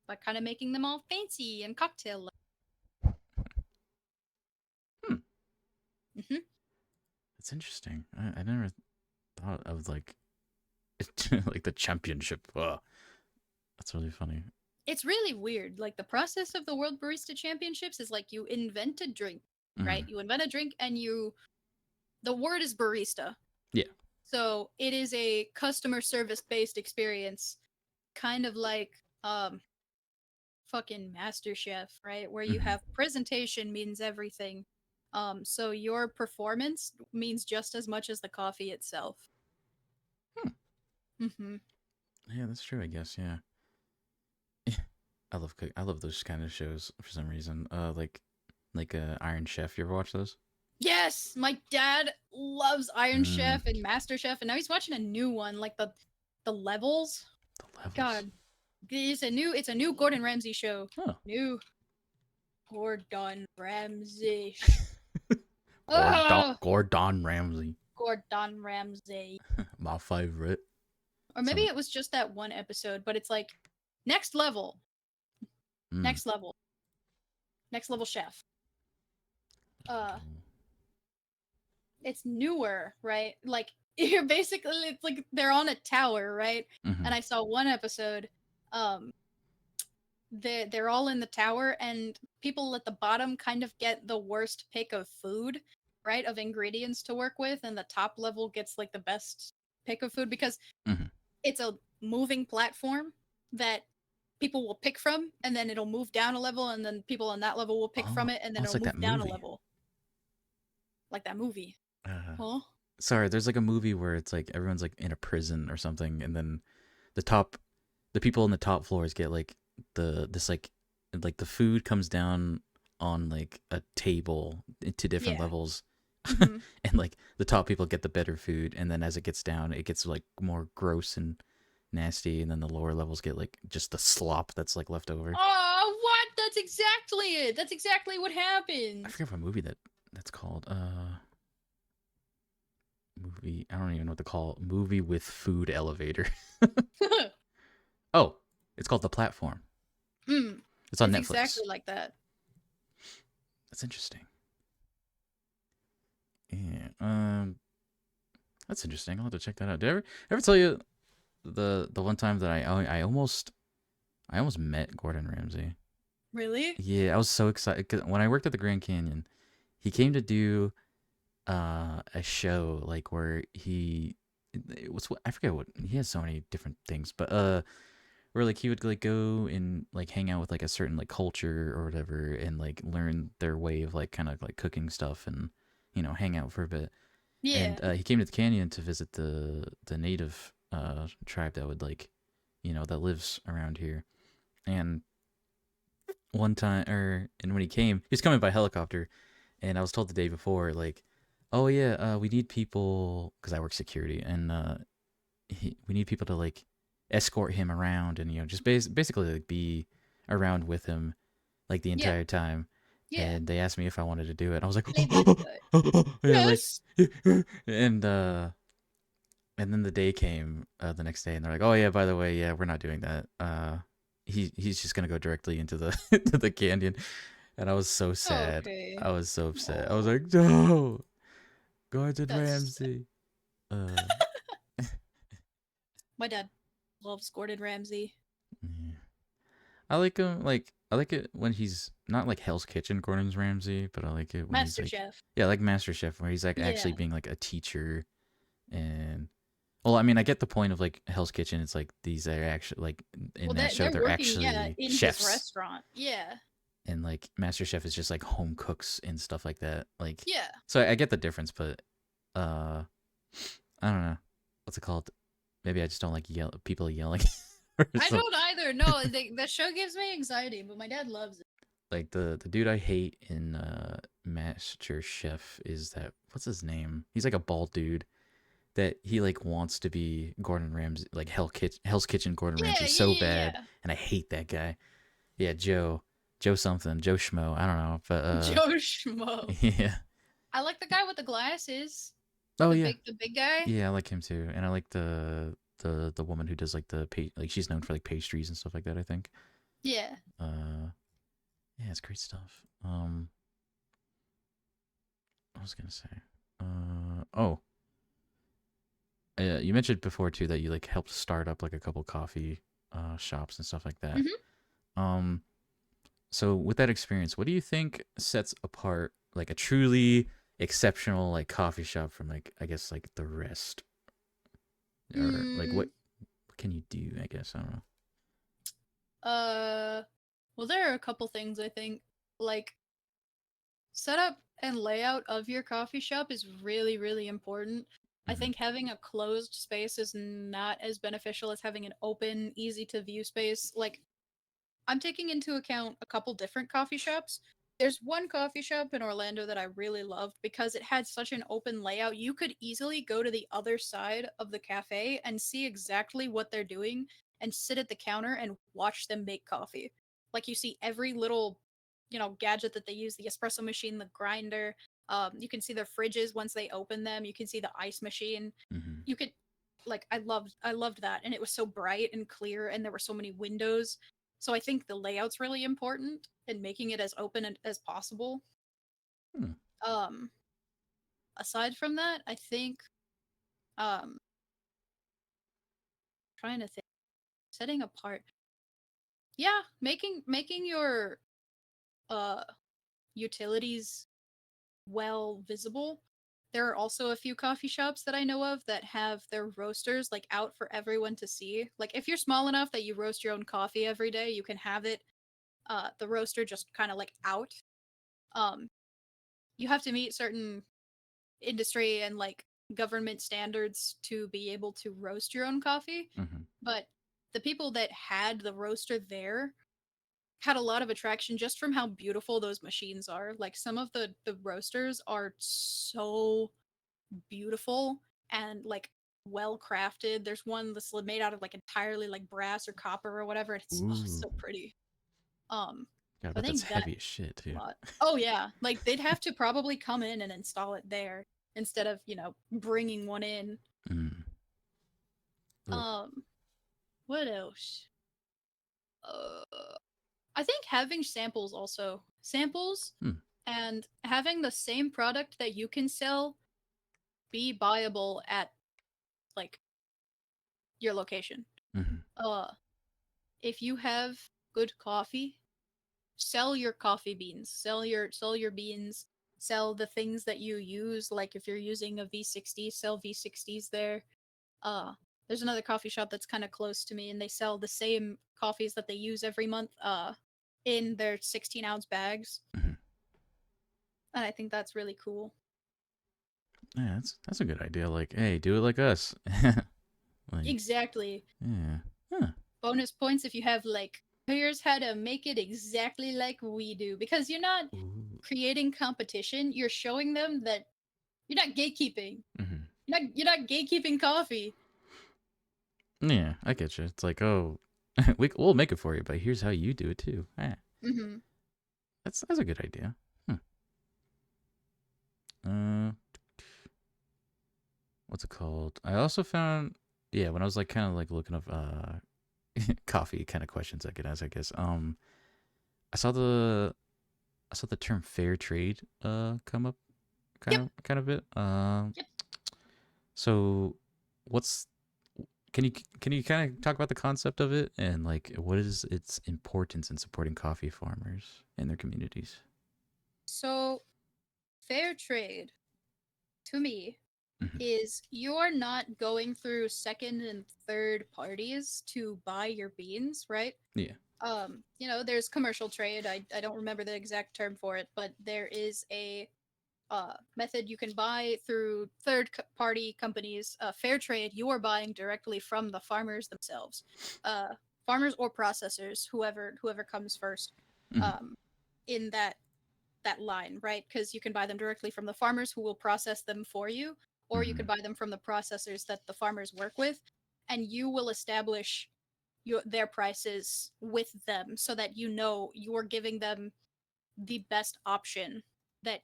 by kind of making them all fancy and cocktail. Hmm. Mm-hmm. That's interesting. I never thought of like like the championship. That's really funny. It's really weird. Like the process of the World Barista Championships is like you invent a drink, right? Hmm. You invent a drink and the word is barista. Yeah. So it is a customer service based experience, kind of like fucking Master Chef, right? Where you Hmm. have presentation means everything. So your performance means just as much as the coffee itself. Hmm. Mm-hmm. Yeah, that's true. I guess. Yeah. I love those kind of shows for some reason. Like Iron Chef. You ever watch those? Yes, my dad loves Iron Mm, Chef and Master Chef, and now he's watching a new one, like the levels. the levels. God, it's a new Gordon Ramsay show. Oh. New Gordon Ramsay. Gordon Oh, Gordon Ramsay. Gordon Ramsay. My favorite. Or maybe Some. it was just that one episode, but it's like next level, Mm. next level, next level chef. Uh, it's newer, right? Like you're basically it's like they're on a tower, right? Hmm. And I saw one episode. Um, they're all in the tower, and people at the bottom kind of get the worst pick of food, right? Of ingredients to work with, and the top level gets like the best pick of food because Hmm. it's a moving platform that people will pick from, and then it'll move down a level, and then people on that level will pick Oh, from it, and oh, then it's it'll like that move down a movie. level, like that movie. Uh, Huh? Sorry, there's like a movie where it's like everyone's like in a prison or something, and then the top, the people on the top floors get like this like the food comes down on like a table to different Yeah. levels, Hmm. and like the top people get the better food, and then as it gets down, it gets like more gross and nasty, and then the lower levels get like just the slop that's like left over. Oh, what? That's exactly it. That's exactly what I happens. forget what movie that's called. Movie. I don't even know what to call it. Movie with food elevator. Oh, it's called The Platform. Mm, It's on it's Netflix. exactly like that. That's interesting. Yeah. That's interesting. I'll have to check that out. Did I ever tell you the one time that I almost met Gordon Ramsay? Really? Yeah, I was so excited 'cause when I worked at the Grand Canyon. He came to do a show like where it was I forget what he has so many different things, but where like he would like go and like hang out with like a certain like culture or whatever and like learn their way of like kind of like cooking stuff and hang out for a bit. Yeah. And he came to the canyon to visit the native tribe that would like that lives around here. And one time, and when he was coming by helicopter, and I was told the day before like, oh yeah, we need people because I work security, and we need people to like escort him around and just basically like be around with him like the Yeah. entire time. Yeah. And they asked me if I wanted to do it. I was like, Play bad guy. yeah, like, Yes. and then the day came the next day, and they're like, oh yeah, by the way, yeah, we're not doing that. He's just gonna go directly into the to the canyon. And I was so sad. Okay. I was so upset. I was Oh, like, no, Gordon that's Ramsay. Uh, my dad loves Gordon Ramsay. yeah. I like him. Like I like it when he's not like Hell's Kitchen, Gordon Ramsay, but I like it when he's Master like, Chef. yeah, like Master Chef, where he's like actually Yeah. being like a teacher. And well, I mean, I get the point of like Hell's Kitchen. It's like these are actually like in Well, that show, they're they're working, yeah, actually in his chefs, restaurant. Yeah. and like Master Chef is just like home cooks and stuff like that. Like, Yeah. so I get the difference, but uh, I don't know what's it called. Maybe I just don't like people yelling or I something. don't either. No, the show gives me anxiety, but my dad loves it. Like the dude I hate in Master Chef is that what's his name? He's like a bald dude that he like wants to be Gordon Ramsay, like Hell's Kitchen Gordon Yeah, Ramsay yeah, so yeah, bad, yeah. and I hate that guy. Yeah, Joe something, Joe Schmo. I don't know, but Joe Schmo. yeah. I like the guy with the glasses. Oh The yeah, big guy. yeah, I like him too, and I like the woman who does like like she's known for like pastries and stuff like that. I think. Yeah. Uh, yeah, it's great stuff. I was gonna say, oh, you mentioned before too that you like helped start up like a couple coffee shops and stuff like that. Hmm. Um, so with that experience, what do you think sets apart like a truly exceptional like coffee shop from like I guess like the rest, or like Mm, what can you do? I guess I don't know. uh, well, there are a couple things I think. Like, setup and layout of your coffee shop is really, really important. I Hmm. think having a closed space is not as beneficial as having an open, easy to view space. Like, I'm taking into account a couple different coffee shops. There's one coffee shop in Orlando that I really loved because it had such an open layout. You could easily go to the other side of the cafe and see exactly what they're doing and sit at the counter and watch them make coffee. Like you see every little, gadget that they use, the espresso machine, the grinder. You can see their fridges once they open them. You can see the ice machine. Hmm. You could like I loved that, and it was so bright and clear and there were so many windows, so I think the layout's really important and making it as open as possible. Hmm. Um, Aside from that, I think um trying to think, setting apart. Yeah, making your uh utilities well visible. There are also a few coffee shops that I know of that have their roasters like out for everyone to see. Like if you're small enough that you roast your own coffee every day, you can have it the roaster just kind of like out. Um you have to meet certain industry and like government standards to be able to roast your own coffee. Hmm. But the people that had the roaster there had a lot of attraction just from how beautiful those machines are. Like some of the roasters are so beautiful and like well crafted. There's one that's made out of like entirely like brass or copper or whatever. And it's Ooh, so pretty. Um, yeah, I so I bet that's think that heavy as shit a too. lot. Oh yeah, like they'd have to probably come in and install it there instead of bringing one in. Mm. Ugh. Um, what else? Uh, I think having samples Hmm. and having the same product that you can sell be buyable at like your location. Hmm. Uh, if you have good coffee, sell your coffee beans, sell your beans, sell the things that you use. Like if you're using a V60, sell V60s there. Uh, there's another coffee shop that's kind of close to me, and they sell the same coffees that they use every month. In their 16-ounce bags, Hmm. and I think that's really cool. Yeah, that's a good idea. Like, hey, do it like us. Like, Exactly. yeah. Huh. Bonus points if you have like here's how to make it exactly like we do, because you're not Ooh. creating competition. You're showing them that you're not gatekeeping. Hmm. You're not gatekeeping coffee. Yeah, I get you. It's like, oh, we'll make it for you, but here's how you do it too. Yeah, Hmm. that's a good idea. Hmm. Uh, what's it called? I also found, yeah, when I was like kind of like looking up coffee kind of questions I could ask, I guess. I saw I saw the term fair trade come up Yep. kind of bit. Yep. So what's can you can you kind of talk about the concept of it and like what is its importance in supporting coffee farmers and their communities? So fair trade to me Hmm. is you're not going through second and third parties to buy your beans, right? Yeah. There's commercial trade. I don't remember the exact term for it, but there is a method you can buy through party companies. Fair trade, you are buying directly from the farmers themselves, uh, farmers or processors, whoever comes first, Hmm. um, in that line, right? Because you can buy them directly from the farmers who will process them for you, or you could Hmm. buy them from the processors that the farmers work with, and you will establish their prices with them so that you know you're giving them the best option that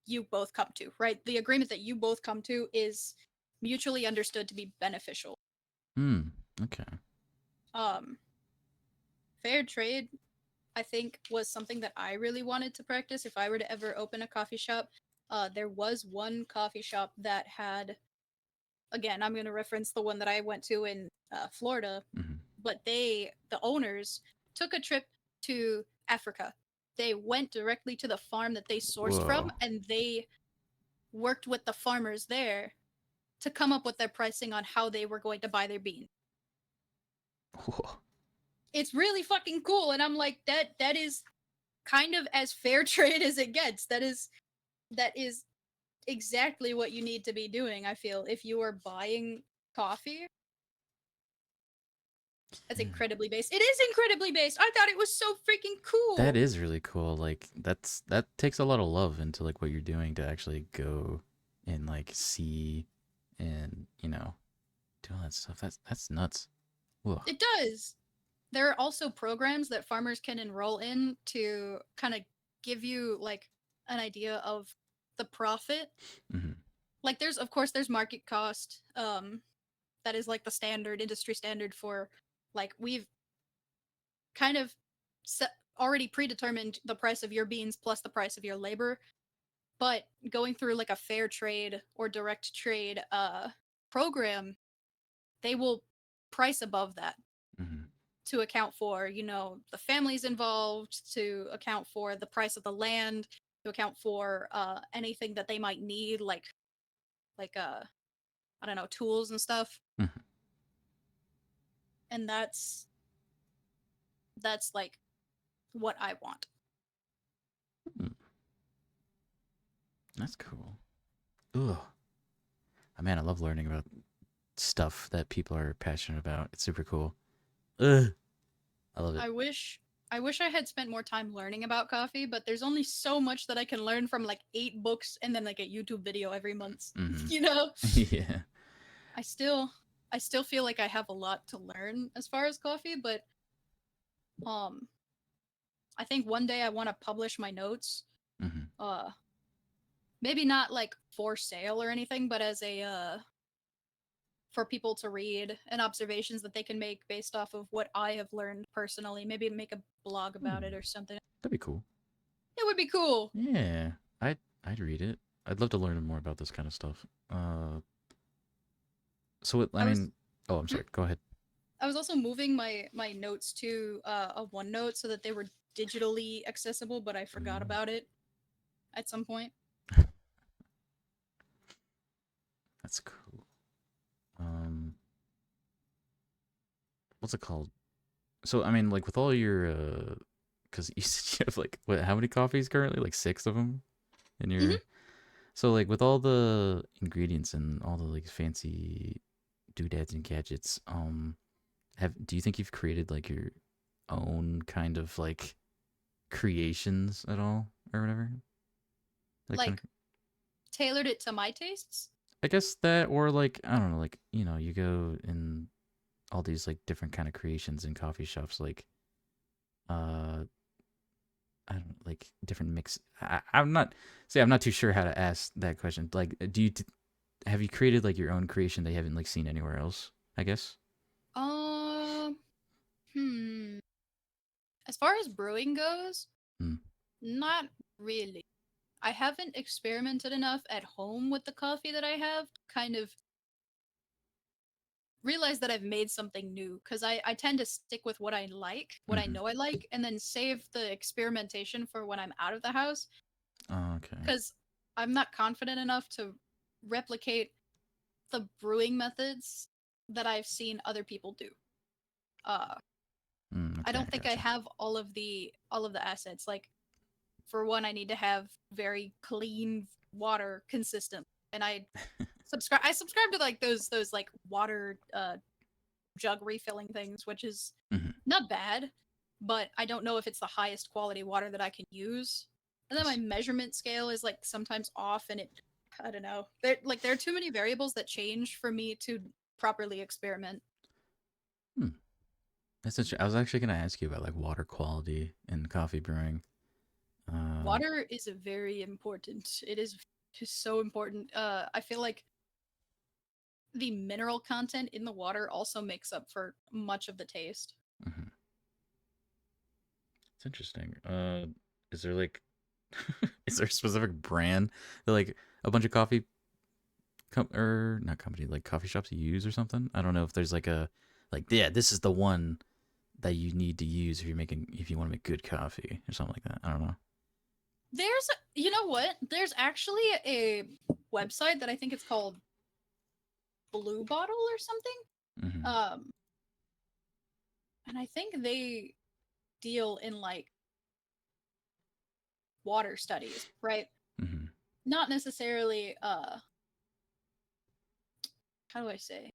you both come to, right? The agreement that you both come to is mutually understood to be beneficial. Hmm. Okay. Um, Fair trade, I think, was something that I really wanted to practice if I were to ever open a coffee shop. There was one coffee shop that had, again, I'm going to reference the one that I went to in Florida, Hmm. but the owners, took a trip to Africa. They went directly to the farm that they sourced from, Whoa. and they worked with the farmers there to come up with their pricing on how they were going to buy their beans. Whoa. It's really fucking cool, and I'm like, that is kind of as fair trade as it gets. That is exactly what you need to be doing, I feel, if you are buying coffee. That's Yeah. incredibly based. It is incredibly based. I thought it was so freaking That cool. is really cool. Like that takes a lot of love into like what you're doing to actually go and like see and do all that stuff. That's nuts. Whoa. It does. There are also programs that farmers can enroll in to kind of give you like an idea of the profit. Hmm. Like there's of course there's market cost. That is like the standard industry standard for, like, we've kind of set, already predetermined the price of your beans plus the price of your labor, but going through like a fair trade or direct trade program, they will price above that Hmm. to account for, the families involved, to account for the price of the land, to account for anything that they might need, like I don't know, tools and stuff. Hmm. And that's like what I want. That's cool. Ugh. Man, I love learning about stuff that people are passionate about. It's super cool. Ugh. I love it. I wish I wish I had spent more time learning about coffee, but there's only so much that I can learn from like 8 books and then like a YouTube video every month. Hmm. you know? Yeah. I still I still feel like I have a lot to learn as far as coffee, but um I think one day I want to publish my notes. Hmm. Uh Maybe not like for sale or anything, but as a for people to read and observations that they can make based off of what I have learned personally. Maybe make a blog about it or something. That'd be cool. It would be cool. Yeah. I'd read it. I'd love to learn more about this kind of stuff. I I was mean, oh, I'm hmm? sorry. Go ahead. I was also moving my notes to a OneNote so that they were digitally accessible, but I forgot Mm. about it at some point. That's cool. Um, what's it called? So, I mean, like with all your, because you said you have like what? How many coffees currently? Like six of them in Hmm. your. So, like with all the ingredients and all the like fancy doodads and gadgets, do you think you've created like your own kind of like creations at all or whatever? Like kind Like of. tailored it to my tastes. I guess that, or like I don't know, like you go in all these like different kind of creations in coffee shops, like uh I don't know, like different mix. I'm not too sure how to ask that question. Like, have you created like your own creation that you haven't like seen anywhere else? I guess. Um, hmm. As far as brewing goes, Hmm. not really. I haven't experimented enough at home with the coffee that I have. Kind of realize that I've made something new because I tend to stick with what I like, what I Mm-hmm. know I like, and then save the experimentation for when I'm out of the house Oh, okay. because I'm not confident enough to replicate the brewing methods that I've seen other people do. Uh, I Okay, don't I think I gotcha. have all of the assets. Like for one, I need to have very clean water consistent, and I subscribe to like those like water jug refilling things, which is Mm-hmm. not bad, but I don't know if it's the highest quality water that I can use. And then my measurement scale is like sometimes off, and I don't know. There are too many variables that change for me to properly experiment. Hmm. That's interesting. I was actually gonna ask you about like water quality in coffee brewing. Uh, Water is a very important. It is just so important. I feel like the mineral content in the water also makes up for much of the taste. mhm. It's interesting. Is there like, is there a specific brand that like a bunch of coffee or not company like coffee shops you use or something? I don't know if there's like a like yeah, this is the one that you need to use if you want to make good coffee or something like that. I don't know. You know what? There's actually a website that I think it's called Blue Bottle or something. Mm-hmm. Um, and I think they deal in like water studies, right? Mm-hmm. Not necessarily how do I say?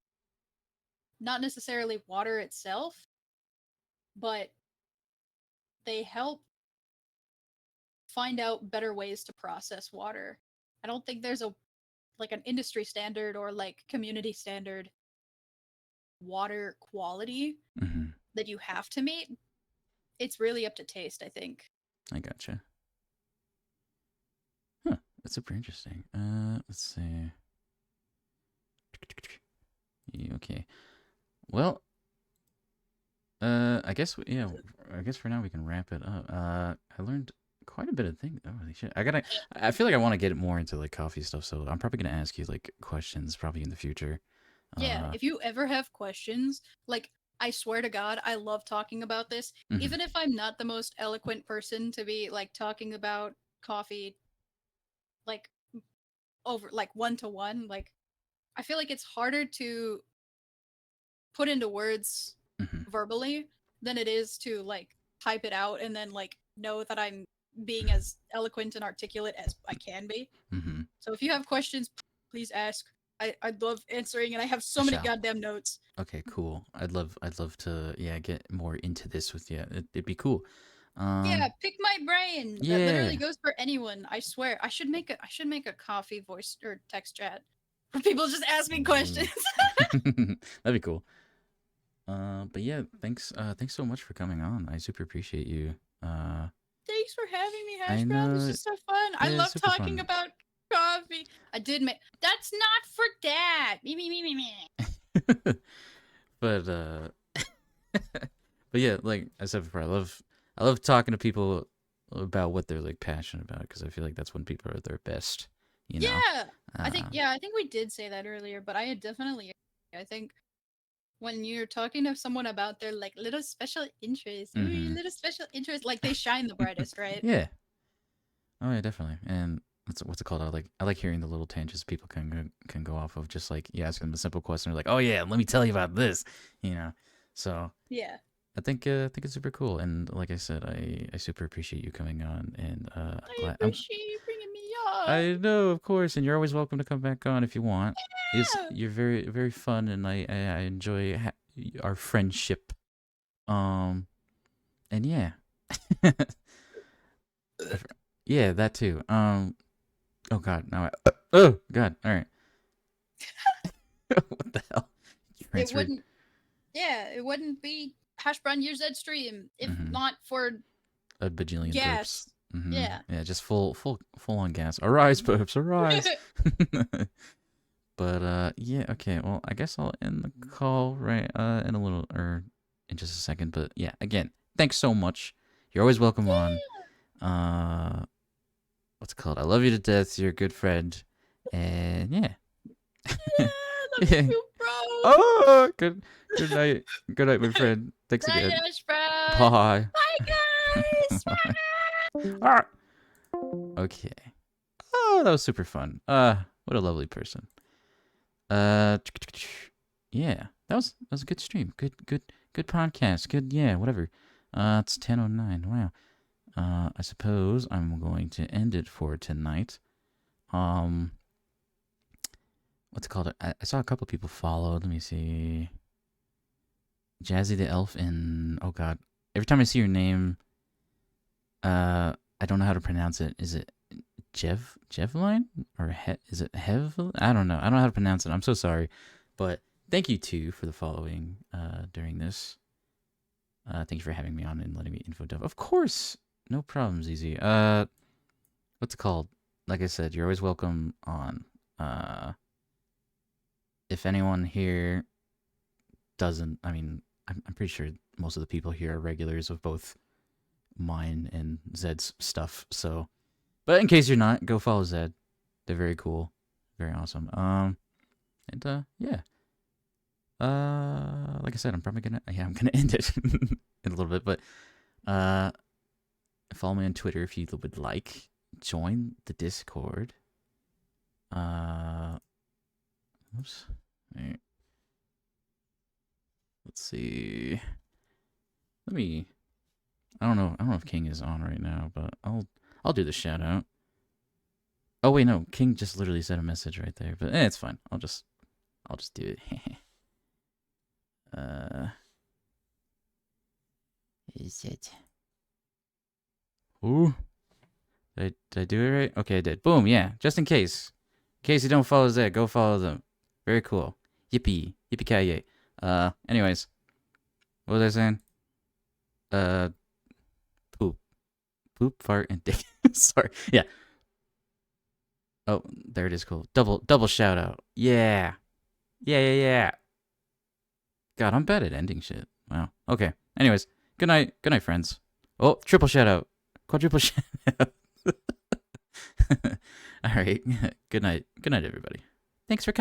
Not necessarily water itself, but they help find out better ways to process water. I don't think there's a like an industry standard or like community standard water quality Mm-hmm. that you have to meet. It's really up to taste, I think. I gotcha. Huh. That's super interesting. Let's see. Yeah, okay. Well, I guess yeah. I guess for now we can wrap it up. I learned quite a bit of things. Oh, holy shit! I feel like I want to get more into like coffee stuff. So I'm probably gonna ask you like questions probably in the future. Yeah, Uh. if you ever have questions, like I swear to God, I love talking about this. Mhm. Even if I'm not the most eloquent person to be like talking about coffee like over like one to one, like I feel like it's harder to put into words Mhm. verbally than it is to like type it out and then like know that I'm being as eloquent and articulate as I can be. Mhm. So if you have questions, please ask. I'd love answering, and I have I so many shall. goddamn notes. Okay. Cool. I'd love to yeah get more into this with you. It'd be cool. Yeah, pick my brain. That literally Yeah. goes for anyone. I swear. I should make a coffee voice or text chat where people just ask me questions. Ooh. That'd be cool. But yeah, thanks so much for coming on. I super appreciate you. Uh, Thanks for having me, I Hash Brown. This know. is so fun. I Yeah, it's love super talking fun. about coffee. I did make. That's not for dad. Me. But but yeah, like I said before, I love talking to people about what they're like passionate about because I feel like that's when people are at their best. You know. Yeah, I think. Uh, Yeah, I think we did say that earlier, but I definitely. I think when you're talking to someone about their like little special interest, ooh, your mm-hmm. little special interest, like they shine the brightest, right? Yeah. Oh yeah, definitely. And what's it called? I like hearing the little tangents people can go off of. Just like you ask them a simple question, they're like, "Oh yeah, let me tell you about this," you know. So Yeah. I think it's super cool. And like I said, I super appreciate you coming on. And I I'm appreciate you bringing me on. I know of course, and you're always welcome to come back on if you want. Is Yeah. you're very fun, and I enjoy our friendship. Um and yeah, I f- yeah that too. Oh God, now oh God, all right. What the hell? You It transferred wouldn't. Yeah, it wouldn't be Hash Brown Years Ed stream if mm-hmm. not for A bajillion burps. gas. Mm-hmm. Yeah. Yeah, just full on gas. Arise, burps, arise. But yeah, okay. Well, I guess I'll end the call right in a little or in just a second. But yeah, again, thanks so much. You're always welcome on. Uh what's it called? I love you to death. You're a good friend, and yeah. Love you Yeah. too, bro. Oh, good night. Good night, my friend. Thanks Night, again. Ash, bro. Bye. Bye, guys. Bye. Ah. Okay. Oh, that was super fun. What a lovely person. Uh, yeah, that was a good stream. Good podcast. Good, yeah, whatever. It's 10:09. Wow. I suppose I'm going to end it for tonight. Um, what's it called? I saw a couple people followed. Let me see. Jazzy the Elf and oh god, every time I see your name, I don't know how to pronounce it. Is it Jevline or is it Hev? I don't know. I don't know how to pronounce it. I'm so sorry, but thank you too for the following during this. Thank you for having me on and letting me info dump. Of course, no problems, easy. What's it called? Like I said, you're always welcome on. If anyone here doesn't, I mean, I'm pretty sure most of the people here are regulars of both mine and Zed's stuff. So, but in case you're not, go follow Zed. They're very cool, very awesome. And yeah. Like I said, I'm gonna end it in a little bit, but follow me on Twitter if you would like. Join the Discord. Oops. Right. Let's see. I don't know if King is on right now, but I'll do the shout out. Oh wait, no, King just literally sent a message right there, but it's fine. I'll just do it. Is it? Ooh. Did I do it right? Okay, I did. Boom, yeah. Just in case. In case you don't follow Zed, go follow them. Very cool. Yippee. Yippee-ki-yay. Anyways. What was I saying? Poop. Poop, fart, and dick. Sorry. Yeah. Oh, there it is. Cool. Double shout out. Yeah. Yeah. God, I'm bad at ending shit. Wow. Okay. Anyways, good night. Good night, friends. Oh, triple shout out. Quadruple shout out. All right. Good night. Good night, everybody. Thanks for coming.